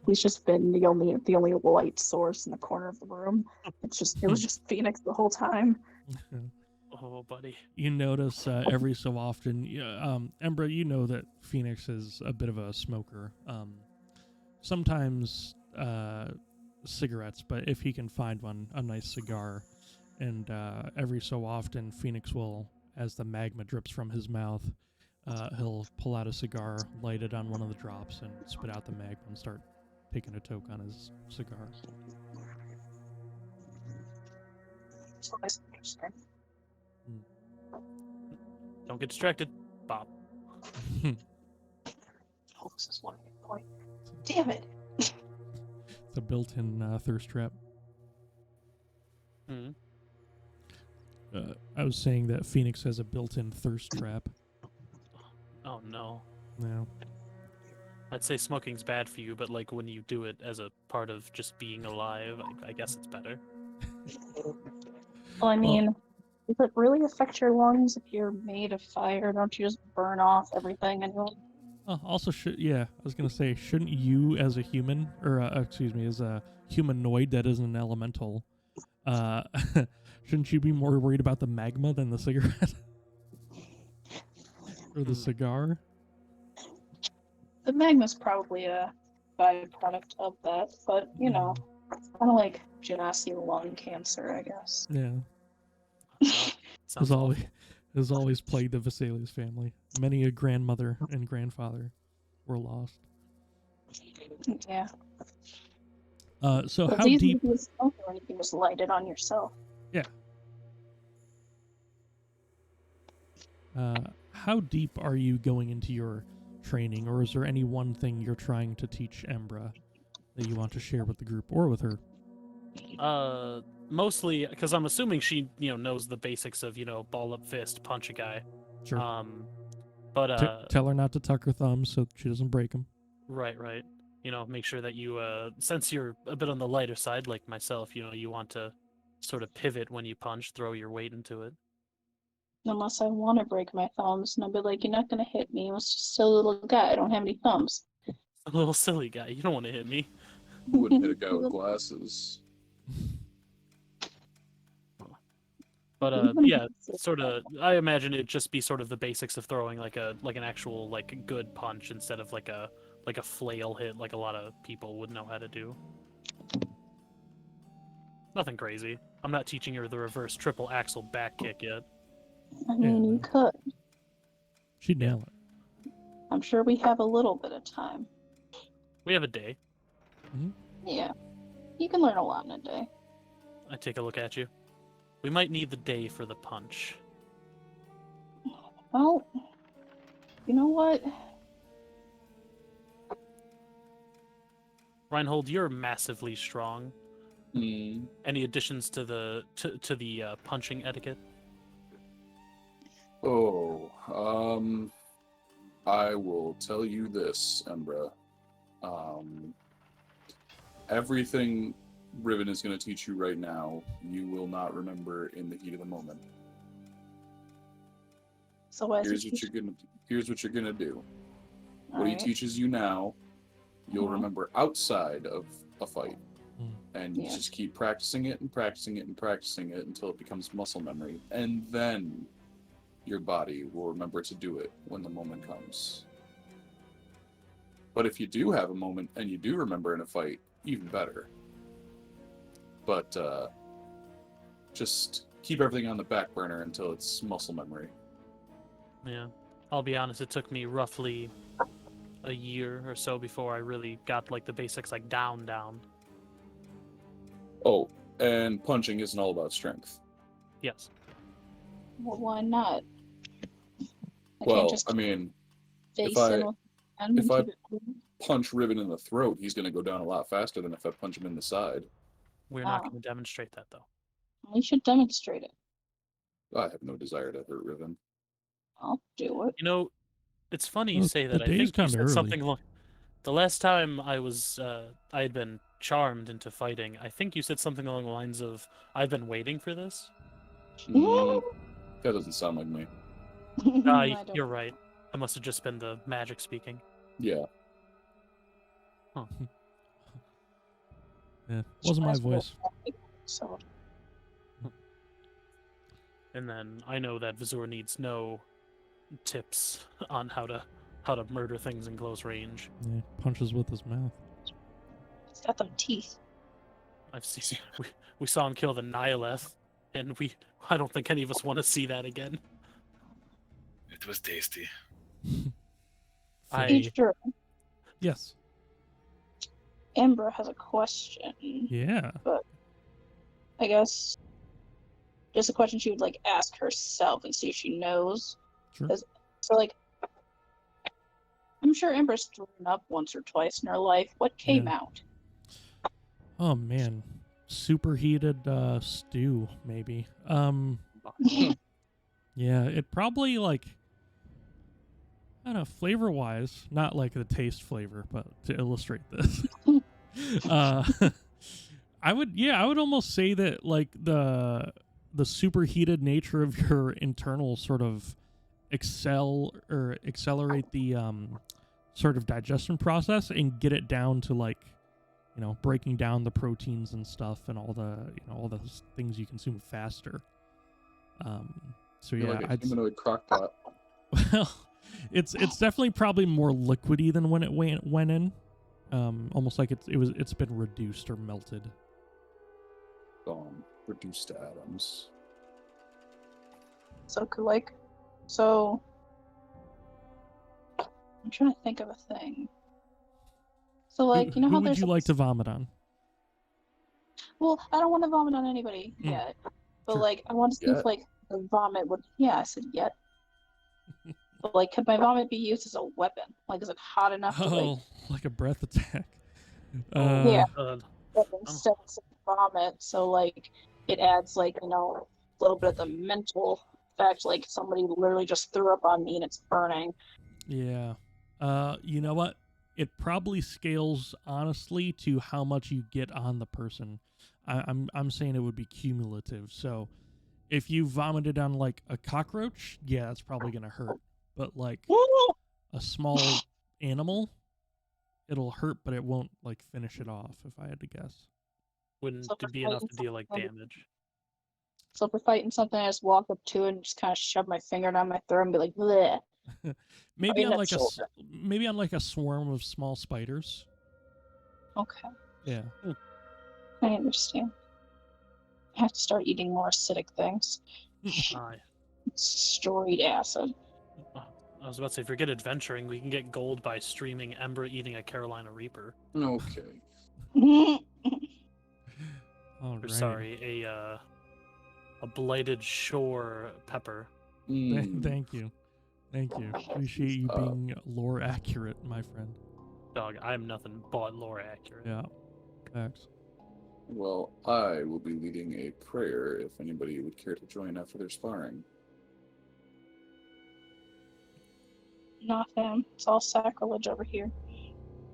[SPEAKER 4] He's just been the only light source in the corner of the room. It was just Phoenix the whole time.
[SPEAKER 3] Oh, buddy.
[SPEAKER 1] You notice every so often, Embra, you know that Phoenix is a bit of a smoker. Sometimes cigarettes, but if he can find one, a nice cigar. And every so often, Phoenix will, as the magma drips from his mouth, he'll pull out a cigar, light it on one of the drops, and spit out the magma and start taking a toke on his cigar.
[SPEAKER 4] It's always interesting.
[SPEAKER 3] Don't get distracted, Bob.
[SPEAKER 4] Oh, this is one good point. Damn it!
[SPEAKER 1] It's a built-in thirst trap.
[SPEAKER 3] Hmm.
[SPEAKER 1] I was saying that Phoenix has a built-in thirst trap.
[SPEAKER 3] Oh no.
[SPEAKER 1] Yeah.
[SPEAKER 3] I'd say smoking's bad for you, but when you do it as a part of just being alive, I guess it's better.
[SPEAKER 4] Well, I mean, does it really affect your lungs if you're made of fire? Don't you just burn off everything anyway?
[SPEAKER 1] Also, I was gonna say, shouldn't you, as a human, or as a humanoid that isn't an elemental, shouldn't you be more worried about the magma than the cigarette or the cigar?
[SPEAKER 4] The magma's probably a byproduct of that, but kind of like Genasi lung cancer, I guess.
[SPEAKER 1] Yeah.
[SPEAKER 3] Sounds
[SPEAKER 1] Has always plagued the Vesalius family. Many a grandmother and grandfather were lost.
[SPEAKER 4] Yeah.
[SPEAKER 1] So
[SPEAKER 4] It's
[SPEAKER 1] how
[SPEAKER 4] easy
[SPEAKER 1] deep?
[SPEAKER 4] to be a smoker when you can just light it on yourself.
[SPEAKER 1] Yeah. How deep are you going into your training, or is there any one thing you're trying to teach Embra that you want to share with the group or with her?
[SPEAKER 3] Mostly because I'm assuming she, knows the basics of, ball up fist, punch a guy.
[SPEAKER 1] Sure.
[SPEAKER 3] But
[SPEAKER 1] tell her not to tuck her thumbs so she doesn't break them.
[SPEAKER 3] Right. Make sure that you, since you're a bit on the lighter side, like myself, you want to sort of pivot when you punch, throw your weight into it.
[SPEAKER 4] Unless I want to break my thumbs, and I'll be like, you're not going to hit me. I was just a little guy. I don't have any thumbs.
[SPEAKER 3] A little silly guy. You don't want to hit me.
[SPEAKER 2] You wouldn't hit a guy with glasses.
[SPEAKER 3] But yeah, sort of. I imagine it'd just be sort of the basics of throwing like an actual good punch instead of like a flail hit like a lot of people would know how to do. Nothing crazy. I'm not teaching her the reverse triple axle back kick yet.
[SPEAKER 4] I mean, you could.
[SPEAKER 1] She'd nail it.
[SPEAKER 4] I'm sure we have a little bit of time.
[SPEAKER 3] We have a day.
[SPEAKER 1] Mm-hmm.
[SPEAKER 4] Yeah. You can learn a lot in a day.
[SPEAKER 3] I take a look at you. We might need the day for the punch.
[SPEAKER 4] Well, you know what?
[SPEAKER 3] Reinhold, you're massively strong.
[SPEAKER 2] Mm.
[SPEAKER 3] Any additions to the punching etiquette?
[SPEAKER 2] Oh, I will tell you this, Embra. Everything Riven is going to teach you right now, you will not remember in the heat of the moment.
[SPEAKER 4] So what
[SPEAKER 2] Here's what you're gonna do. What he
[SPEAKER 4] Alright.
[SPEAKER 2] teaches you now, you'll
[SPEAKER 4] Mhm.
[SPEAKER 2] remember outside of a fight.
[SPEAKER 1] Mm.
[SPEAKER 2] And you
[SPEAKER 4] Yeah.
[SPEAKER 2] just keep practicing it and practicing it and practicing it until it becomes muscle memory. And then your body will remember to do it when the moment comes. But if you do have a moment and you do remember in a fight, even better. But just keep everything on the back burner until it's muscle memory.
[SPEAKER 3] Yeah. I'll be honest, it took me roughly a year or so before I really got like the basics like down.
[SPEAKER 2] Oh, and punching isn't all about strength.
[SPEAKER 3] Yes.
[SPEAKER 4] Well, why not? I
[SPEAKER 2] Well,
[SPEAKER 4] can't just
[SPEAKER 2] I mean,
[SPEAKER 4] face
[SPEAKER 2] I-
[SPEAKER 4] in with and
[SPEAKER 2] if I-
[SPEAKER 4] keep it cool.
[SPEAKER 2] punch Riven in the throat, he's going to go down a lot faster than if I punch him in the side.
[SPEAKER 3] We're not
[SPEAKER 4] Oh.
[SPEAKER 3] going to demonstrate that though.
[SPEAKER 4] We should demonstrate it.
[SPEAKER 2] I have no desire to hurt Riven.
[SPEAKER 4] I'll do it.
[SPEAKER 3] You know, it's funny you
[SPEAKER 1] Well,
[SPEAKER 3] say
[SPEAKER 1] the
[SPEAKER 3] that. I
[SPEAKER 1] day's
[SPEAKER 3] think you
[SPEAKER 1] kinda
[SPEAKER 3] said
[SPEAKER 1] early.
[SPEAKER 3] something like the last time I was I had been charmed into fighting. I think you said something along the lines of I've been waiting for this.
[SPEAKER 2] Mm, that doesn't sound like me.
[SPEAKER 4] I don't.
[SPEAKER 3] You're right. That must have just been the magic speaking.
[SPEAKER 2] Yeah.
[SPEAKER 1] Yeah, wasn't my
[SPEAKER 4] That's what
[SPEAKER 1] voice.
[SPEAKER 4] So
[SPEAKER 3] And then I know that Vazur needs no tips on how to murder things in close range.
[SPEAKER 1] Yeah, punches with his mouth.
[SPEAKER 4] it's got them teeth.
[SPEAKER 3] I've seen we saw him kill the Nihileth, and I don't think any of us want to see that again.
[SPEAKER 5] It was tasty.
[SPEAKER 3] I
[SPEAKER 4] Sure.
[SPEAKER 1] Yes.
[SPEAKER 4] Embra has a question.
[SPEAKER 1] Yeah.
[SPEAKER 4] I guess just a question she would like ask herself and see if she knows.
[SPEAKER 1] Sure.
[SPEAKER 4] So like, I'm sure Embra's thrown up once or twice in her life. What came out?
[SPEAKER 1] Oh man, superheated stew maybe. Yeah, it probably like I don't know, flavor wise, not like the taste flavor, but to illustrate this. I would almost say that like the superheated nature of your internal sort of accelerate the sort of digestion process and get it down to like, you know, breaking down the proteins and stuff and all the, you know, all the things you consume faster. So
[SPEAKER 2] You're
[SPEAKER 1] yeah,
[SPEAKER 2] like a humanoid crockpot.
[SPEAKER 1] well, it's definitely probably more liquidy than when it went in. Almost like it's been reduced or melted.
[SPEAKER 2] Reduced to atoms.
[SPEAKER 4] So I'm trying to think of a thing. So like, you know
[SPEAKER 1] who
[SPEAKER 4] how
[SPEAKER 1] would
[SPEAKER 4] there's
[SPEAKER 1] you like to vomit on?
[SPEAKER 4] Well, I don't want to vomit on anybody
[SPEAKER 1] Mm.
[SPEAKER 4] yet. But
[SPEAKER 1] Sure.
[SPEAKER 4] like I want to see
[SPEAKER 2] Yet?
[SPEAKER 4] if like the vomit would I said yet. But like could my vomit be used as a weapon? Like is it hot enough to like
[SPEAKER 1] Like a breath attack.
[SPEAKER 4] Yeah.
[SPEAKER 3] God.
[SPEAKER 4] instead of vomit? So like it adds like, you know, a little bit of the mental effect, like somebody literally just threw up on me and it's burning.
[SPEAKER 1] Yeah. You know what? It probably scales honestly to how much you get on the person. I'm saying it would be cumulative. So if you vomited on like a cockroach, yeah, that's probably gonna hurt. But like a small animal, it'll hurt, but it won't like finish it off. If I had to guess.
[SPEAKER 3] Wouldn't
[SPEAKER 4] So
[SPEAKER 3] it be enough to deal like damage?
[SPEAKER 4] So if we're fighting something, I just walk up to it and just kind of shove my finger down my throat and be like, bleh.
[SPEAKER 1] Maybe
[SPEAKER 4] in
[SPEAKER 1] on
[SPEAKER 4] that
[SPEAKER 1] like
[SPEAKER 4] shoulder.
[SPEAKER 1] maybe on like a swarm of small spiders.
[SPEAKER 4] Okay,
[SPEAKER 1] Yeah.
[SPEAKER 4] I understand. I have to start eating more acidic things.
[SPEAKER 3] Aye.
[SPEAKER 4] Storied acid.
[SPEAKER 3] I was about to say, if you're good adventuring, we can get gold by streaming Embra eating a Carolina Reaper.
[SPEAKER 2] Okay.
[SPEAKER 1] All
[SPEAKER 3] Or
[SPEAKER 1] right.
[SPEAKER 3] sorry, a blighted shore pepper.
[SPEAKER 1] Thank you. Thank you. Appreciate you being lore accurate, my friend.
[SPEAKER 3] Dog, I'm nothing but lore accurate.
[SPEAKER 1] Yeah. Facts.
[SPEAKER 2] Well, I will be leading a prayer if anybody would care to join after their sparring.
[SPEAKER 4] Not him. It's all sacrilege over here.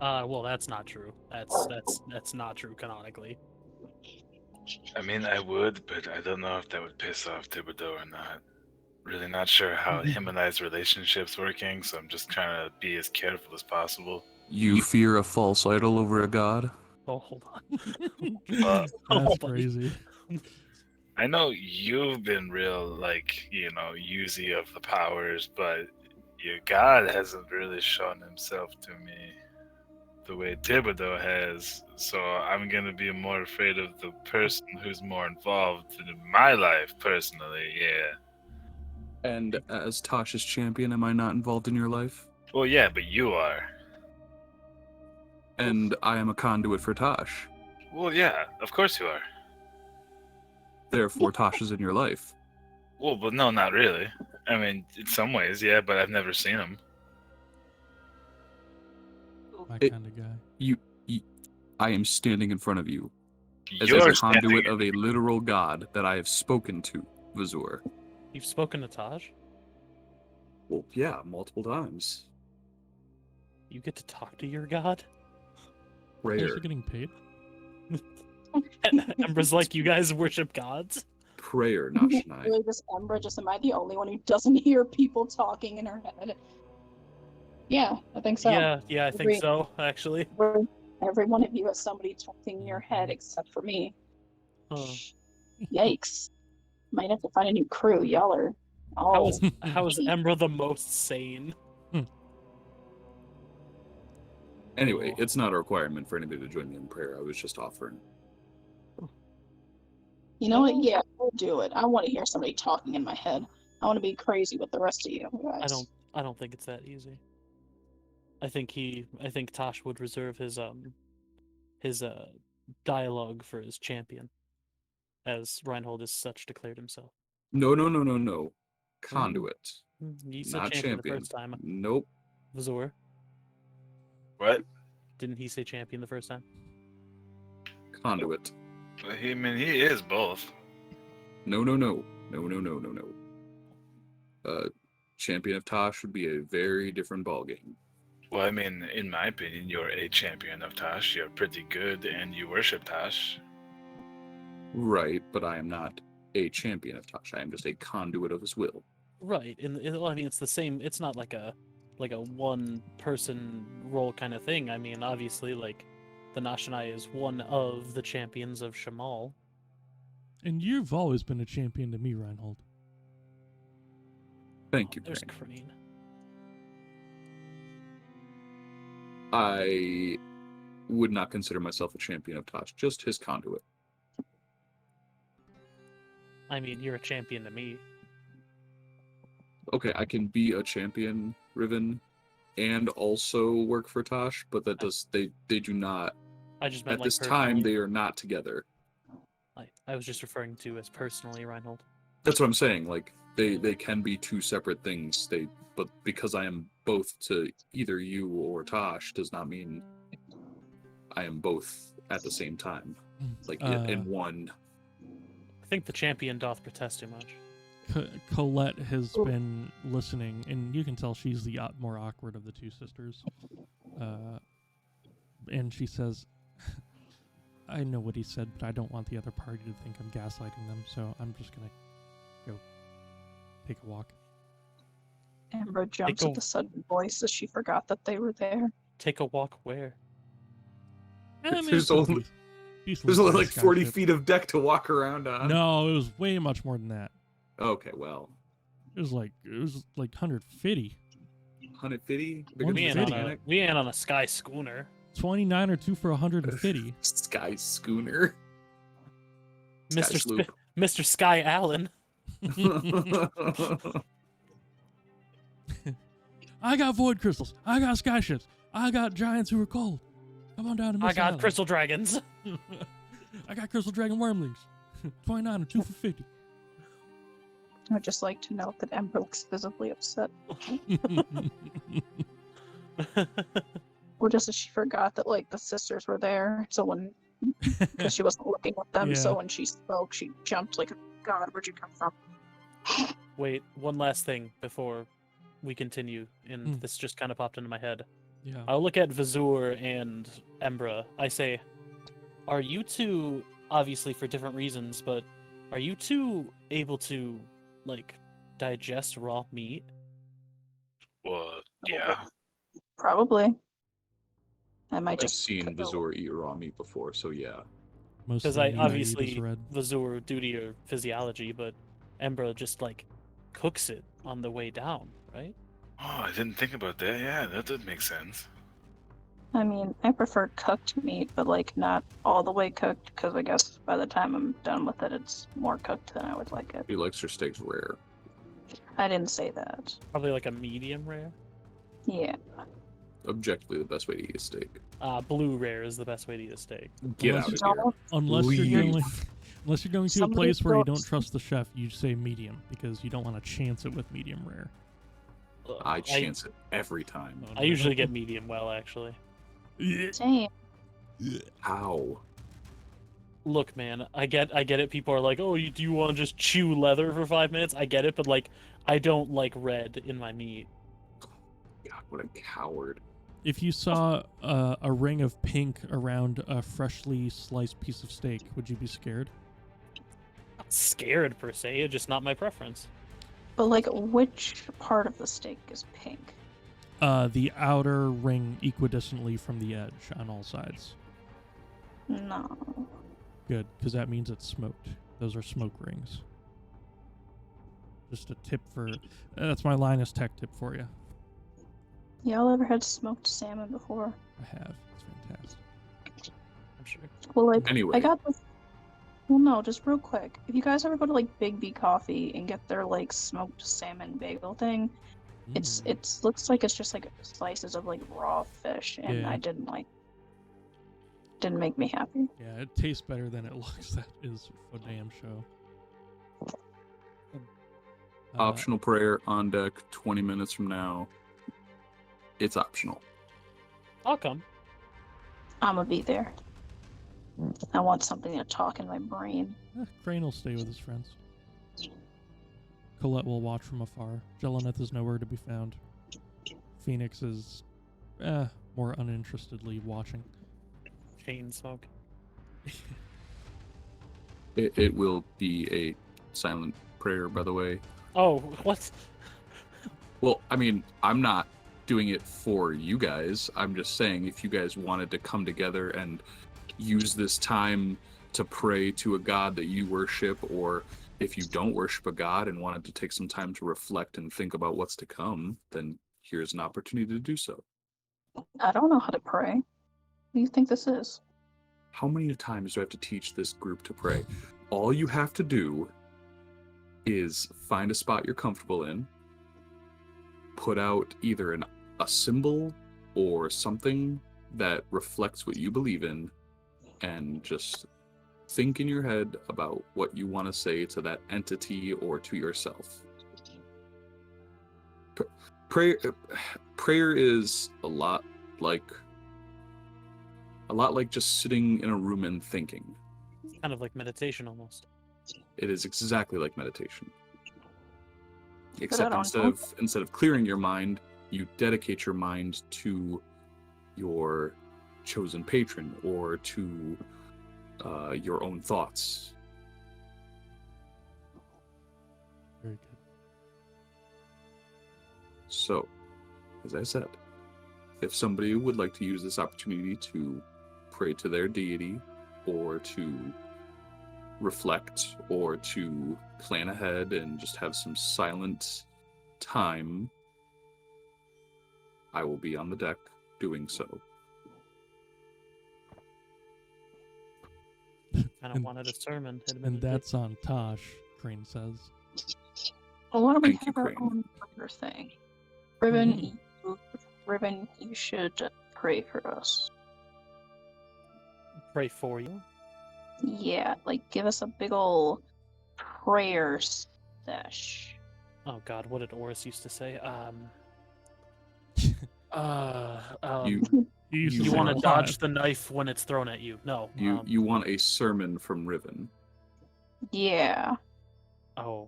[SPEAKER 3] Well, that's not true. That's not true canonically.
[SPEAKER 5] I mean, I would, but I don't know if that would piss off Thibodeau or not. Really not sure how him and I's relationship's working, so I'm just trying to be as careful as possible.
[SPEAKER 2] You fear a false idol over a god?
[SPEAKER 3] Oh, hold on.
[SPEAKER 1] That's
[SPEAKER 3] buddy.
[SPEAKER 1] crazy.
[SPEAKER 5] I know you've been real, like, usy of the powers, but your god hasn't really shown himself to me the way Thibodeau has, so I'm gonna be more afraid of the person who's more involved in my life, personally, yeah.
[SPEAKER 2] And as Tosh's champion, am I not involved in your life?
[SPEAKER 5] Well, yeah, but you are.
[SPEAKER 2] And I am a conduit for Tosh.
[SPEAKER 5] Well, yeah, of course you are.
[SPEAKER 2] Therefore, Tosh is in your life.
[SPEAKER 5] Well, but no, not really. I mean, in some ways, yeah, but I've never seen him.
[SPEAKER 1] My
[SPEAKER 2] It-
[SPEAKER 1] kind of guy.
[SPEAKER 2] You, I am standing in front of you as
[SPEAKER 5] You're
[SPEAKER 2] a conduit
[SPEAKER 5] standing-
[SPEAKER 2] of a literal god that I have spoken to, Vazur.
[SPEAKER 3] You've spoken to Tosh?
[SPEAKER 2] Well, yeah, multiple times.
[SPEAKER 3] You get to talk to your god?
[SPEAKER 1] Are
[SPEAKER 2] Prayer.
[SPEAKER 1] you getting paid?
[SPEAKER 3] Embra's like, you guys worship gods?
[SPEAKER 2] Prayer, Nashanai.
[SPEAKER 4] Really, just Embra, just am I the only one who doesn't hear people talking in her head? Yeah, I think so.
[SPEAKER 3] Yeah, I think
[SPEAKER 4] Agree.
[SPEAKER 3] so, actually.
[SPEAKER 4] Every one of you has somebody talking in your head except for me.
[SPEAKER 3] Huh.
[SPEAKER 4] Yikes. Might have to find a new crew. Y'all are all.
[SPEAKER 3] How is Embra the most sane?
[SPEAKER 2] Anyway, it's not a requirement for anybody to join me in prayer. I was just offering.
[SPEAKER 4] You know what? Yeah, we'll do it. I want to hear somebody talking in my head. I want to be crazy with the rest of you guys.
[SPEAKER 3] I don't think it's that easy. I think Tosh would reserve his dialogue for his champion, as Reinhold has such declared himself.
[SPEAKER 2] No. Conduit.
[SPEAKER 3] He said
[SPEAKER 2] Not
[SPEAKER 3] champion the
[SPEAKER 2] champion.
[SPEAKER 3] first time.
[SPEAKER 2] Nope.
[SPEAKER 3] Vazur,
[SPEAKER 5] What?
[SPEAKER 3] didn't he say champion the first time?
[SPEAKER 2] Conduit.
[SPEAKER 5] He is both.
[SPEAKER 2] No. Champion of Tosh would be a very different ballgame.
[SPEAKER 5] Well, I mean, in my opinion, you're a champion of Tosh. You're pretty good, and you worship Tosh.
[SPEAKER 2] Right, but I am not a champion of Tosh. I am just a conduit of his will.
[SPEAKER 3] Right. Well, I mean, it's the same. It's not like a one person role kind of thing. I mean, obviously, like the Nashanai is one of the champions of Shamol.
[SPEAKER 1] And you've always been a champion to me, Reinhold.
[SPEAKER 2] Thank you,
[SPEAKER 3] There's
[SPEAKER 2] Krane.
[SPEAKER 3] Krane.
[SPEAKER 2] I would not consider myself a champion of Tosh, just his conduit.
[SPEAKER 3] I mean, you're a champion to me.
[SPEAKER 2] Okay, I can be a champion, Riven, and also work for Tosh, but that does they do not
[SPEAKER 3] I just meant
[SPEAKER 2] at
[SPEAKER 3] like
[SPEAKER 2] this time
[SPEAKER 3] personally.
[SPEAKER 2] they are not together.
[SPEAKER 3] I was just referring to as personally, Reinhold.
[SPEAKER 2] That's what I'm saying. Like they can be two separate things. But because I am both to either you or Tosh does not mean I am both at the same time. Like in one.
[SPEAKER 3] I think the champion doth protest too much.
[SPEAKER 1] Colette has been listening, and you can tell she's the more awkward of the two sisters. And she says, I know what he said, but I don't want the other party to think I'm gaslighting them, so I'm just going to go take a walk.
[SPEAKER 4] Embra jumps at the sudden voice as she forgot that they were there.
[SPEAKER 3] Take a walk where?
[SPEAKER 2] There's only like 40 feet of deck to walk around on.
[SPEAKER 1] No, it was way much more than that.
[SPEAKER 2] Okay, well.
[SPEAKER 1] It was like 150.
[SPEAKER 2] 150?
[SPEAKER 3] We ain't on a sky schooner.
[SPEAKER 1] 29 or 2 for 150.
[SPEAKER 2] Sky schooner.
[SPEAKER 3] Mr. Sky Allen.
[SPEAKER 1] I got void crystals. I got skyships. I got giants who are cold. Come on down to
[SPEAKER 3] I got crystal dragons.
[SPEAKER 1] I got crystal dragon wyrmlings. 29 or 2 for 50.
[SPEAKER 4] I'd just like to note that Embra looks visibly upset. Or just as she forgot that like the sisters were there, so when because she wasn't looking at them, so when she spoke, she jumped like, "God, where'd you come from?"
[SPEAKER 3] Wait, one last thing before we continue, and this just kind of popped into my head.
[SPEAKER 1] Yeah.
[SPEAKER 3] I'll look at Vazur and Embra. I say, are you two, obviously for different reasons, but are you two able to, like, digest raw meat?
[SPEAKER 5] Well, yeah.
[SPEAKER 4] Probably. I might
[SPEAKER 2] I've
[SPEAKER 4] just
[SPEAKER 2] seen
[SPEAKER 4] go-
[SPEAKER 2] Vazur eat raw meat before, so yeah.
[SPEAKER 1] Most
[SPEAKER 3] Because
[SPEAKER 1] of the
[SPEAKER 3] I
[SPEAKER 1] meat I eat is
[SPEAKER 3] obviously
[SPEAKER 1] red.
[SPEAKER 3] Vazur due to your physiology, but Embra just like cooks it on the way down, right?
[SPEAKER 5] Oh, I didn't think about that. Yeah, that did make sense.
[SPEAKER 4] I mean, I prefer cooked meat, but like not all the way cooked, because I guess by the time I'm done with it, it's more cooked than I would like it.
[SPEAKER 2] He likes her steaks rare.
[SPEAKER 4] I didn't say that.
[SPEAKER 3] Probably like a medium rare.
[SPEAKER 4] Yeah.
[SPEAKER 2] Objectively, the best way to eat a steak.
[SPEAKER 3] Blue rare is the best way to eat a steak.
[SPEAKER 2] Get
[SPEAKER 1] Unless
[SPEAKER 2] out of
[SPEAKER 1] you-
[SPEAKER 2] here.
[SPEAKER 1] Unless you're
[SPEAKER 2] Leave.
[SPEAKER 1] going, unless you're going to a
[SPEAKER 4] Somebody
[SPEAKER 1] place where you don't
[SPEAKER 4] cooks.
[SPEAKER 1] trust the chef, you say medium because you don't want to chance it with medium rare.
[SPEAKER 2] I chance it every time.
[SPEAKER 1] Oh,
[SPEAKER 3] I usually get medium well, actually.
[SPEAKER 4] Damn.
[SPEAKER 2] How?
[SPEAKER 3] Look, man, I get it. People are like, "Oh, do you want to just chew leather for 5 minutes?" I get it, but like, I don't like red in my meat.
[SPEAKER 2] God, what a coward.
[SPEAKER 1] If you saw a ring of pink around a freshly sliced piece of steak, would you be scared?
[SPEAKER 3] Not scared per se, it's just not my preference.
[SPEAKER 4] But like, which part of the steak is pink?
[SPEAKER 1] The outer ring equidistantly from the edge on all sides.
[SPEAKER 4] No.
[SPEAKER 1] Good, because that means it's smoked. Those are smoke rings. Just a tip for... that's my Linus Tech tip for you.
[SPEAKER 4] Y'all ever had smoked salmon before?
[SPEAKER 1] I have. It's fantastic.
[SPEAKER 3] I'm sure.
[SPEAKER 4] Well, like,
[SPEAKER 2] Anyway.
[SPEAKER 4] I got this. Well, no, just real quick. If you guys ever go to like Big B Coffee and get their like smoked salmon bagel thing,
[SPEAKER 1] Mm.
[SPEAKER 4] it's looks like it's just like slices of like raw fish, and
[SPEAKER 1] Yeah.
[SPEAKER 4] I didn't make me happy.
[SPEAKER 1] Yeah, it tastes better than it looks. That is for damn show.
[SPEAKER 2] Optional prayer on deck 20 minutes from now. It's optional.
[SPEAKER 3] I'll come.
[SPEAKER 4] I'm gonna be there. I want something to talk in my brain.
[SPEAKER 1] Krane will stay with his friends. Colette will watch from afar. Jeleneth is nowhere to be found. Phoenix is more uninterestedly watching.
[SPEAKER 3] Chain smoke.
[SPEAKER 2] It will be a silent prayer, by the way.
[SPEAKER 3] Oh, what?
[SPEAKER 2] Well, I mean, I'm not doing it for you guys. I'm just saying if you guys wanted to come together and use this time to pray to a god that you worship, or if you don't worship a god and wanted to take some time to reflect and think about what's to come, then here's an opportunity to do so.
[SPEAKER 4] I don't know how to pray. What do you think this is?
[SPEAKER 2] How many times do I have to teach this group to pray? All you have to do is find a spot you're comfortable in, put out either a symbol or something that reflects what you believe in, and just think in your head about what you want to say to that entity or to yourself. Prayer is a lot like just sitting in a room and thinking.
[SPEAKER 3] Kind of like meditation almost.
[SPEAKER 2] It is exactly like meditation.
[SPEAKER 4] I
[SPEAKER 2] Except
[SPEAKER 4] don't
[SPEAKER 2] instead of clearing your mind, you dedicate your mind to your chosen patron or to your own thoughts.
[SPEAKER 1] Very good.
[SPEAKER 2] So, as I said, if somebody would like to use this opportunity to pray to their deity, or to reflect, or to plan ahead and just have some silent time, I will be on the deck doing so.
[SPEAKER 3] Kind of
[SPEAKER 1] And-
[SPEAKER 3] wanted a sermon.
[SPEAKER 1] And
[SPEAKER 3] admittedly.
[SPEAKER 1] that's on Tosh, Krane says.
[SPEAKER 4] Well, why don't we
[SPEAKER 2] Thank you,
[SPEAKER 4] have our
[SPEAKER 2] Krane.
[SPEAKER 4] own prayer thing? Riven, Riven, you should pray for us.
[SPEAKER 3] Pray for you.
[SPEAKER 4] Yeah, like give us a big ol' prayer sesh.
[SPEAKER 3] Oh God, what did Oris used to say?
[SPEAKER 2] You
[SPEAKER 3] You
[SPEAKER 2] say
[SPEAKER 3] want
[SPEAKER 2] a
[SPEAKER 3] to
[SPEAKER 2] lot.
[SPEAKER 3] dodge the knife when it's thrown at you? No.
[SPEAKER 2] you want a sermon from Riven.
[SPEAKER 4] Yeah.
[SPEAKER 3] Oh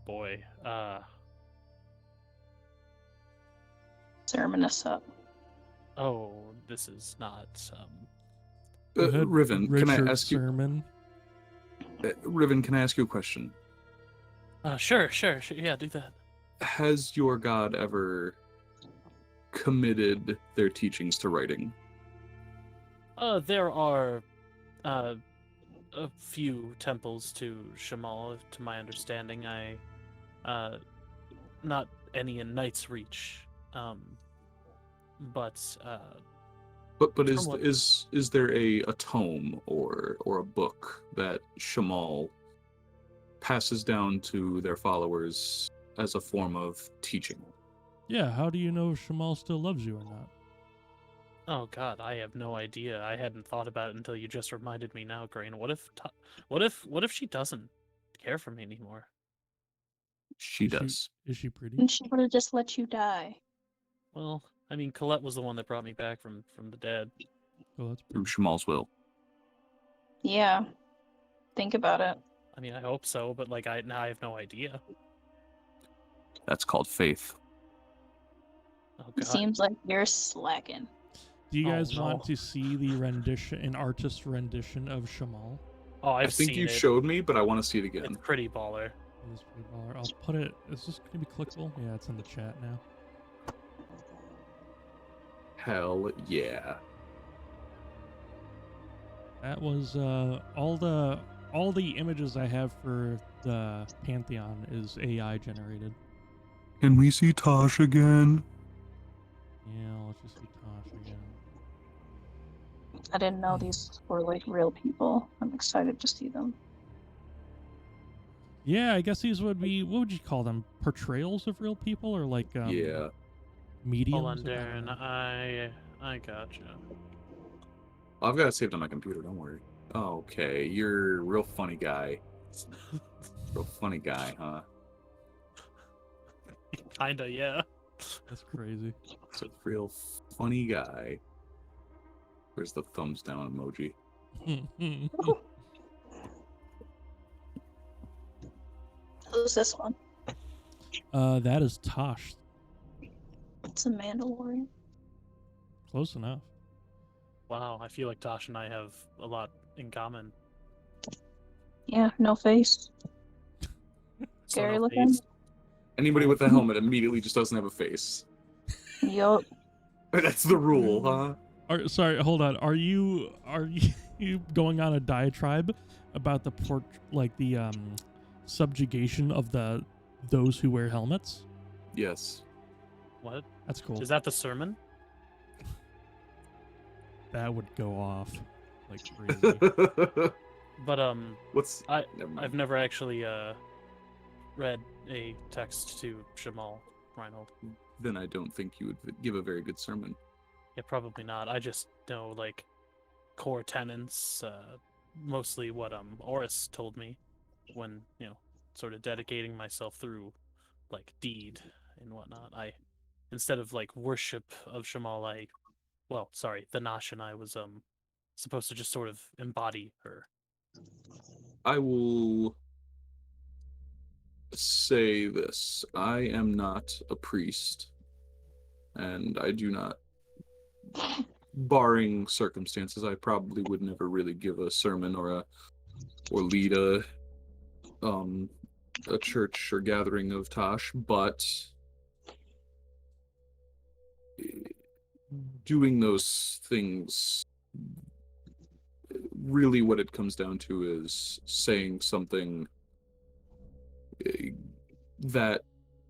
[SPEAKER 3] boy.
[SPEAKER 4] Sermon us up.
[SPEAKER 3] Oh, this is not.
[SPEAKER 1] Go ahead,
[SPEAKER 2] Riven, can I
[SPEAKER 1] Richard
[SPEAKER 2] ask you?
[SPEAKER 1] Sermon.
[SPEAKER 2] Riven, can I ask you a question?
[SPEAKER 3] Sure. Yeah, do that.
[SPEAKER 2] Has your god ever committed their teachings to writing?
[SPEAKER 3] There are a few temples to Shamol, to my understanding. Not any in Knight's Reach. But
[SPEAKER 2] But
[SPEAKER 3] from what-
[SPEAKER 2] is there a tome or a book that Shamol passes down to their followers as a form of teaching?
[SPEAKER 1] Yeah, how do you know if Shamol still loves you or not?
[SPEAKER 3] Oh God, I have no idea. I hadn't thought about it until you just reminded me now, Krane. What if she doesn't care for me anymore?
[SPEAKER 2] She
[SPEAKER 1] Is
[SPEAKER 2] does.
[SPEAKER 1] Is she pretty?
[SPEAKER 4] And she would have just let you die.
[SPEAKER 3] Well, I mean, Colette was the one that brought me back from the dead.
[SPEAKER 1] Oh, that's
[SPEAKER 2] Through
[SPEAKER 1] pretty.
[SPEAKER 2] Shamal's will.
[SPEAKER 4] Yeah. Think about it.
[SPEAKER 3] I mean, I hope so, but like, now I have no idea.
[SPEAKER 2] That's called faith.
[SPEAKER 3] Oh
[SPEAKER 4] It
[SPEAKER 3] God.
[SPEAKER 4] seems like you're slacking.
[SPEAKER 1] Do you
[SPEAKER 3] Oh,
[SPEAKER 1] guys want
[SPEAKER 3] no.
[SPEAKER 1] to see the rendition, an artist rendition of Shamol?
[SPEAKER 3] Oh,
[SPEAKER 2] I
[SPEAKER 3] I've
[SPEAKER 2] think
[SPEAKER 3] seen
[SPEAKER 2] you
[SPEAKER 3] it.
[SPEAKER 2] showed me, but I want to see it again.
[SPEAKER 3] It's pretty baller.
[SPEAKER 1] This pretty baller. I'll put it. Is this going to be clickable? Yeah, it's in the chat now.
[SPEAKER 2] Hell yeah.
[SPEAKER 1] That was all the images I have for the Pantheon is AI generated.
[SPEAKER 2] Can we see Tosh again?
[SPEAKER 1] Yeah, let's just see Tosh again.
[SPEAKER 4] I didn't know these were like real people. I'm excited to see them.
[SPEAKER 1] Yeah, I guess these would be, what would you call them? Portrayals of real people, or like
[SPEAKER 2] Yeah.
[SPEAKER 1] mediums?
[SPEAKER 3] Hold on,
[SPEAKER 1] I don't
[SPEAKER 3] Darren.
[SPEAKER 1] know.
[SPEAKER 3] I gotcha.
[SPEAKER 2] I've got it saved on my computer, don't worry. Okay, you're a real funny guy. Real funny guy, huh?
[SPEAKER 3] Kinda, yeah.
[SPEAKER 1] That's crazy.
[SPEAKER 2] It's a real funny guy. Where's the thumbs down emoji?
[SPEAKER 4] Who's this one?
[SPEAKER 1] That is Tosh.
[SPEAKER 4] It's a Mandalorian.
[SPEAKER 1] Close enough.
[SPEAKER 3] Wow, I feel like Tosh and I have a lot in common.
[SPEAKER 4] Yeah, no face.
[SPEAKER 3] So
[SPEAKER 4] Scary
[SPEAKER 3] no
[SPEAKER 4] looking.
[SPEAKER 3] face.
[SPEAKER 2] Anybody with a helmet immediately just doesn't have a face.
[SPEAKER 4] Yup.
[SPEAKER 2] That's the rule, huh?
[SPEAKER 1] Sorry, hold on. Are you you going on a diatribe about the subjugation of those who wear helmets?
[SPEAKER 2] Yes.
[SPEAKER 3] What?
[SPEAKER 1] That's cool.
[SPEAKER 3] Is that the sermon?
[SPEAKER 1] That would go off like crazy.
[SPEAKER 3] But
[SPEAKER 2] What's...
[SPEAKER 3] I-
[SPEAKER 2] Never mind.
[SPEAKER 3] I've never actually read a text to Shamol, Reinhold.
[SPEAKER 2] Then I don't think you would give a very good sermon.
[SPEAKER 3] Yeah, probably not. I just know like core tenets, mostly what Oris told me when, sort of dedicating myself through like deed and whatnot. I, instead of like worship of Shamol, the Nash and I was supposed to just sort of embody her.
[SPEAKER 2] I will say this. I am not a priest, and I do not, barring circumstances, I probably would never really give a sermon or lead a church or gathering of Tosh, but doing those things, really what it comes down to is saying something that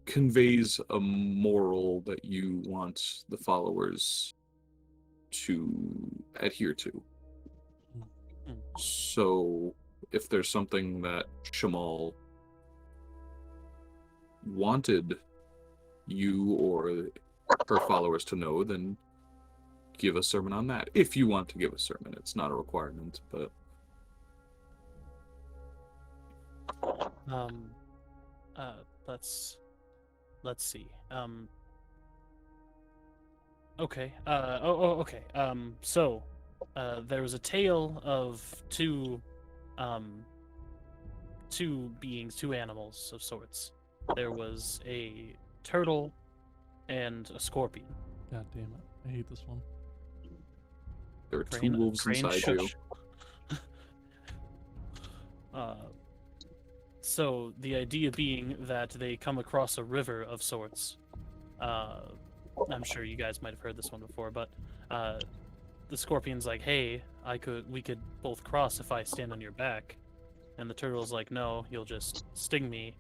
[SPEAKER 2] conveys a moral that you want the followers to adhere to. So if there's something that Shamol wanted you or her followers to know, then give a sermon on that. If you want to give a sermon, it's not a requirement, but
[SPEAKER 3] Let's see. Okay. Okay. So, there was a tale of two beings, two animals of sorts. There was a turtle and a scorpion.
[SPEAKER 1] God damn it! I hate this one.
[SPEAKER 2] There are two wolves
[SPEAKER 3] Krane
[SPEAKER 2] inside
[SPEAKER 3] shook.
[SPEAKER 2] you.
[SPEAKER 3] So the idea being that they come across a river of sorts. I'm sure you guys might have heard this one before, but the scorpion's like, "Hey, we could both cross if I stand on your back," and the turtle's like, "No, you'll just sting me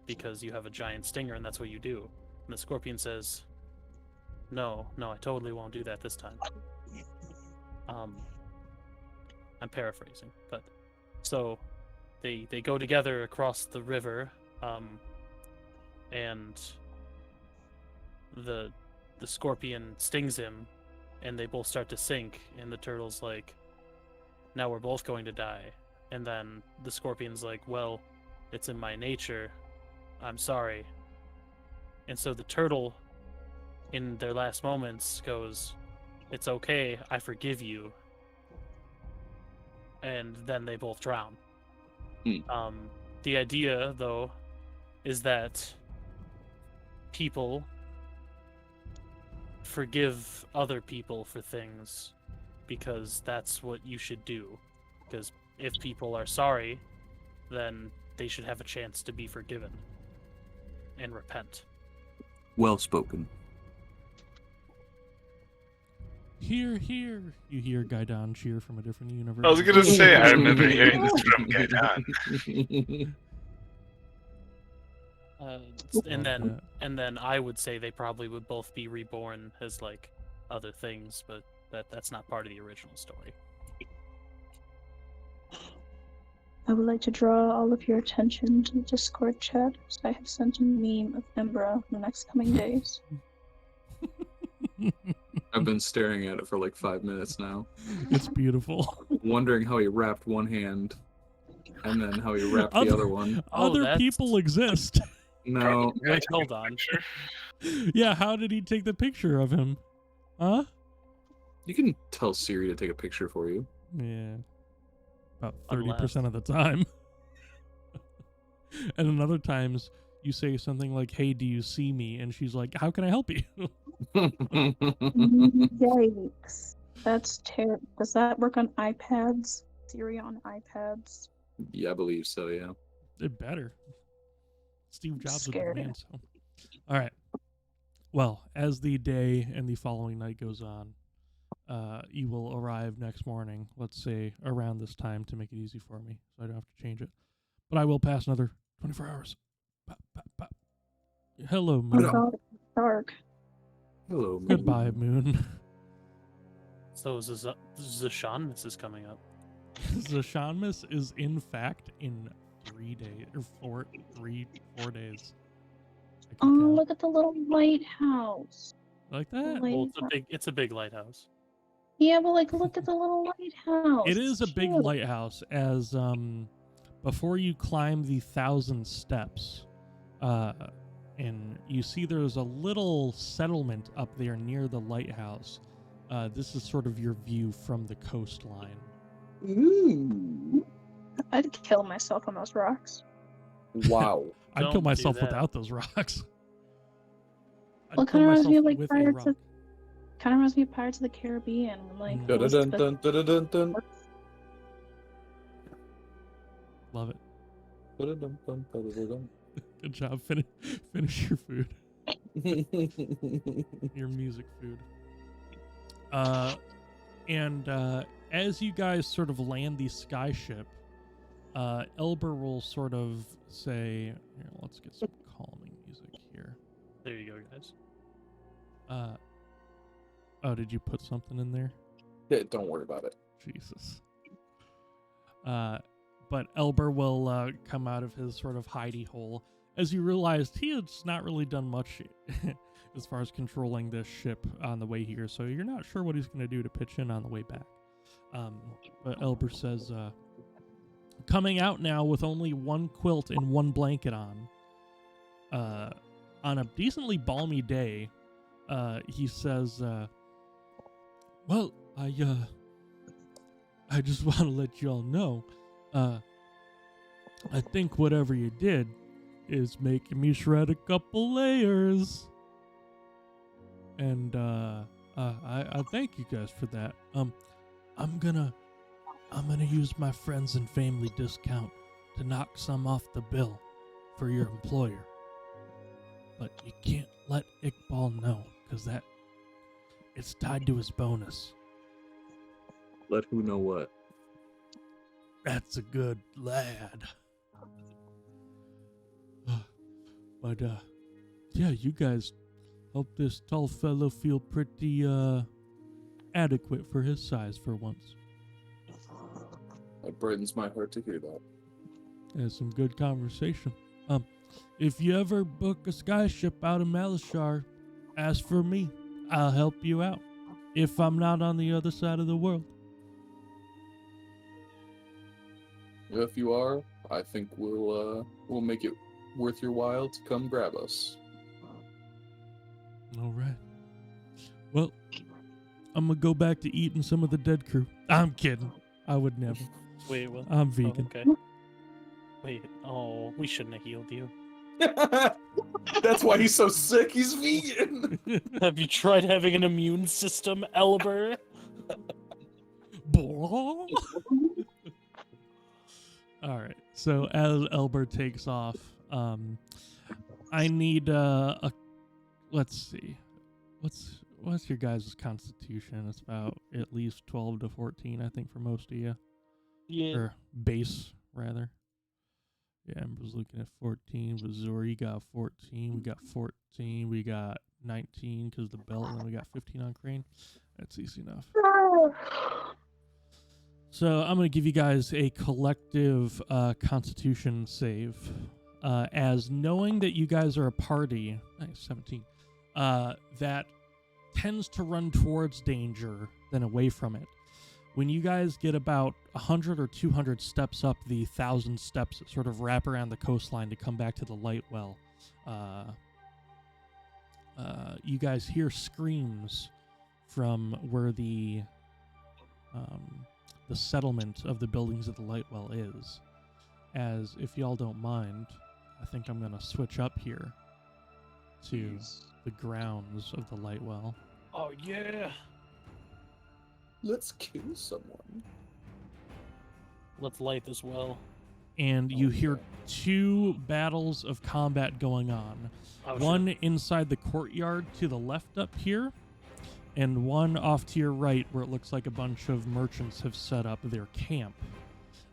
[SPEAKER 3] because you have a giant stinger, and that's what you do." And the scorpion says, "No, I totally won't do that this time." I'm paraphrasing, but so they go together across the river, and the scorpion stings him, and they both start to sink, and the turtle's like, "Now we're both going to die." And then the scorpion's like, "Well, it's in my nature. I'm sorry." And so the turtle, in their last moments, goes, "It's okay, I forgive you." And then they both drown. The idea, though, is that people forgive other people for things because that's what you should do. Because if people are sorry, then they should have a chance to be forgiven and repent.
[SPEAKER 2] Well spoken.
[SPEAKER 1] Hear, hear. You hear Gaidon cheer from a different universe.
[SPEAKER 5] I was gonna say, I remember hearing this from Gaidon.
[SPEAKER 3] And then I would say they probably would both be reborn as like other things, but that's not part of the original story.
[SPEAKER 4] I would like to draw all of your attention to the Discord chat, as I have sent a meme of Embra in the next coming days.
[SPEAKER 2] I've been staring at it for like 5 minutes now.
[SPEAKER 1] It's beautiful.
[SPEAKER 2] Wondering how he wrapped one hand and then how he wrapped the other one.
[SPEAKER 1] Other people exist.
[SPEAKER 2] No.
[SPEAKER 3] Wait, hold on.
[SPEAKER 1] Yeah, how did he take the picture of him? Huh?
[SPEAKER 2] You can tell Siri to take a picture for you.
[SPEAKER 1] Yeah. About 30% of the time. And then other times you say something like, "Hey, do you see me?" And she's like, "How can I help you?"
[SPEAKER 4] Yikes. That's terrible. Does that work on iPads? Siri on iPads?
[SPEAKER 2] Yeah, I believe so, yeah.
[SPEAKER 1] It better. Steve Jobs would
[SPEAKER 4] Scared.
[SPEAKER 1] demand so. All right. Well, as the day and the following night goes on, you will arrive next morning, let's say around this time to make it easy for me, so I don't have to change it. But I will pass another 24 hours. Pop, pop, pop. Hello,
[SPEAKER 4] Oh
[SPEAKER 1] Moon.
[SPEAKER 4] god, it's dark.
[SPEAKER 2] Hello, Moon.
[SPEAKER 1] Goodbye, Moon.
[SPEAKER 3] So Zashanmis is coming up.
[SPEAKER 1] Zashanmis is in fact in 3 days or 4 days. I
[SPEAKER 4] Oh,
[SPEAKER 1] can count.
[SPEAKER 4] look at the little lighthouse.
[SPEAKER 1] Like that?
[SPEAKER 3] Well, it's a big lighthouse.
[SPEAKER 4] Yeah, but like, look at the little lighthouse.
[SPEAKER 1] It is a
[SPEAKER 4] It's
[SPEAKER 1] big
[SPEAKER 4] cute.
[SPEAKER 1] lighthouse. As before you climb the 1,000 steps, and you see there's a little settlement up there near the lighthouse. This is sort of your view from the coastline.
[SPEAKER 2] Ooh.
[SPEAKER 4] I'd kill myself on those rocks.
[SPEAKER 2] Wow.
[SPEAKER 1] I'd kill
[SPEAKER 3] Don't do
[SPEAKER 1] myself
[SPEAKER 3] that.
[SPEAKER 1] without those rocks. I'd
[SPEAKER 4] Well,
[SPEAKER 1] kill
[SPEAKER 4] kind of reminds me
[SPEAKER 1] myself
[SPEAKER 4] of like
[SPEAKER 1] with a
[SPEAKER 4] Pirates
[SPEAKER 1] rock.
[SPEAKER 4] of, kind of reminds me of Pirates of the Caribbean. When, like,
[SPEAKER 1] Dun,
[SPEAKER 4] those
[SPEAKER 2] Dun,
[SPEAKER 4] cliff-
[SPEAKER 2] dun, dun, dun, dun, dun.
[SPEAKER 1] Love it.
[SPEAKER 2] Dun, dun, dun, dun, dun,
[SPEAKER 1] Good job. Finish your food.
[SPEAKER 2] dun.
[SPEAKER 1] Your music food. And as you guys sort of land the Skyship, Elber will sort of say, here, let's get some calming music here.
[SPEAKER 3] There you go, guys.
[SPEAKER 1] Oh, did you put something in there?
[SPEAKER 2] Yeah, don't worry about it.
[SPEAKER 1] Jesus. But Elber will come out of his sort of hidey hole as you realized he has not really done much as far as controlling this ship on the way here, so you're not sure what he's going to do to pitch in on the way back. But Elber says, coming out now with only one quilt and one blanket on a decently balmy day, he says, well, I just want to let you all know, I think whatever you did is making me shred a couple layers. And I thank you guys for that. I'm gonna use my friends and family discount to knock some off the bill for your employer. But you can't let Iqbal know, because it's tied to his bonus.
[SPEAKER 7] Let who know what?
[SPEAKER 1] That's a good lad. But, yeah, you guys help this tall fellow feel pretty, adequate for his size for once.
[SPEAKER 2] It brightens my heart to hear that.
[SPEAKER 1] That's some good conversation. If you ever book a Skyship out of Malishar, ask for me. I'll help you out. If I'm not on the other side of the world.
[SPEAKER 2] If you are, I think we'll make it worth your while to come grab us.
[SPEAKER 1] All right. Well, I'm gonna go back to eating some of the dead crew. I'm kidding. I would never.
[SPEAKER 3] Wait, what?
[SPEAKER 1] I'm vegan.
[SPEAKER 3] Oh, okay. Wait, oh, we shouldn't have healed you.
[SPEAKER 2] That's why he's so sick. He's vegan.
[SPEAKER 3] Have you tried having an immune system, Elber?
[SPEAKER 1] All right. So as Elber takes off, I need let's see. What's your guys' constitution? It's about at least 12 to 14, I think, for most of you.
[SPEAKER 3] Yeah.
[SPEAKER 1] Or base, rather. Yeah, I was looking at 14. Vazur, you got 14. We got 14. We got 19 because the belt, and then we got 15 on Krane. That's easy enough. So I'm going to give you guys a collective constitution save. As knowing that you guys are a party, nice, 17, that tends to run towards danger than away from it. When you guys get about 100 or 200 steps up the 1,000 steps that sort of wrap around the coastline to come back to the Lightwell, you guys hear screams from where the settlement of the buildings of the Lightwell is. As, if y'all don't mind, I think I'm going to switch up here to the grounds of the Lightwell.
[SPEAKER 3] Oh, yeah.
[SPEAKER 2] Let's kill someone.
[SPEAKER 3] Let's light as well.
[SPEAKER 1] And you hear two battles of combat going on.
[SPEAKER 3] Oh,
[SPEAKER 1] One
[SPEAKER 3] shit.
[SPEAKER 1] inside the courtyard to the left up here, and one off to your right where it looks like a bunch of merchants have set up their camp.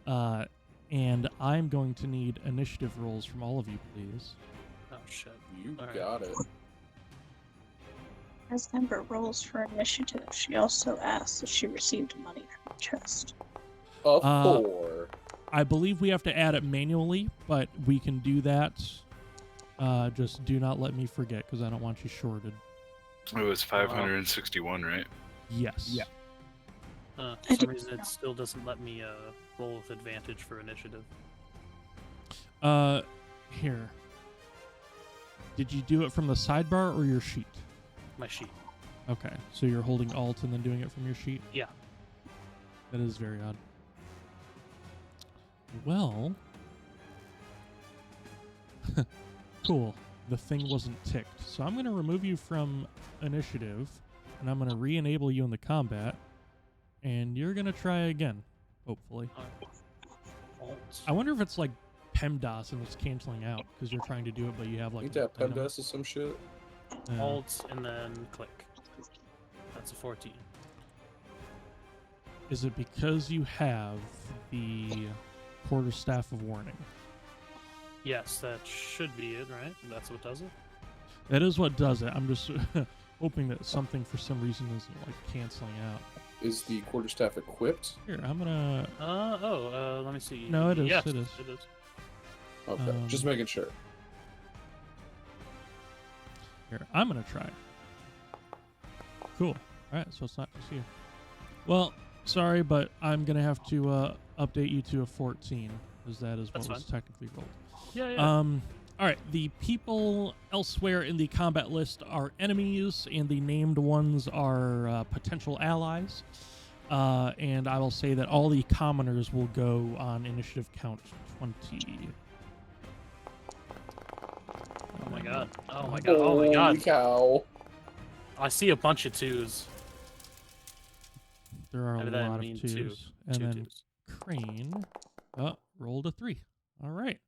[SPEAKER 1] And I'm going to need initiative rolls from all of you, please.
[SPEAKER 3] Oh, shit.
[SPEAKER 2] You
[SPEAKER 3] All right.
[SPEAKER 2] got it.
[SPEAKER 4] As Embra rolls for initiative, she also asks if she received money from the chest.
[SPEAKER 2] A 4.
[SPEAKER 1] I believe we have to add it manually, but we can do that. Just do not let me forget, because I don't want you shorted.
[SPEAKER 5] It was 561, right?
[SPEAKER 1] Yes.
[SPEAKER 7] Yeah.
[SPEAKER 3] For
[SPEAKER 4] I
[SPEAKER 3] some
[SPEAKER 4] did
[SPEAKER 3] reason, it
[SPEAKER 4] not.
[SPEAKER 3] still doesn't let me roll with advantage for initiative.
[SPEAKER 1] Here. Did you do it from the sidebar or your sheet?
[SPEAKER 3] My sheet.
[SPEAKER 1] Okay, so you're holding Alt and then doing it from your sheet?
[SPEAKER 3] Yeah.
[SPEAKER 1] That is very odd. Well... cool. The thing wasn't ticked. So I'm going to remove you from initiative, and I'm going to re-enable you in the combat, and you're going to try again, hopefully.
[SPEAKER 3] Alt.
[SPEAKER 1] I wonder if it's like PEMDAS and it's canceling out, because you're trying to do it, but you have like...
[SPEAKER 2] Ain't that
[SPEAKER 1] I don't know.
[SPEAKER 2] PEMDAS or some shit?
[SPEAKER 3] Alt and then click. That's a 14.
[SPEAKER 1] Is it because you have the quarterstaff of warning?
[SPEAKER 3] Yes, that should be it, right? That's what does it?
[SPEAKER 1] That is what does it. I'm just hoping that something for some reason isn't like canceling out.
[SPEAKER 2] Is the quarterstaff equipped?
[SPEAKER 1] Here, I'm gonna...
[SPEAKER 3] let me see.
[SPEAKER 1] No, it is,
[SPEAKER 3] Yes,
[SPEAKER 1] it is.
[SPEAKER 3] It is.
[SPEAKER 2] Okay, just making sure.
[SPEAKER 1] Here, I'm gonna try. Cool. Alright, so it's not just you. Well, sorry, but I'm gonna have to update you to a 14, because that is
[SPEAKER 3] That's
[SPEAKER 1] what was
[SPEAKER 3] fine.
[SPEAKER 1] technically rolled.
[SPEAKER 3] Yeah.
[SPEAKER 1] Alright, the people elsewhere in the combat list are enemies, and the named ones are potential allies. And I will say that all the commoners will go on initiative count 20.
[SPEAKER 3] Oh my god. Oh my god. Oh my god.
[SPEAKER 2] Holy cow.
[SPEAKER 3] I see a bunch of twos.
[SPEAKER 1] there are a
[SPEAKER 3] Maybe that
[SPEAKER 1] lot of
[SPEAKER 3] mean
[SPEAKER 1] twos. And
[SPEAKER 3] two
[SPEAKER 1] then
[SPEAKER 3] twos.
[SPEAKER 1] Krane rolled a 3. All right.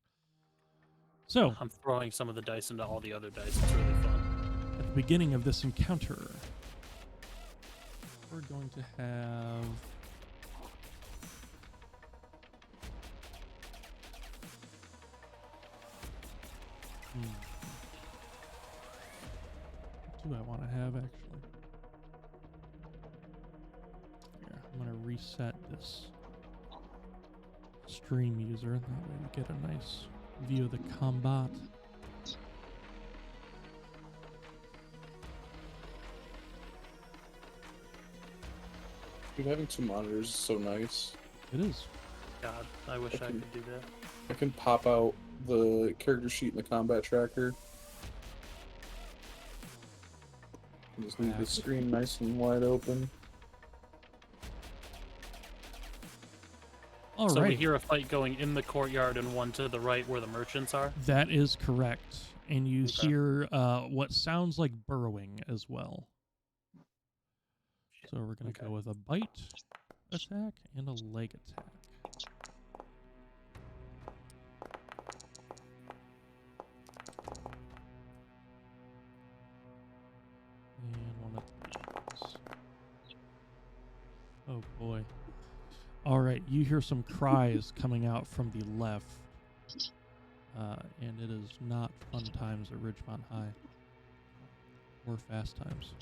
[SPEAKER 1] So,
[SPEAKER 3] I'm throwing some of the dice into all the other dice. It's really fun.
[SPEAKER 1] at the beginning of this encounter, we're going to have what do I want to have actually? Here, I'm going to reset this stream user. That way we get a nice view of the combat.
[SPEAKER 2] Dude, having 2 monitors is so nice.
[SPEAKER 1] It is.
[SPEAKER 3] God, I wish I could do that.
[SPEAKER 2] I can pop out the character sheet and the combat tracker. Just leave the screen nice and wide open.
[SPEAKER 1] All
[SPEAKER 3] So
[SPEAKER 1] right.
[SPEAKER 3] we hear a fight going in the courtyard and one to the right where the merchants are.
[SPEAKER 1] That is correct. And you
[SPEAKER 3] Okay.
[SPEAKER 1] hear what sounds like burrowing as well. So we're going to
[SPEAKER 3] Okay.
[SPEAKER 1] go with a bite attack and a leg attack. And one of these. Oh boy. All right, you hear some cries coming out from the left. And it is not fun times at Ridgemont High. Or fast times.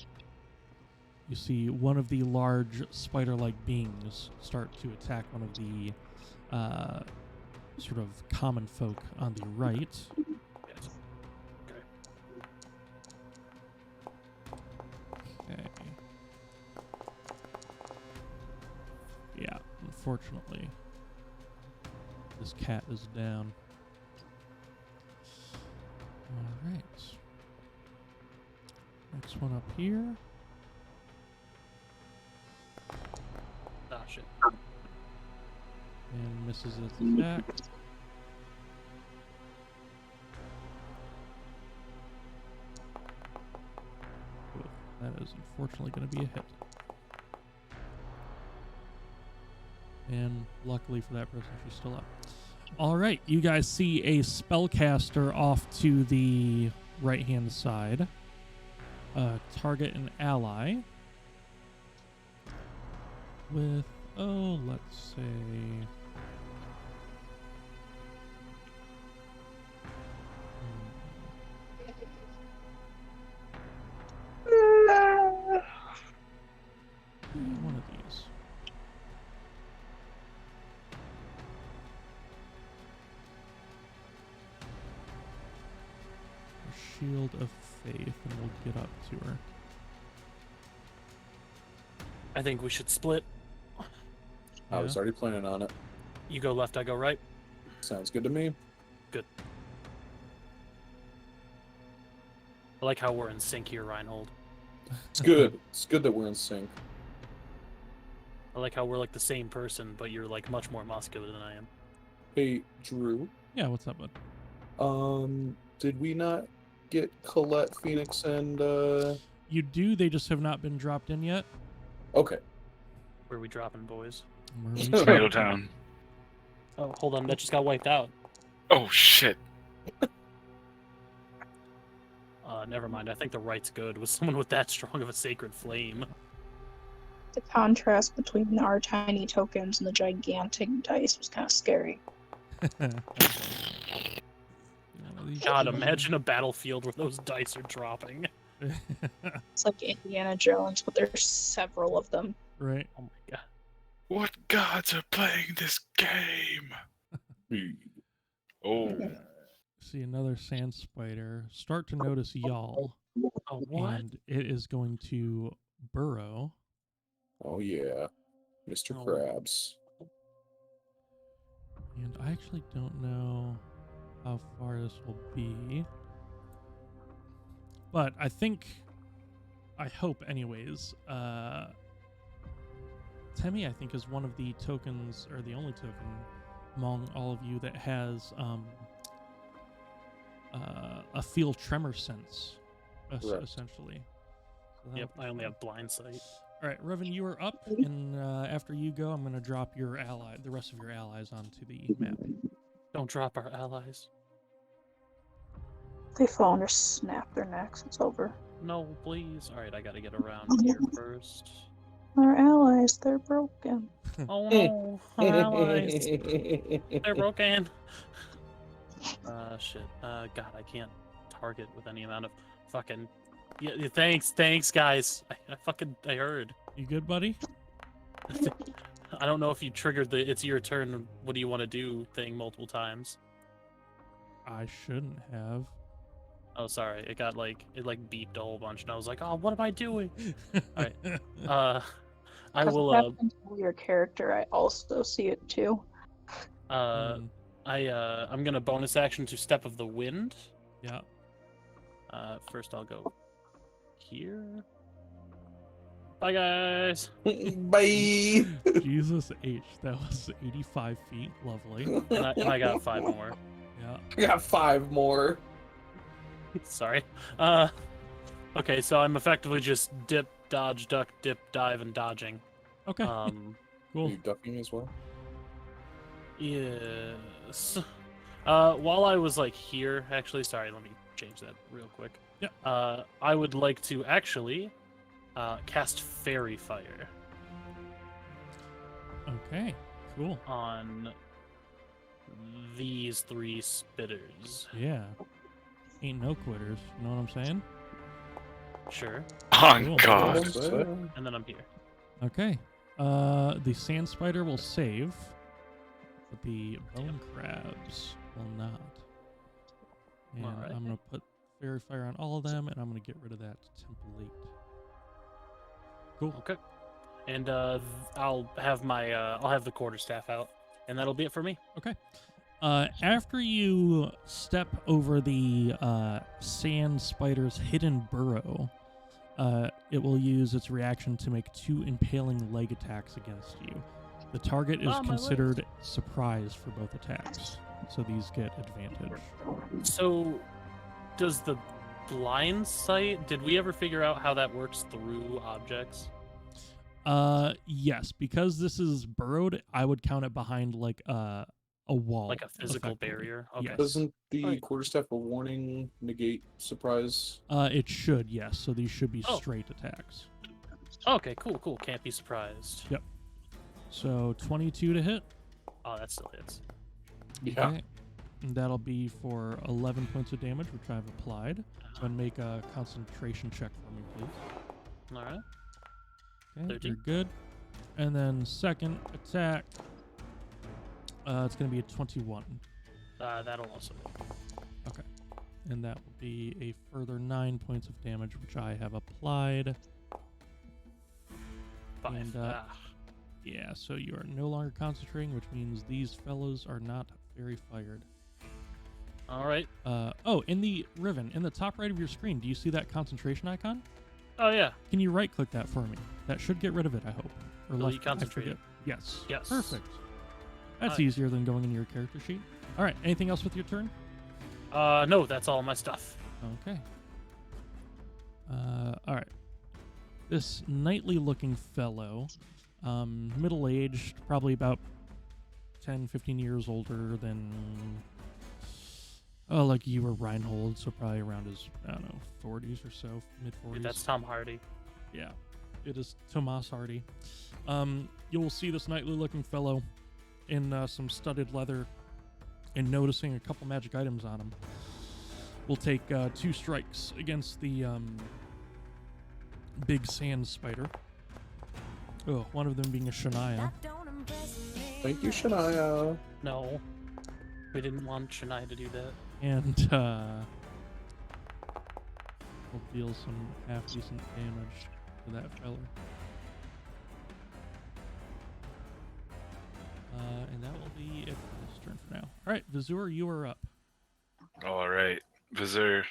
[SPEAKER 1] You see one of the large spider-like beings start to attack one of the sort of common folk on the right.
[SPEAKER 3] Yes. Okay.
[SPEAKER 1] Okay. Yeah, unfortunately, this cat is down. All right. Next one up here.
[SPEAKER 3] Ah, shit.
[SPEAKER 1] And misses its attack. Ooh, that is unfortunately going to be a hit. And luckily for that person, she's still up. All right, you guys see a spellcaster off to the right-hand side. Target an ally with, let's say... one of these. A Shield of Faith, and we'll get up to her.
[SPEAKER 3] I think we should split.
[SPEAKER 2] I was
[SPEAKER 1] Yeah.
[SPEAKER 2] already planning on it.
[SPEAKER 3] You go left, I go right.
[SPEAKER 2] Sounds good to me.
[SPEAKER 3] Good. I like how we're in sync here, Reinhold.
[SPEAKER 2] It's good. It's good that we're in sync.
[SPEAKER 3] I like how we're like the same person, but you're like much more muscular than I am.
[SPEAKER 2] Hey, Drew.
[SPEAKER 1] Yeah, what's up, bud?
[SPEAKER 2] Did we not get Colette, Phoenix, and
[SPEAKER 1] You do, they just have not been dropped in yet.
[SPEAKER 2] Okay.
[SPEAKER 3] Where are we dropping, boys?
[SPEAKER 1] Where are we
[SPEAKER 5] Tomato
[SPEAKER 1] dropping?
[SPEAKER 5] Town.
[SPEAKER 3] Oh, hold on, that just got wiped out.
[SPEAKER 5] Oh shit.
[SPEAKER 3] Never mind. I think the right's good with someone with that strong of a sacred flame.
[SPEAKER 4] The contrast between our tiny tokens and the gigantic dice was kind of scary.
[SPEAKER 3] God, imagine a battlefield where those dice are dropping.
[SPEAKER 4] It's like Indiana Jones, but there's several of them.
[SPEAKER 1] Right.
[SPEAKER 3] Oh my god.
[SPEAKER 5] What gods are playing this game? Oh.
[SPEAKER 1] See another sand spider. Start to notice y'all.
[SPEAKER 3] Oh, what?
[SPEAKER 1] And it is going to burrow.
[SPEAKER 2] Oh yeah, Mr.
[SPEAKER 3] Oh.
[SPEAKER 2] Krabs.
[SPEAKER 1] And I actually don't know how far this will be. But I hope anyways, Temi, I think, is one of the tokens, or the only token among all of you that has a feel tremor sense,
[SPEAKER 2] Correct.
[SPEAKER 1] essentially. So
[SPEAKER 3] Yep, I only have blind sight.
[SPEAKER 1] All right, Riven, you are up, and after you go, I'm going to drop your the rest of your allies onto the map.
[SPEAKER 3] Don't drop our allies.
[SPEAKER 4] They fall and just snap their necks. It's over.
[SPEAKER 3] No, please. All right, I gotta get around here first.
[SPEAKER 4] Our allies, they're broken.
[SPEAKER 3] Oh no, our allies. They're broken. Shit. God, I can't target with any amount of fucking. Yeah, thanks, guys. I heard.
[SPEAKER 1] You good, buddy?
[SPEAKER 3] I don't know if you triggered the "it's your turn, what do you want to do" thing multiple times.
[SPEAKER 1] I shouldn't have.
[SPEAKER 3] Oh, sorry. It beeped a whole bunch, and I was like, "Oh, what am I doing?" All right. I
[SPEAKER 4] Because
[SPEAKER 3] will.
[SPEAKER 4] it happens to your character. I also see it too.
[SPEAKER 3] I'm gonna bonus action to Step of the Wind.
[SPEAKER 1] Yeah.
[SPEAKER 3] First I'll go here. Bye, guys.
[SPEAKER 2] Bye.
[SPEAKER 1] Jesus H, that was 85 feet. Lovely.
[SPEAKER 3] And I got 5 more.
[SPEAKER 1] Yeah.
[SPEAKER 2] I got 5 more.
[SPEAKER 3] Sorry. Okay, so I'm effectively just dip, dodge, duck, dip, dive, and dodging.
[SPEAKER 1] Okay.
[SPEAKER 2] Are
[SPEAKER 1] Cool.
[SPEAKER 2] you ducking as well?
[SPEAKER 3] Yes. While I was here, actually, sorry, let me change that real quick.
[SPEAKER 1] Yeah.
[SPEAKER 3] I would like to actually cast Fairy Fire
[SPEAKER 1] Okay. Cool.
[SPEAKER 3] on these 3 spitters.
[SPEAKER 1] Yeah. Ain't no quitters. You know what I'm saying?
[SPEAKER 3] Sure.
[SPEAKER 5] On
[SPEAKER 1] Cool.
[SPEAKER 5] God.
[SPEAKER 3] And then I'm here.
[SPEAKER 1] Okay. The sand spider will save, but the bone crabs will not. And
[SPEAKER 3] Alright.
[SPEAKER 1] I'm gonna put fairy fire on all of them, and I'm gonna get rid of that template. Cool.
[SPEAKER 3] Okay. And I'll have the quarterstaff out, and that'll be it for me.
[SPEAKER 1] Okay. After you step over the sand spider's hidden burrow, it will use its reaction to make 2 impaling leg attacks against you. The target is
[SPEAKER 3] Ah, my
[SPEAKER 1] considered surprised for both attacks, so these get advantage.
[SPEAKER 3] So, does the blind sight? Did we ever figure out how that works through objects?
[SPEAKER 1] Yes, because this is burrowed, I would count it behind a wall,
[SPEAKER 3] Like a physical
[SPEAKER 1] effectively.
[SPEAKER 3] barrier? Okay.
[SPEAKER 1] Yes.
[SPEAKER 2] Doesn't the
[SPEAKER 3] Alright.
[SPEAKER 2] quarterstaff a warning negate surprise?
[SPEAKER 1] It should, yes. So these should be
[SPEAKER 3] Oh.
[SPEAKER 1] straight attacks.
[SPEAKER 3] Okay, cool. Can't be surprised.
[SPEAKER 1] Yep. So 22 to hit.
[SPEAKER 3] Oh, that still hits.
[SPEAKER 2] Yeah.
[SPEAKER 1] Okay. And that'll be for 11 points of damage, which I've applied. So make a concentration check for me, please.
[SPEAKER 3] All right.
[SPEAKER 1] Okay,
[SPEAKER 3] 13.
[SPEAKER 1] you're good. And then second attack, it's going to be a 21.
[SPEAKER 3] That'll also hit.
[SPEAKER 1] Okay. And that will be a further 9 points of damage, which I have applied.
[SPEAKER 3] 5.
[SPEAKER 1] And, Yeah, so you are no longer concentrating, which means these fellows are not very fired.
[SPEAKER 3] All right.
[SPEAKER 1] In the Riven, in the top right of your screen, do you see that concentration icon?
[SPEAKER 3] Oh, yeah.
[SPEAKER 1] Can you right-click that for me? That should get rid of it, I hope. Or
[SPEAKER 3] Will
[SPEAKER 1] left,
[SPEAKER 3] you concentrate
[SPEAKER 1] I
[SPEAKER 3] it?
[SPEAKER 1] forget. Yes.
[SPEAKER 3] Yes.
[SPEAKER 1] Perfect. That's
[SPEAKER 3] Alright.
[SPEAKER 1] easier than going into your character sheet. All right. Anything else with your turn?
[SPEAKER 3] No, that's all my stuff.
[SPEAKER 1] Okay. All right. This knightly-looking fellow, middle-aged, probably about 10, 15 years older than, like you or Reinhold, so probably around his, 40s or so, mid-40s.
[SPEAKER 3] Dude, that's Tom Hardy.
[SPEAKER 1] Yeah, it is Tomas Hardy. You will see this knightly-looking fellow in some studded leather, and noticing a couple magic items on him. We'll take 2 strikes against the big sand spider. Oh, one of them being a Shania.
[SPEAKER 2] Thank you, Shania.
[SPEAKER 3] No. We didn't want Shania to do that.
[SPEAKER 1] And we'll deal some half-decent damage to that fella. And that will be it for this turn for now. Alright, Vazur, you are up.
[SPEAKER 5] All right. Vazur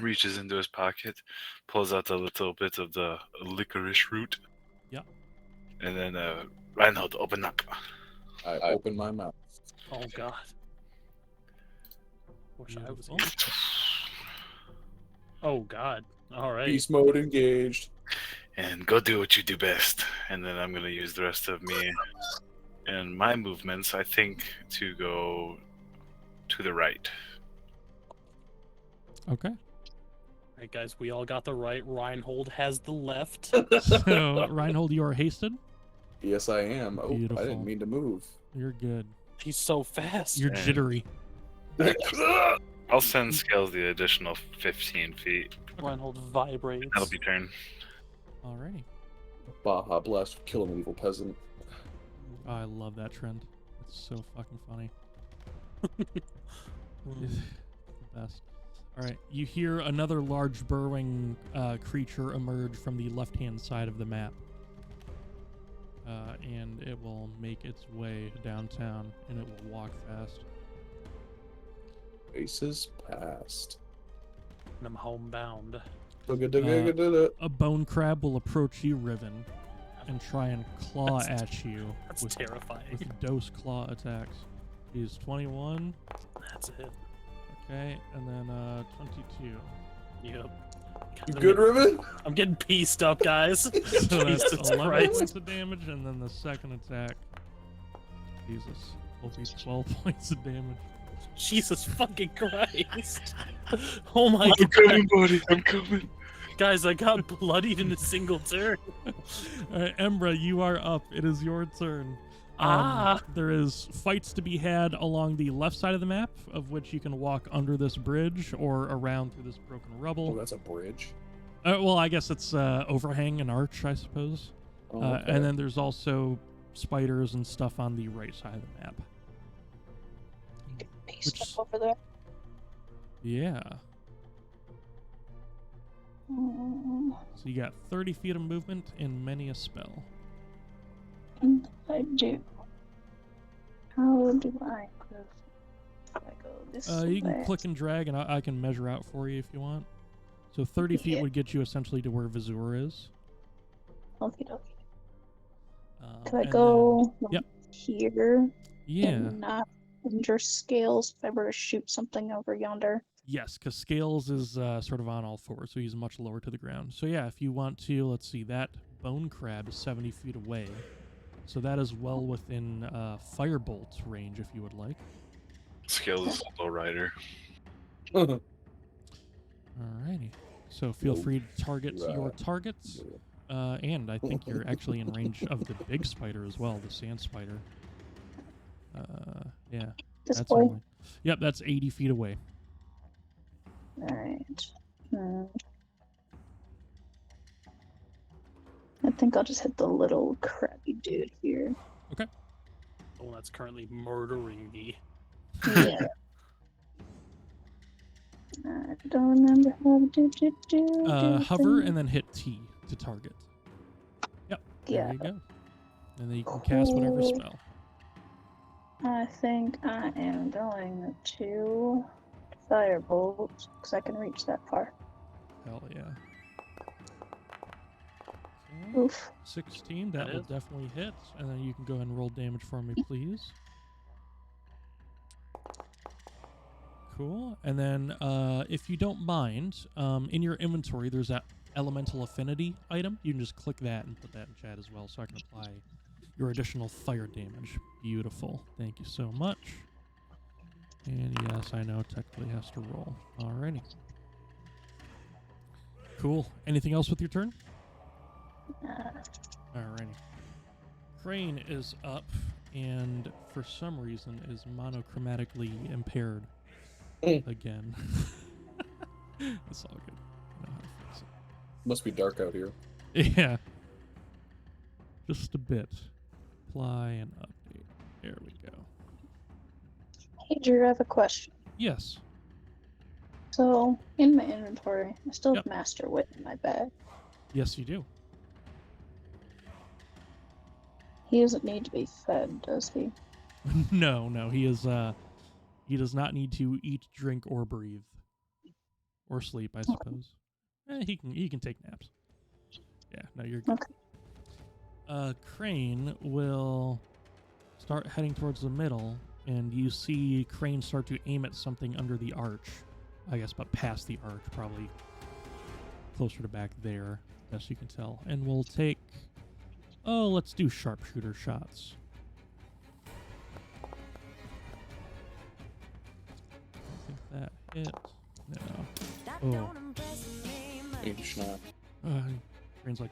[SPEAKER 5] reaches into his pocket, pulls out a little bit of the licorice root.
[SPEAKER 1] Yep.
[SPEAKER 5] And then Reinhold, open up.
[SPEAKER 2] I open my mouth.
[SPEAKER 3] Oh, God. Wish I was
[SPEAKER 1] Beautiful.
[SPEAKER 3] here. Oh, God. All right.
[SPEAKER 2] Beast mode engaged.
[SPEAKER 5] and go do what you do best. And then I'm gonna use the rest of me and my movements, I think, to go to the right.
[SPEAKER 1] Okay.
[SPEAKER 3] All right, guys, we all got the right. Reinhold has the left.
[SPEAKER 1] So, Reinhold, you are hasted.
[SPEAKER 2] Yes, I am. Oh, I
[SPEAKER 1] Beautiful.
[SPEAKER 2] didn't mean to move.
[SPEAKER 1] You're good.
[SPEAKER 3] He's so fast.
[SPEAKER 1] You're
[SPEAKER 5] And-
[SPEAKER 1] jittery.
[SPEAKER 5] I'll send Scales the additional 15 feet.
[SPEAKER 3] Reinhold vibrates.
[SPEAKER 5] That'll be turn.
[SPEAKER 1] Alrighty.
[SPEAKER 2] Baja Blast, kill an evil peasant.
[SPEAKER 1] Oh, I love that trend. It's so fucking funny. It's the best. All right, you hear another large burrowing creature emerge from the left-hand side of the map. And it will make its way downtown, and it will walk fast.
[SPEAKER 2] Aces passed.
[SPEAKER 3] And I'm homebound.
[SPEAKER 1] A bone crab will approach you, Riven, and try and claw at you
[SPEAKER 3] That's
[SPEAKER 1] with
[SPEAKER 3] terrifying.
[SPEAKER 1] dose claw attacks. He's 21.
[SPEAKER 3] That's it.
[SPEAKER 1] Okay, and then 22.
[SPEAKER 3] Yep.
[SPEAKER 2] You good, Riven?
[SPEAKER 3] I'm getting pieced up, guys.
[SPEAKER 1] So that's
[SPEAKER 3] Jesus
[SPEAKER 1] 11
[SPEAKER 3] Christ.
[SPEAKER 1] points of damage, and then the second attack, Jesus, will be 12 points of damage.
[SPEAKER 3] Jesus fucking Christ. Oh my
[SPEAKER 5] I'm
[SPEAKER 3] god.
[SPEAKER 5] coming, buddy. I'm coming.
[SPEAKER 3] Guys, I got bloodied in a single turn.
[SPEAKER 1] All right, Embra, you are up. It is your turn. There is fights to be had along the left side of the map, of which you can walk under this bridge or around through this broken
[SPEAKER 2] Oh,
[SPEAKER 1] rubble.
[SPEAKER 2] that's a bridge.
[SPEAKER 1] Well, I guess it's overhang and arch, I suppose.
[SPEAKER 2] Oh, okay.
[SPEAKER 1] And then there's also spiders and stuff on the right side of the map.
[SPEAKER 4] Paste
[SPEAKER 1] Which-
[SPEAKER 4] up over there.
[SPEAKER 1] Yeah.
[SPEAKER 4] Mm,
[SPEAKER 1] So you got 30 feet of movement and many a spell.
[SPEAKER 4] I do. How do I go? I go this
[SPEAKER 1] You can
[SPEAKER 4] way.
[SPEAKER 1] click and drag, and I can measure out for you if you want. So 30 feet
[SPEAKER 4] Yeah.
[SPEAKER 1] would get you essentially to where Vazur is.
[SPEAKER 4] Okie dokie.
[SPEAKER 1] Um,
[SPEAKER 4] Could I
[SPEAKER 1] and
[SPEAKER 4] go like,
[SPEAKER 1] yep.
[SPEAKER 4] here
[SPEAKER 1] then- yeah.
[SPEAKER 4] and not injure Scales if I were to shoot something over yonder?
[SPEAKER 1] Yes, because Scales is sort of on all fours, so he's much lower to the ground. So yeah, if you want to, let's see, that bone crab is 70 feet away. So that is well within Firebolt range, if you would like.
[SPEAKER 5] Scales is a low rider.
[SPEAKER 1] Alrighty. So feel
[SPEAKER 2] Low
[SPEAKER 1] free to target your
[SPEAKER 2] rider.
[SPEAKER 1] targets. And I think you're actually in range of the big spider as well, the sand spider. Yeah.
[SPEAKER 4] This
[SPEAKER 1] That's
[SPEAKER 4] boy.
[SPEAKER 1] only, yep, that's 80 feet away.
[SPEAKER 4] Alright. I think I'll just hit the little crabby dude here.
[SPEAKER 3] The one that's currently murdering me.
[SPEAKER 4] Yeah. I don't remember how to do
[SPEAKER 1] Hover
[SPEAKER 4] thing.
[SPEAKER 1] and then hit T to target. Yep. There
[SPEAKER 4] Yeah.
[SPEAKER 1] you go. And then you can cast whatever
[SPEAKER 4] Cool.
[SPEAKER 1] spell.
[SPEAKER 4] I think I am going to Firebolt because I can reach that far.
[SPEAKER 1] Hell yeah. Okay.
[SPEAKER 4] Oof.
[SPEAKER 1] 16, that
[SPEAKER 3] That
[SPEAKER 1] will
[SPEAKER 3] is.
[SPEAKER 1] definitely hit. And then you can go ahead and roll damage for me, please. Cool. And then, if you don't mind, in your inventory, there's that elemental affinity item. You can just click that and put that in chat as well, so I can apply your additional fire damage. Beautiful. Thank you so much. And yes, I know technically has to roll. Alrighty. Cool. Anything else with your turn? Alrighty. Krane is up and for some reason is monochromatically impaired again. It's all good. I know how to fix
[SPEAKER 2] Must be dark out here.
[SPEAKER 1] it. Yeah. Just a bit. Apply and update. There we go.
[SPEAKER 4] Hey Drew, I have a question.
[SPEAKER 1] Yes.
[SPEAKER 4] So, in my inventory, I still have
[SPEAKER 1] Yep.
[SPEAKER 4] Master Wit in my bag.
[SPEAKER 1] Yes, you do.
[SPEAKER 4] He doesn't need to be fed, does he?
[SPEAKER 1] No, he is he does not need to eat, drink, or breathe. Or sleep, I suppose. He can take naps. Yeah, no, you're good.
[SPEAKER 4] Okay.
[SPEAKER 1] Krane will start heading towards the middle, and you see Krane start to aim at something under the arch. I guess, but past the arch, probably closer to back there. best you can tell. And we'll take, let's do sharpshooter shots. I think that hit. No. Oh.
[SPEAKER 2] Hey, snap.
[SPEAKER 1] Krane's like,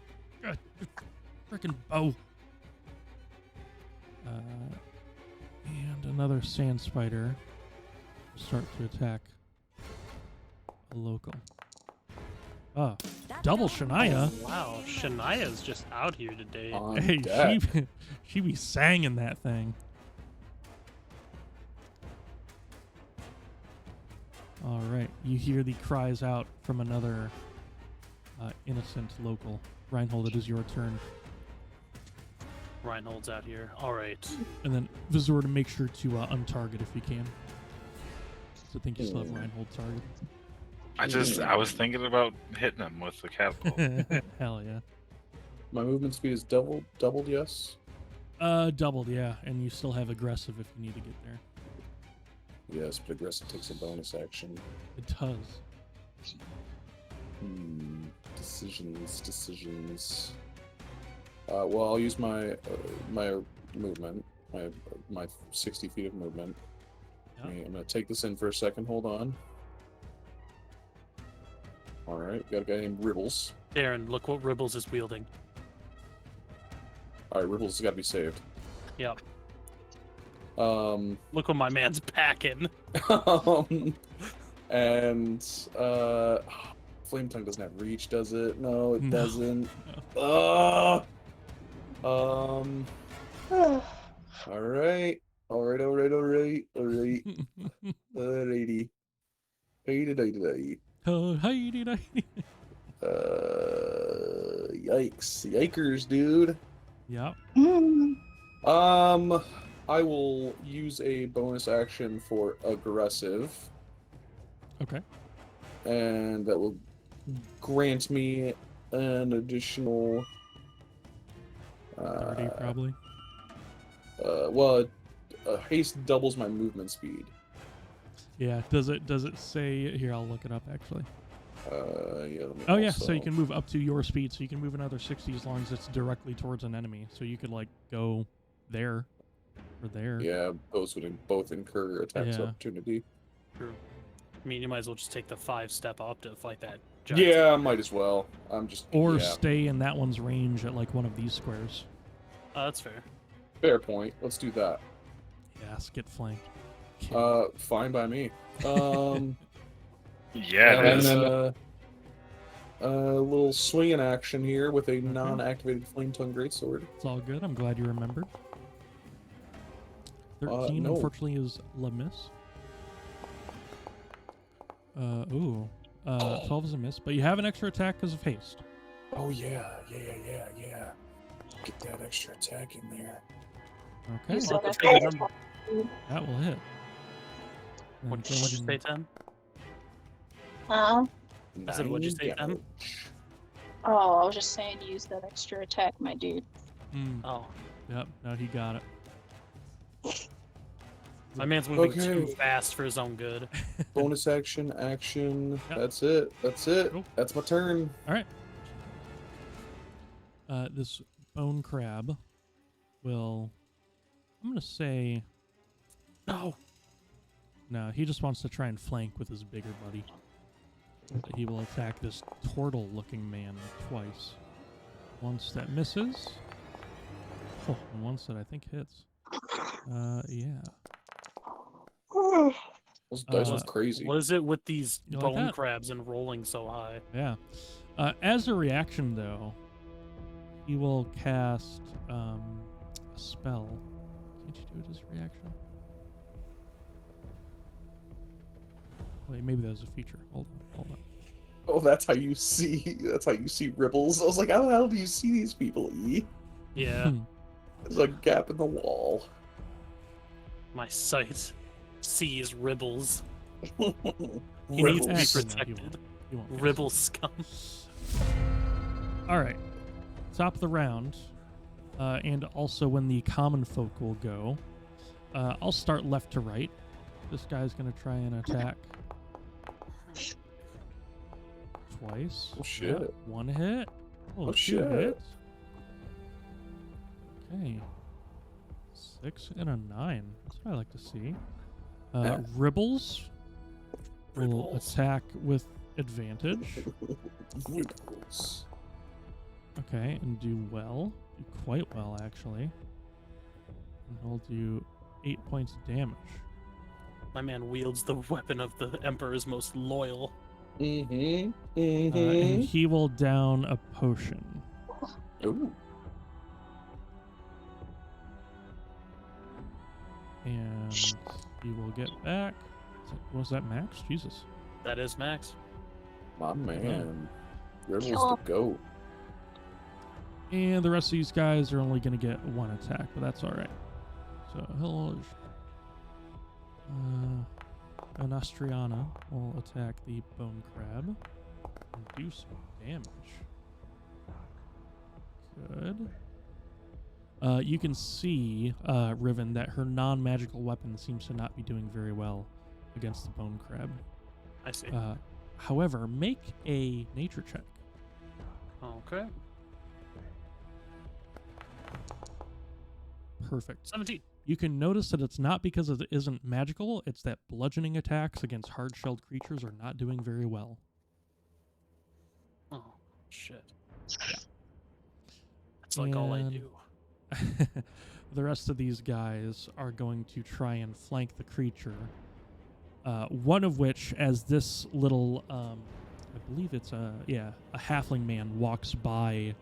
[SPEAKER 1] freaking bow. And another sand spider start to attack a local. Double Shania.
[SPEAKER 3] Wow, Shania's just out here today.
[SPEAKER 2] On
[SPEAKER 1] Hey,
[SPEAKER 2] deck.
[SPEAKER 1] she be sanging that thing. All right, you hear the cries out from another innocent local. Reinhold, it is your turn.
[SPEAKER 3] Reinhold's out here. All right.
[SPEAKER 1] And then Vazur to make sure to untarget if you can. So I think you still have Reinhold target.
[SPEAKER 5] I was thinking about hitting him with the catapult.
[SPEAKER 1] Hell yeah.
[SPEAKER 2] My movement speed is doubled, yes?
[SPEAKER 1] Doubled, yeah. And you still have aggressive if you need to get there.
[SPEAKER 2] Yes, but aggressive takes a bonus action.
[SPEAKER 1] It does.
[SPEAKER 2] Decisions. Well, I'll use my my movement, my 60 feet of movement.
[SPEAKER 1] Yep.
[SPEAKER 2] I'm gonna take this in for a second. Hold on. All right, got a guy named Ribbles.
[SPEAKER 3] Darren, look what Ribbles is wielding.
[SPEAKER 2] All right, Ribbles has got to be saved.
[SPEAKER 3] Yep.
[SPEAKER 2] Um,
[SPEAKER 3] Look what my man's packing.
[SPEAKER 2] and Flame Tongue doesn't have reach, does it? No, it
[SPEAKER 1] No.
[SPEAKER 2] doesn't.
[SPEAKER 4] Oh.
[SPEAKER 2] Alright. Alrighty. Yikers, dude.
[SPEAKER 1] Yep.
[SPEAKER 2] I will use a bonus action for aggressive,
[SPEAKER 1] Okay.
[SPEAKER 2] and that will grant me an additional
[SPEAKER 1] 30 probably.
[SPEAKER 2] Haste doubles my movement speed.
[SPEAKER 1] Yeah. Does it say here? I'll look it up actually.
[SPEAKER 2] Yeah. Let me
[SPEAKER 1] Oh yeah. So
[SPEAKER 2] also-
[SPEAKER 1] you can move up to your speed. So you can move another 60 as long as it's directly towards an enemy. So you could like go there or there.
[SPEAKER 2] Yeah, those would both incur attacks
[SPEAKER 1] Yeah.
[SPEAKER 2] opportunity.
[SPEAKER 3] True. I mean, you might as well just take the 5-step up to fight that giant.
[SPEAKER 2] Yeah, I might as well. I'm just
[SPEAKER 1] Or
[SPEAKER 2] yeah,
[SPEAKER 1] stay in that one's range at like one of these squares.
[SPEAKER 3] That's fair.
[SPEAKER 2] fair point. Let's do that.
[SPEAKER 1] Yes. Get flanked.
[SPEAKER 2] Fine by me.
[SPEAKER 5] Yeah, it
[SPEAKER 2] and
[SPEAKER 5] is.
[SPEAKER 2] then a little swinging action here with a
[SPEAKER 1] Okay.
[SPEAKER 2] non-activated Flame Tongue Greatsword.
[SPEAKER 1] It's all good. I'm glad you remembered. 13
[SPEAKER 2] no.
[SPEAKER 1] unfortunately is La Miss. 12 is a miss, but you have an extra attack because of haste.
[SPEAKER 2] Oh yeah. Get that extra attack in there.
[SPEAKER 1] Okay,
[SPEAKER 4] You said
[SPEAKER 3] Let's
[SPEAKER 4] that.
[SPEAKER 3] take it.
[SPEAKER 1] that will hit. And
[SPEAKER 3] What'd
[SPEAKER 1] go
[SPEAKER 3] you
[SPEAKER 1] ahead
[SPEAKER 3] say,
[SPEAKER 1] and-
[SPEAKER 3] Tim?
[SPEAKER 4] Huh?
[SPEAKER 3] I said, what'd you say,
[SPEAKER 2] 9
[SPEAKER 3] Em?
[SPEAKER 2] damage.
[SPEAKER 4] Oh, I was just saying use that extra attack, my dude.
[SPEAKER 3] Oh,
[SPEAKER 1] Yep, no, he got it.
[SPEAKER 3] my man's moving too
[SPEAKER 2] Okay.
[SPEAKER 3] fast for his own good.
[SPEAKER 2] Bonus action.
[SPEAKER 1] Yep.
[SPEAKER 2] That's it.
[SPEAKER 1] Cool.
[SPEAKER 2] That's my turn.
[SPEAKER 1] All right. This bone crab will. I'm gonna say. No, he just wants to try and flank with his bigger buddy. He will attack this turtle-looking man twice. Once that misses. Oh, and once that I think hits. Yeah.
[SPEAKER 2] Those dice was
[SPEAKER 1] Uh,
[SPEAKER 2] crazy.
[SPEAKER 3] What is it with these
[SPEAKER 1] You like
[SPEAKER 3] bone
[SPEAKER 1] that?
[SPEAKER 3] crabs and rolling so high?
[SPEAKER 1] Yeah. As a reaction, though, he will cast a spell. Can't you do it as a reaction? Wait, maybe that was a feature. Hold on.
[SPEAKER 2] Oh, that's how you see. That's how you see Ribbles. I was like, how the hell do you see these people? E?
[SPEAKER 3] Yeah,
[SPEAKER 2] There's a gap in the wall.
[SPEAKER 3] my sight sees Ribbles. He
[SPEAKER 2] Ribbles.
[SPEAKER 3] needs to be
[SPEAKER 1] Actually, no,
[SPEAKER 3] protected.
[SPEAKER 1] He won't cast
[SPEAKER 3] Ribble scum.
[SPEAKER 1] All right. Top of the round. And also when the common folk will go. I'll start left to right. This guy's going to try and attack. Twice.
[SPEAKER 2] Oh, shit.
[SPEAKER 1] One hit.
[SPEAKER 2] Oh,
[SPEAKER 1] 2
[SPEAKER 2] shit.
[SPEAKER 1] hits. Okay. 6 and a 9. That's what I like to see. Ribbles will
[SPEAKER 2] Ribbles.
[SPEAKER 1] attack with advantage.
[SPEAKER 2] Ribbles.
[SPEAKER 1] Okay, and do well. Do quite well, actually. And he'll do 8 points of damage.
[SPEAKER 3] My man wields the weapon of the Emperor's most loyal.
[SPEAKER 2] Mm-hmm.
[SPEAKER 1] And he will down a potion.
[SPEAKER 2] Ooh.
[SPEAKER 1] And he will get back. Was that max? Jesus.
[SPEAKER 3] That is max.
[SPEAKER 2] My man. Ribbles
[SPEAKER 4] Kill
[SPEAKER 2] the goat.
[SPEAKER 1] And the rest of these guys are only going to get 1 attack, but that's alright. So he'll... Anastriana will attack the bone crab and do some damage. Good. You can see, Riven, that her non-magical weapon seems to not be doing very well against the bone crab.
[SPEAKER 3] I see.
[SPEAKER 1] However, make a nature check.
[SPEAKER 3] Okay.
[SPEAKER 1] Perfect.
[SPEAKER 3] 17.
[SPEAKER 1] You can notice that it's not because it isn't magical, it's that bludgeoning attacks against hard-shelled creatures are not doing very well.
[SPEAKER 3] Oh, shit. That's like all I
[SPEAKER 1] And-
[SPEAKER 3] do.
[SPEAKER 1] The rest of these guys are going to try and flank the creature. One of which, as this little, I believe it's a halfling man walks by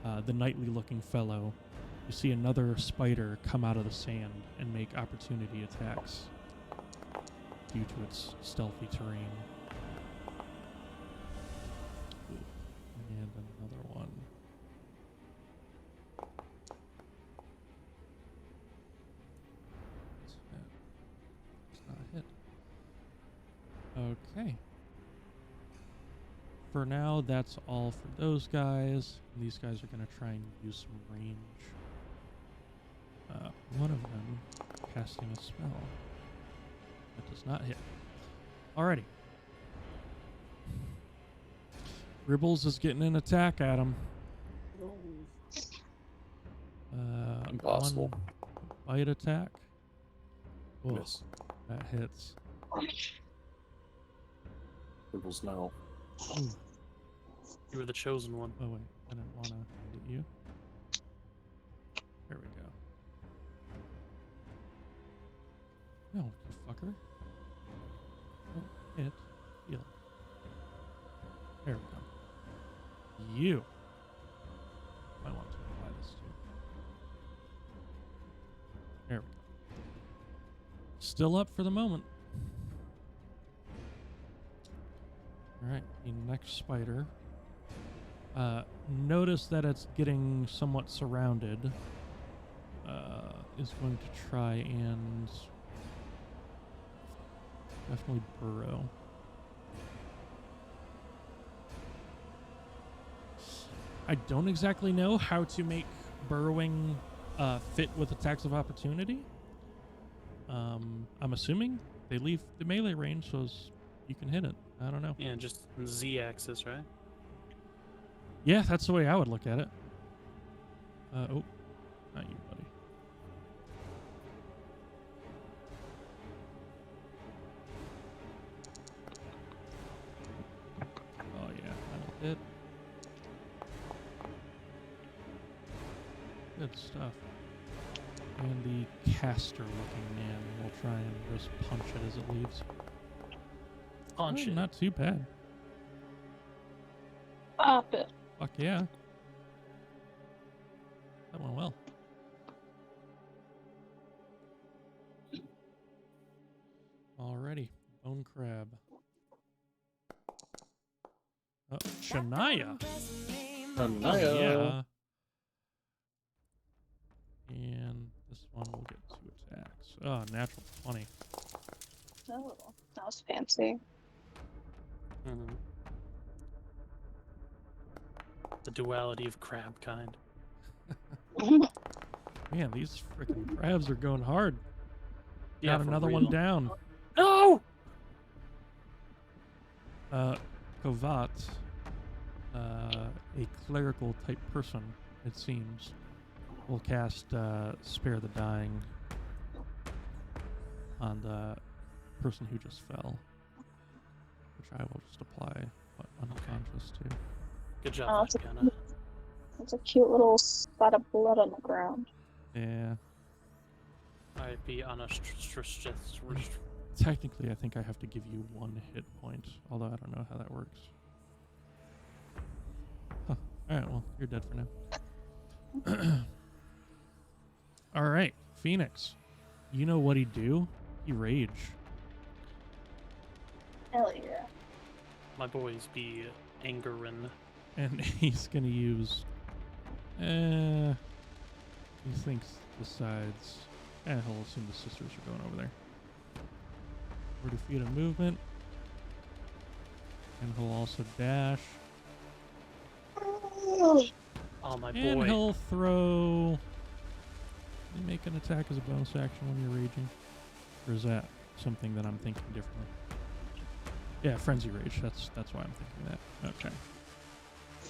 [SPEAKER 1] the knightly-looking fellow. You see another spider come out of the sand and make opportunity attacks due to its stealthy terrain. And another one. It's not a hit. Okay. For now, that's all for those guys. These guys are going to try and use some range. One of them casting a spell. That does not hit. Alrighty. Ribbles is getting an attack at him.
[SPEAKER 2] Impossible.
[SPEAKER 1] One bite attack. Whoa,
[SPEAKER 2] Miss.
[SPEAKER 1] that hits.
[SPEAKER 2] Ribbles now.
[SPEAKER 1] Ooh.
[SPEAKER 3] You were the chosen one.
[SPEAKER 1] Oh wait, I didn't want to hit you. There we go. No, you fucker. Don't hit. Heal. There we go. You. I want to apply this to. There we go. Still up for the moment. Alright, the next spider. Notice that it's getting somewhat surrounded. Is going to try and definitely burrow. I don't exactly know how to make burrowing fit with attacks of opportunity. I'm assuming they leave the melee range so you can hit it. I don't know.
[SPEAKER 3] Yeah, just Z-axis, right?
[SPEAKER 1] Yeah, that's the way I would look at it. Oh, not you, buddy. Oh yeah, that'll hit. Good stuff. And the caster-looking man will try and just punch it as it leaves.
[SPEAKER 3] Punch
[SPEAKER 1] Oh,
[SPEAKER 3] it.
[SPEAKER 1] not too bad.
[SPEAKER 4] Pop it.
[SPEAKER 1] Fuck yeah. That went well. Alrighty. Bone crab. Oh, Shania.
[SPEAKER 2] Shania.
[SPEAKER 1] Yeah. And this one will get 2 attacks. Oh, natural 20.
[SPEAKER 4] Oh, that was fancy.
[SPEAKER 3] Mhm. The duality of crab kind.
[SPEAKER 1] Man, these freaking crabs are going hard.
[SPEAKER 3] Yeah,
[SPEAKER 1] Got
[SPEAKER 3] for
[SPEAKER 1] another
[SPEAKER 3] real.
[SPEAKER 1] one down.
[SPEAKER 3] No!
[SPEAKER 1] Kovat a clerical type person, it seems, will cast Spare the Dying on the person who just fell, which I will just apply unconscious to.
[SPEAKER 3] Good job,
[SPEAKER 4] Oh,
[SPEAKER 3] Vagana.
[SPEAKER 4] it's a cute little spot of blood on the ground.
[SPEAKER 1] Yeah.
[SPEAKER 3] I'd be on a
[SPEAKER 1] Technically, I think I have to give you 1 hit point, although I don't know how that works. Huh. Alright, well, you're dead for now. Alright, Phoenix. You know what he'd do? He rage.
[SPEAKER 4] Hell yeah.
[SPEAKER 3] My boys be angering.
[SPEAKER 1] And he's gonna use... he thinks the sides... he'll assume the sisters are going over there. 40 feet of movement. And he'll also dash.
[SPEAKER 3] Oh, my
[SPEAKER 1] And
[SPEAKER 3] boy.
[SPEAKER 1] he'll throw... You make an attack as a bonus action when you're raging? Or is that something that I'm thinking differently? Yeah, Frenzy Rage. That's why I'm thinking that. Okay.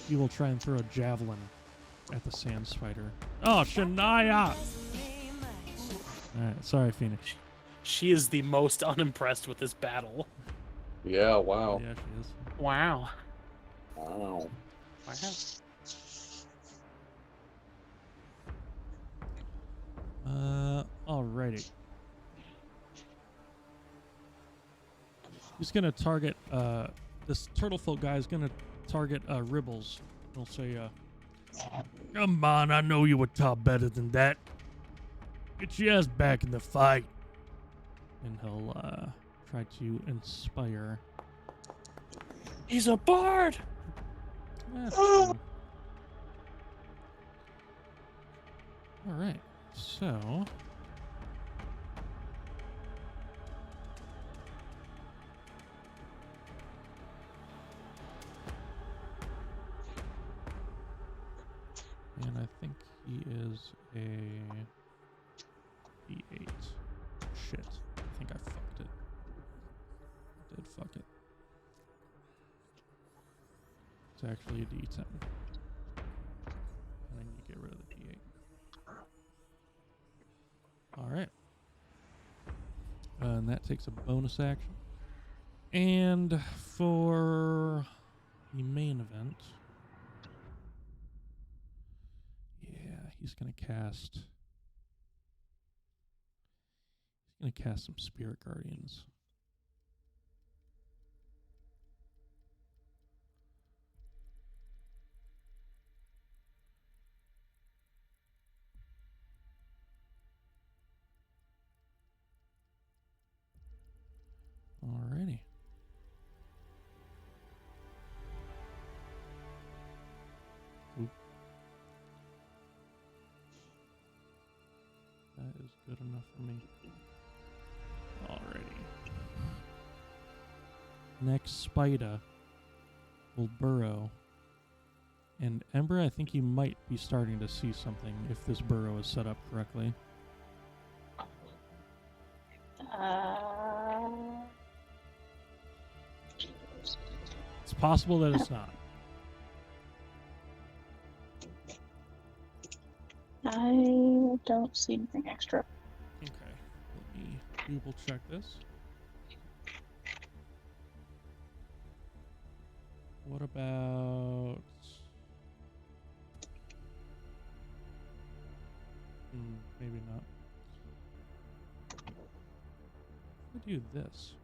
[SPEAKER 1] He will try and throw a javelin at the sand spider. Oh, Shania! Alright, sorry, Phoenix.
[SPEAKER 3] She is the most unimpressed with this battle.
[SPEAKER 2] Yeah, wow.
[SPEAKER 1] Yeah, she is.
[SPEAKER 3] Wow.
[SPEAKER 2] Wow.
[SPEAKER 3] Wow.
[SPEAKER 1] Alrighty. He's gonna target, this turtlefolk guy is gonna target, Ribbles. He'll say, come on, I know you were taught better than that. Get your ass back in the fight. And he'll, try to inspire.
[SPEAKER 3] He's a bard!
[SPEAKER 1] That's fine. Alright, so... And I think he is a D8. Shit. I think I fucked it. I did fuck it. It's actually a D10. And then you get rid of the D8. Alright. And that takes a bonus action. And for the main event... He's gonna cast some Spirit Guardians. Alrighty. Oop. That is good enough for me. Alrighty. Next spider will burrow. And Embra, I think you might be starting to see something if this burrow is set up correctly. It's possible that it's not.
[SPEAKER 4] I don't see anything extra.
[SPEAKER 1] Okay, let me double check this. What about... maybe not. If I do this.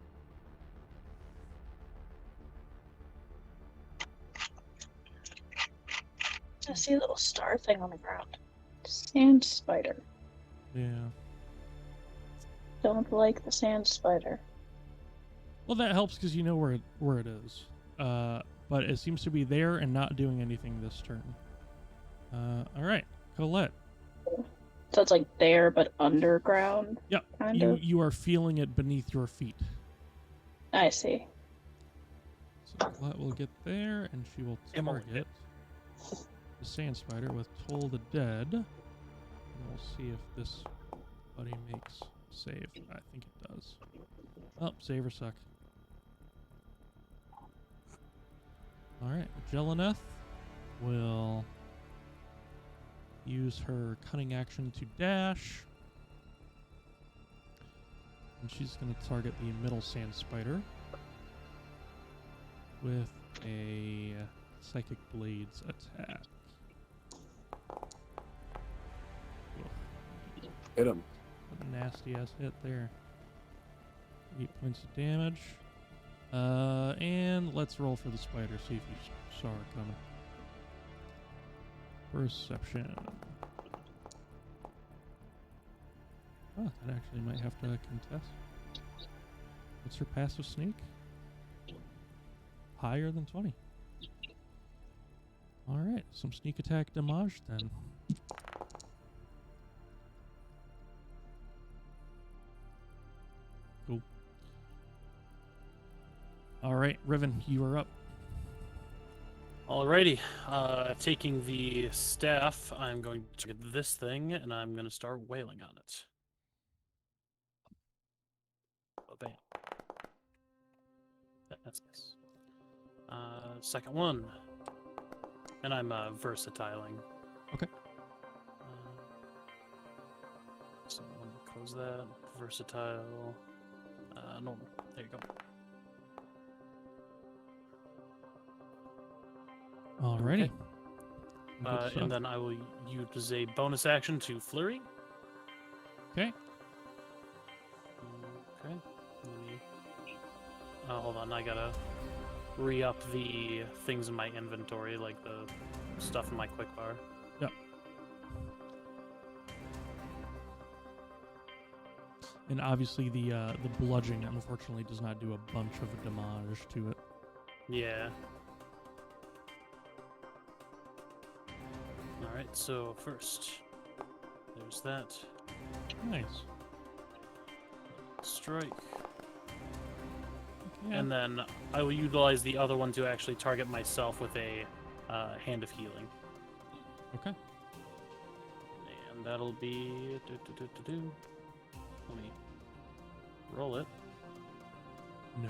[SPEAKER 4] I see a little star thing on the ground. Sand spider.
[SPEAKER 1] Yeah.
[SPEAKER 4] Don't like the sand spider.
[SPEAKER 1] Well, that helps because you know where it is. But it seems to be there and not doing anything this turn. All right, Colette.
[SPEAKER 4] So it's like there, but underground.
[SPEAKER 1] Yep.
[SPEAKER 4] Kind of.
[SPEAKER 1] You are feeling it beneath your feet.
[SPEAKER 4] I see.
[SPEAKER 1] So Colette will get there, and she will target the sand spider with Toll the Dead. And we'll see if this buddy makes save. I think it does. Oh, save or suck. All right, Jeleneth will use her cunning action to dash. And she's going to target the middle sand spider with a Psychic Blades attack.
[SPEAKER 2] Hit him.
[SPEAKER 1] A nasty ass hit there. 8 points of damage. And let's roll for the spider, see if you saw her coming. Perception. Oh, that actually might have to contest. What's her passive sneak? Higher than 20. Alright, some sneak attack damage then. Cool. Alright, Riven, you are up.
[SPEAKER 3] Alrighty, taking the staff, I'm going to get this thing, and I'm going to start wailing on it. Oh, bam. That's nice. Second one. And I'm versatiling.
[SPEAKER 1] Okay.
[SPEAKER 3] So I'm going to close that. Versatile. Normal. There you go.
[SPEAKER 1] Alrighty.
[SPEAKER 3] Okay. And then I will use a bonus action to flurry.
[SPEAKER 1] Okay.
[SPEAKER 3] Okay. Hold on, I gotta re-up the things in my inventory, like the stuff in my quick bar.
[SPEAKER 1] Yep. And obviously the bludgeoning unfortunately does not do a bunch of damage to it.
[SPEAKER 3] Yeah. Alright, so first, there's that.
[SPEAKER 1] Nice.
[SPEAKER 3] Strike.
[SPEAKER 1] Okay.
[SPEAKER 3] And then I will utilize the other one to actually target myself with a Hand of Healing.
[SPEAKER 1] Okay.
[SPEAKER 3] And that'll be... Let me roll it.
[SPEAKER 1] No.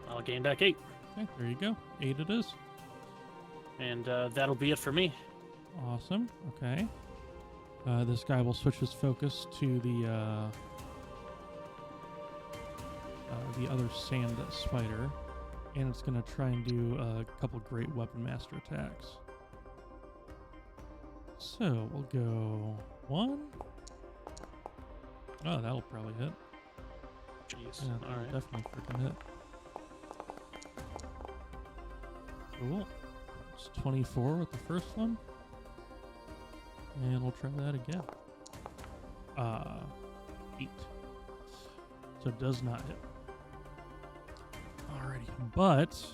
[SPEAKER 3] I'll gain back 8.
[SPEAKER 1] Okay, there you go. 8 it is.
[SPEAKER 3] And that'll be it for me.
[SPEAKER 1] Awesome. Okay. This guy will switch his focus to the other sand spider, and it's going to try and do a couple great weapon master attacks. So we'll go 1. Oh, that'll probably hit.
[SPEAKER 3] Jeez.
[SPEAKER 1] Yeah,
[SPEAKER 3] All
[SPEAKER 1] that'll
[SPEAKER 3] right.
[SPEAKER 1] definitely freaking hit. Cool. It's 24 with the first one. And we'll try that again. 8. So it does not hit. Alrighty. But,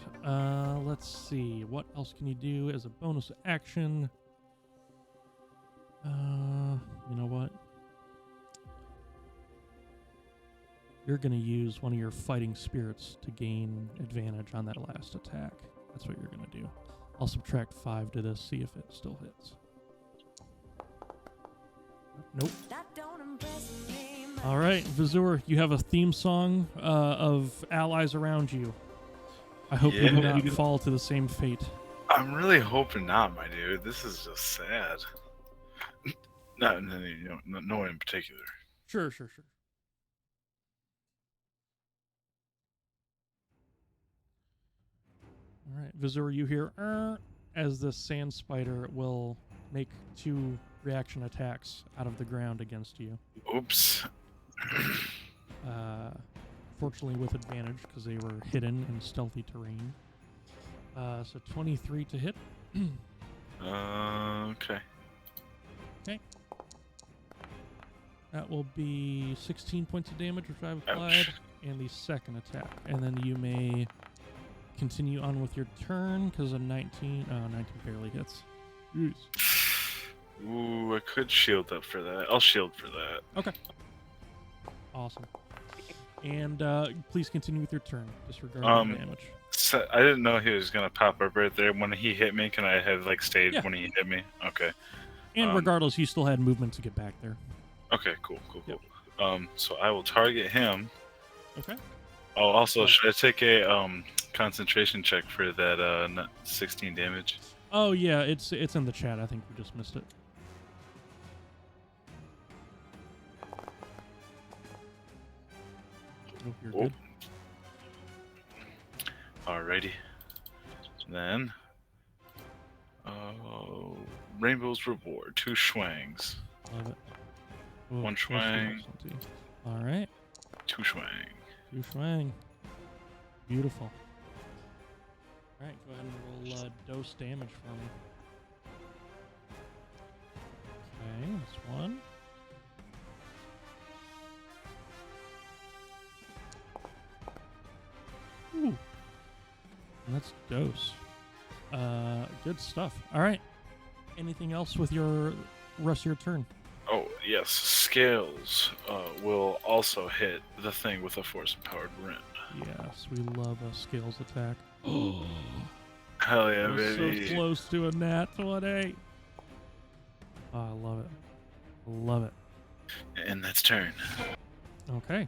[SPEAKER 1] let's see. What else can you do as a bonus action? You know what? You're going to use one of your fighting spirits to gain advantage on that last attack. That's what you're going to do. I'll subtract 5 to this, see if it still hits. Nope. All right, Vazur, you have a theme song of allies around you. I hope you do not fall to the same fate.
[SPEAKER 5] I'm really hoping not, my dude. This is just sad. No one in particular.
[SPEAKER 1] Sure. All right, Vazur, you hear as the sand spider will make 2 reaction attacks out of the ground against you.
[SPEAKER 5] Oops.
[SPEAKER 1] Fortunately with advantage because they were hidden in stealthy terrain. So 23 to hit.
[SPEAKER 5] Okay.
[SPEAKER 1] Okay. That will be 16 points of damage, which I've applied,
[SPEAKER 5] Ouch.
[SPEAKER 1] and the second attack. And then you may continue on with your turn because a 19 barely hits. Jeez.
[SPEAKER 5] Ooh, I could shield up for that. I'll shield for that.
[SPEAKER 1] Okay. Awesome. And please continue with your turn. Disregard the damage.
[SPEAKER 5] So I didn't know he was gonna pop up right there when he hit me. Can I have stayed
[SPEAKER 1] Yeah.
[SPEAKER 5] when he hit me? Okay.
[SPEAKER 1] And regardless, you still had movement to get back there.
[SPEAKER 5] Okay. Cool.
[SPEAKER 1] Yep.
[SPEAKER 5] So I will target him
[SPEAKER 1] Okay.
[SPEAKER 5] Oh, also, should I take a concentration check for that 16 damage?
[SPEAKER 1] Oh yeah, it's in the chat. I think we just missed it. Oh, you're good.
[SPEAKER 5] Alrighty. Then, Rainbow's Reward, 2 schwangs.
[SPEAKER 1] Love it. Oh,
[SPEAKER 5] 1
[SPEAKER 1] close to
[SPEAKER 5] schwang,
[SPEAKER 1] something. All right.
[SPEAKER 5] 2 schwang.
[SPEAKER 1] 2 schwang. Beautiful. All right, go ahead and roll dose damage for me. Okay, that's 1. Ooh. And that's dose. Good stuff. All right. Anything else with your rest of your turn?
[SPEAKER 5] Oh, yes. Scales will also hit the thing with a force-empowered rend.
[SPEAKER 1] Yes, we love a scales attack.
[SPEAKER 5] Hell yeah,
[SPEAKER 1] We're
[SPEAKER 5] baby.
[SPEAKER 1] so close to a nat 20. Oh, I love it. Love it.
[SPEAKER 5] And that's turn.
[SPEAKER 1] Okay.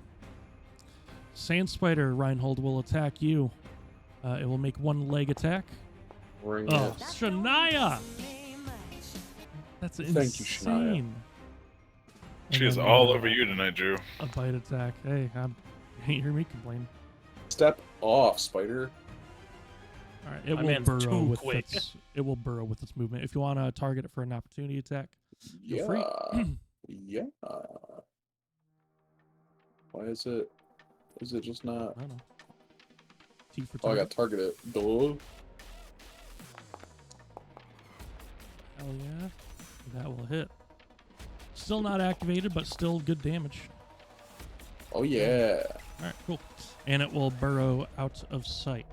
[SPEAKER 1] Sand Spider Reinhold will attack you. It will make 1 leg attack.
[SPEAKER 2] Bring
[SPEAKER 1] Oh,
[SPEAKER 2] it.
[SPEAKER 1] Shania! That's insane.
[SPEAKER 2] Thank you, Shania.
[SPEAKER 1] And
[SPEAKER 5] She is
[SPEAKER 1] then,
[SPEAKER 5] all over you tonight, Drew.
[SPEAKER 1] A bite attack. Hey, you ain't hear me complain.
[SPEAKER 2] Step off, spider.
[SPEAKER 1] All right, it
[SPEAKER 3] My
[SPEAKER 1] will
[SPEAKER 3] man's
[SPEAKER 1] burrow
[SPEAKER 3] too
[SPEAKER 1] with
[SPEAKER 3] quick.
[SPEAKER 1] it will burrow with its movement. If you want to target it for an opportunity attack, feel free.
[SPEAKER 2] Yeah. Why is it? Is it just not?
[SPEAKER 1] I don't know. T for
[SPEAKER 2] Oh, I
[SPEAKER 1] target.
[SPEAKER 2] got targeted. Duh.
[SPEAKER 1] Hell yeah. That will hit. Still not activated, but still good damage.
[SPEAKER 2] Oh yeah.
[SPEAKER 1] All right, cool. And it will burrow out of sight.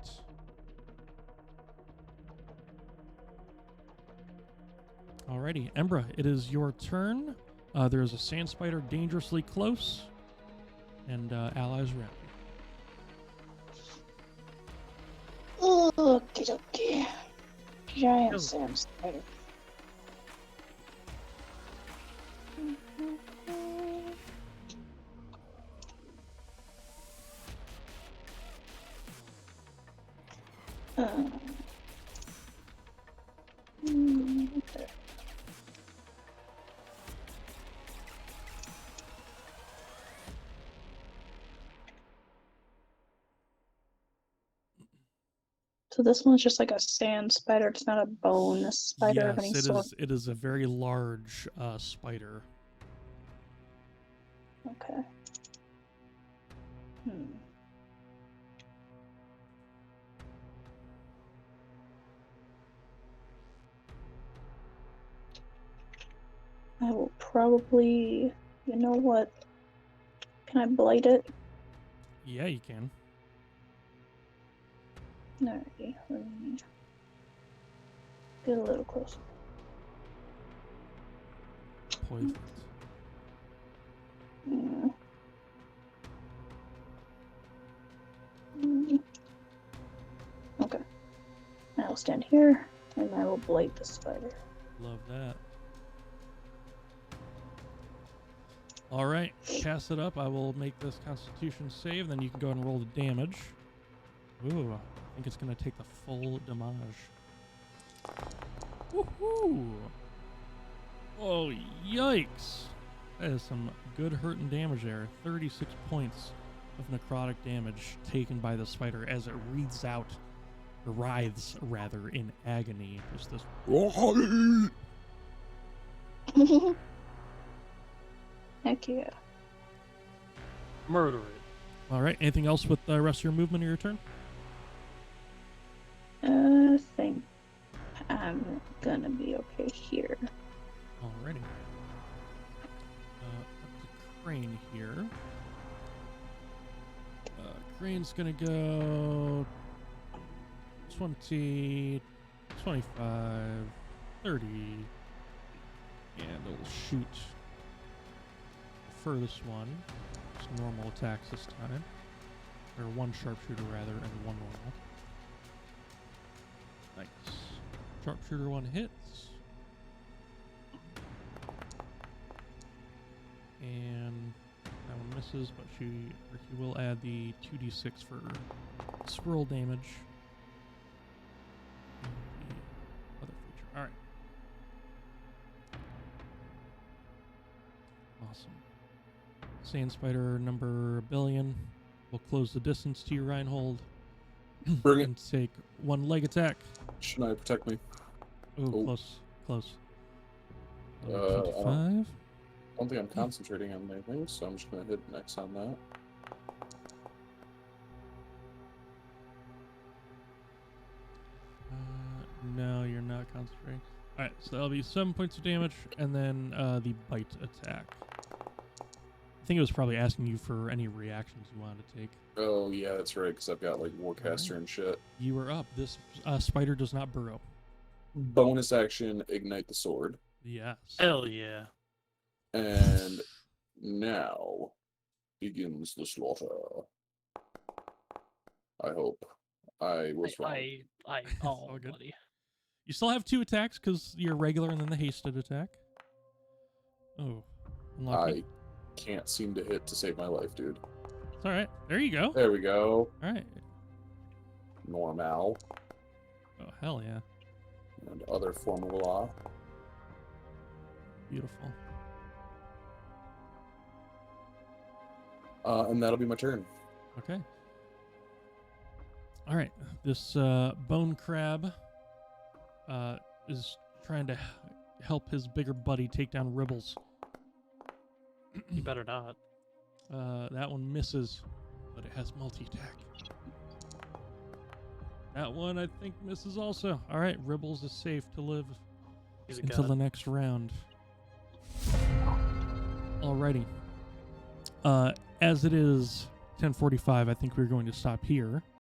[SPEAKER 1] Alrighty, Embra, it is your turn. There is a sand spider dangerously close, and allies around you.
[SPEAKER 4] Okie dokie. Giant sand spider. Okay. So this one's just like a sand spider. It's not a bone spider of any
[SPEAKER 1] Yes,
[SPEAKER 4] sort.
[SPEAKER 1] it is a very large spider.
[SPEAKER 4] Okay. I will probably, you know what? Can I blight it?
[SPEAKER 1] Yeah, you can.
[SPEAKER 4] Alrighty, let me get a little closer.
[SPEAKER 1] Perfect.
[SPEAKER 4] Mm. Okay. I will stand here, and I will blight the spider.
[SPEAKER 1] Love that. All right, cast it up. I will make this Constitution save, then you can go ahead and roll the damage. Ooh, I think it's going to take the full damage. Woohoo! Oh, yikes! That is some good hurting damage there. 36 points of necrotic damage taken by the spider as it writhes rather in agony. Just this.
[SPEAKER 4] Heck yeah.
[SPEAKER 3] Murder it.
[SPEAKER 1] All right. Anything else with the rest of your movement or your turn?
[SPEAKER 4] I think I'm gonna be okay here.
[SPEAKER 1] Alrighty. Up to Krane here. Crane's gonna go 20, 25, 30, and it'll shoot the furthest one. Just normal attacks this time. Or one sharpshooter rather, and one normal. Nice. Sharpshooter 1 hits. And that one misses, but he will add the 2d6 for swirl damage. And the other feature. All right. Awesome. Sand Spider number 1,000,000,000 will close the distance to you, Reinhold.
[SPEAKER 2] Bring it.
[SPEAKER 1] And take one leg attack.
[SPEAKER 2] Shania, protect me.
[SPEAKER 1] Oh,
[SPEAKER 2] Oh.
[SPEAKER 1] close.
[SPEAKER 2] I don't-
[SPEAKER 1] 25.
[SPEAKER 2] I don't think I'm concentrating on anything, so I'm just gonna hit next on that.
[SPEAKER 1] No, you're not concentrating. Alright, so that'll be 7 points of damage, and then the bite attack. I think it was probably asking you for any reactions you wanted to take.
[SPEAKER 2] Oh yeah, that's right, because I've got like Warcaster and shit.
[SPEAKER 1] You are up. This spider does not burrow.
[SPEAKER 2] Bonus action, ignite the sword.
[SPEAKER 1] Yes.
[SPEAKER 3] Hell yeah.
[SPEAKER 2] And now begins the slaughter. I hope I was wrong.
[SPEAKER 3] Oh,
[SPEAKER 1] all good.
[SPEAKER 3] buddy.
[SPEAKER 1] You still have 2 attacks because you're regular and then the hasted attack. Oh, unlucky.
[SPEAKER 2] I can't seem to hit to save my life, dude.
[SPEAKER 1] It's alright. There you go.
[SPEAKER 2] There we go.
[SPEAKER 1] Alright.
[SPEAKER 2] Normal.
[SPEAKER 1] Oh, hell yeah.
[SPEAKER 2] And other formula.
[SPEAKER 1] Beautiful.
[SPEAKER 2] And that'll be my turn.
[SPEAKER 1] Okay. All right. This bone crab is trying to help his bigger buddy take down Ribbles.
[SPEAKER 3] You better not.
[SPEAKER 1] That one misses, but it has multi-attack. That one, I think, misses also. All right. Ribbles is safe to live
[SPEAKER 3] He's a
[SPEAKER 1] until
[SPEAKER 3] god.
[SPEAKER 1] the next round. Alrighty. As it is 10:45, I think we're going to stop here.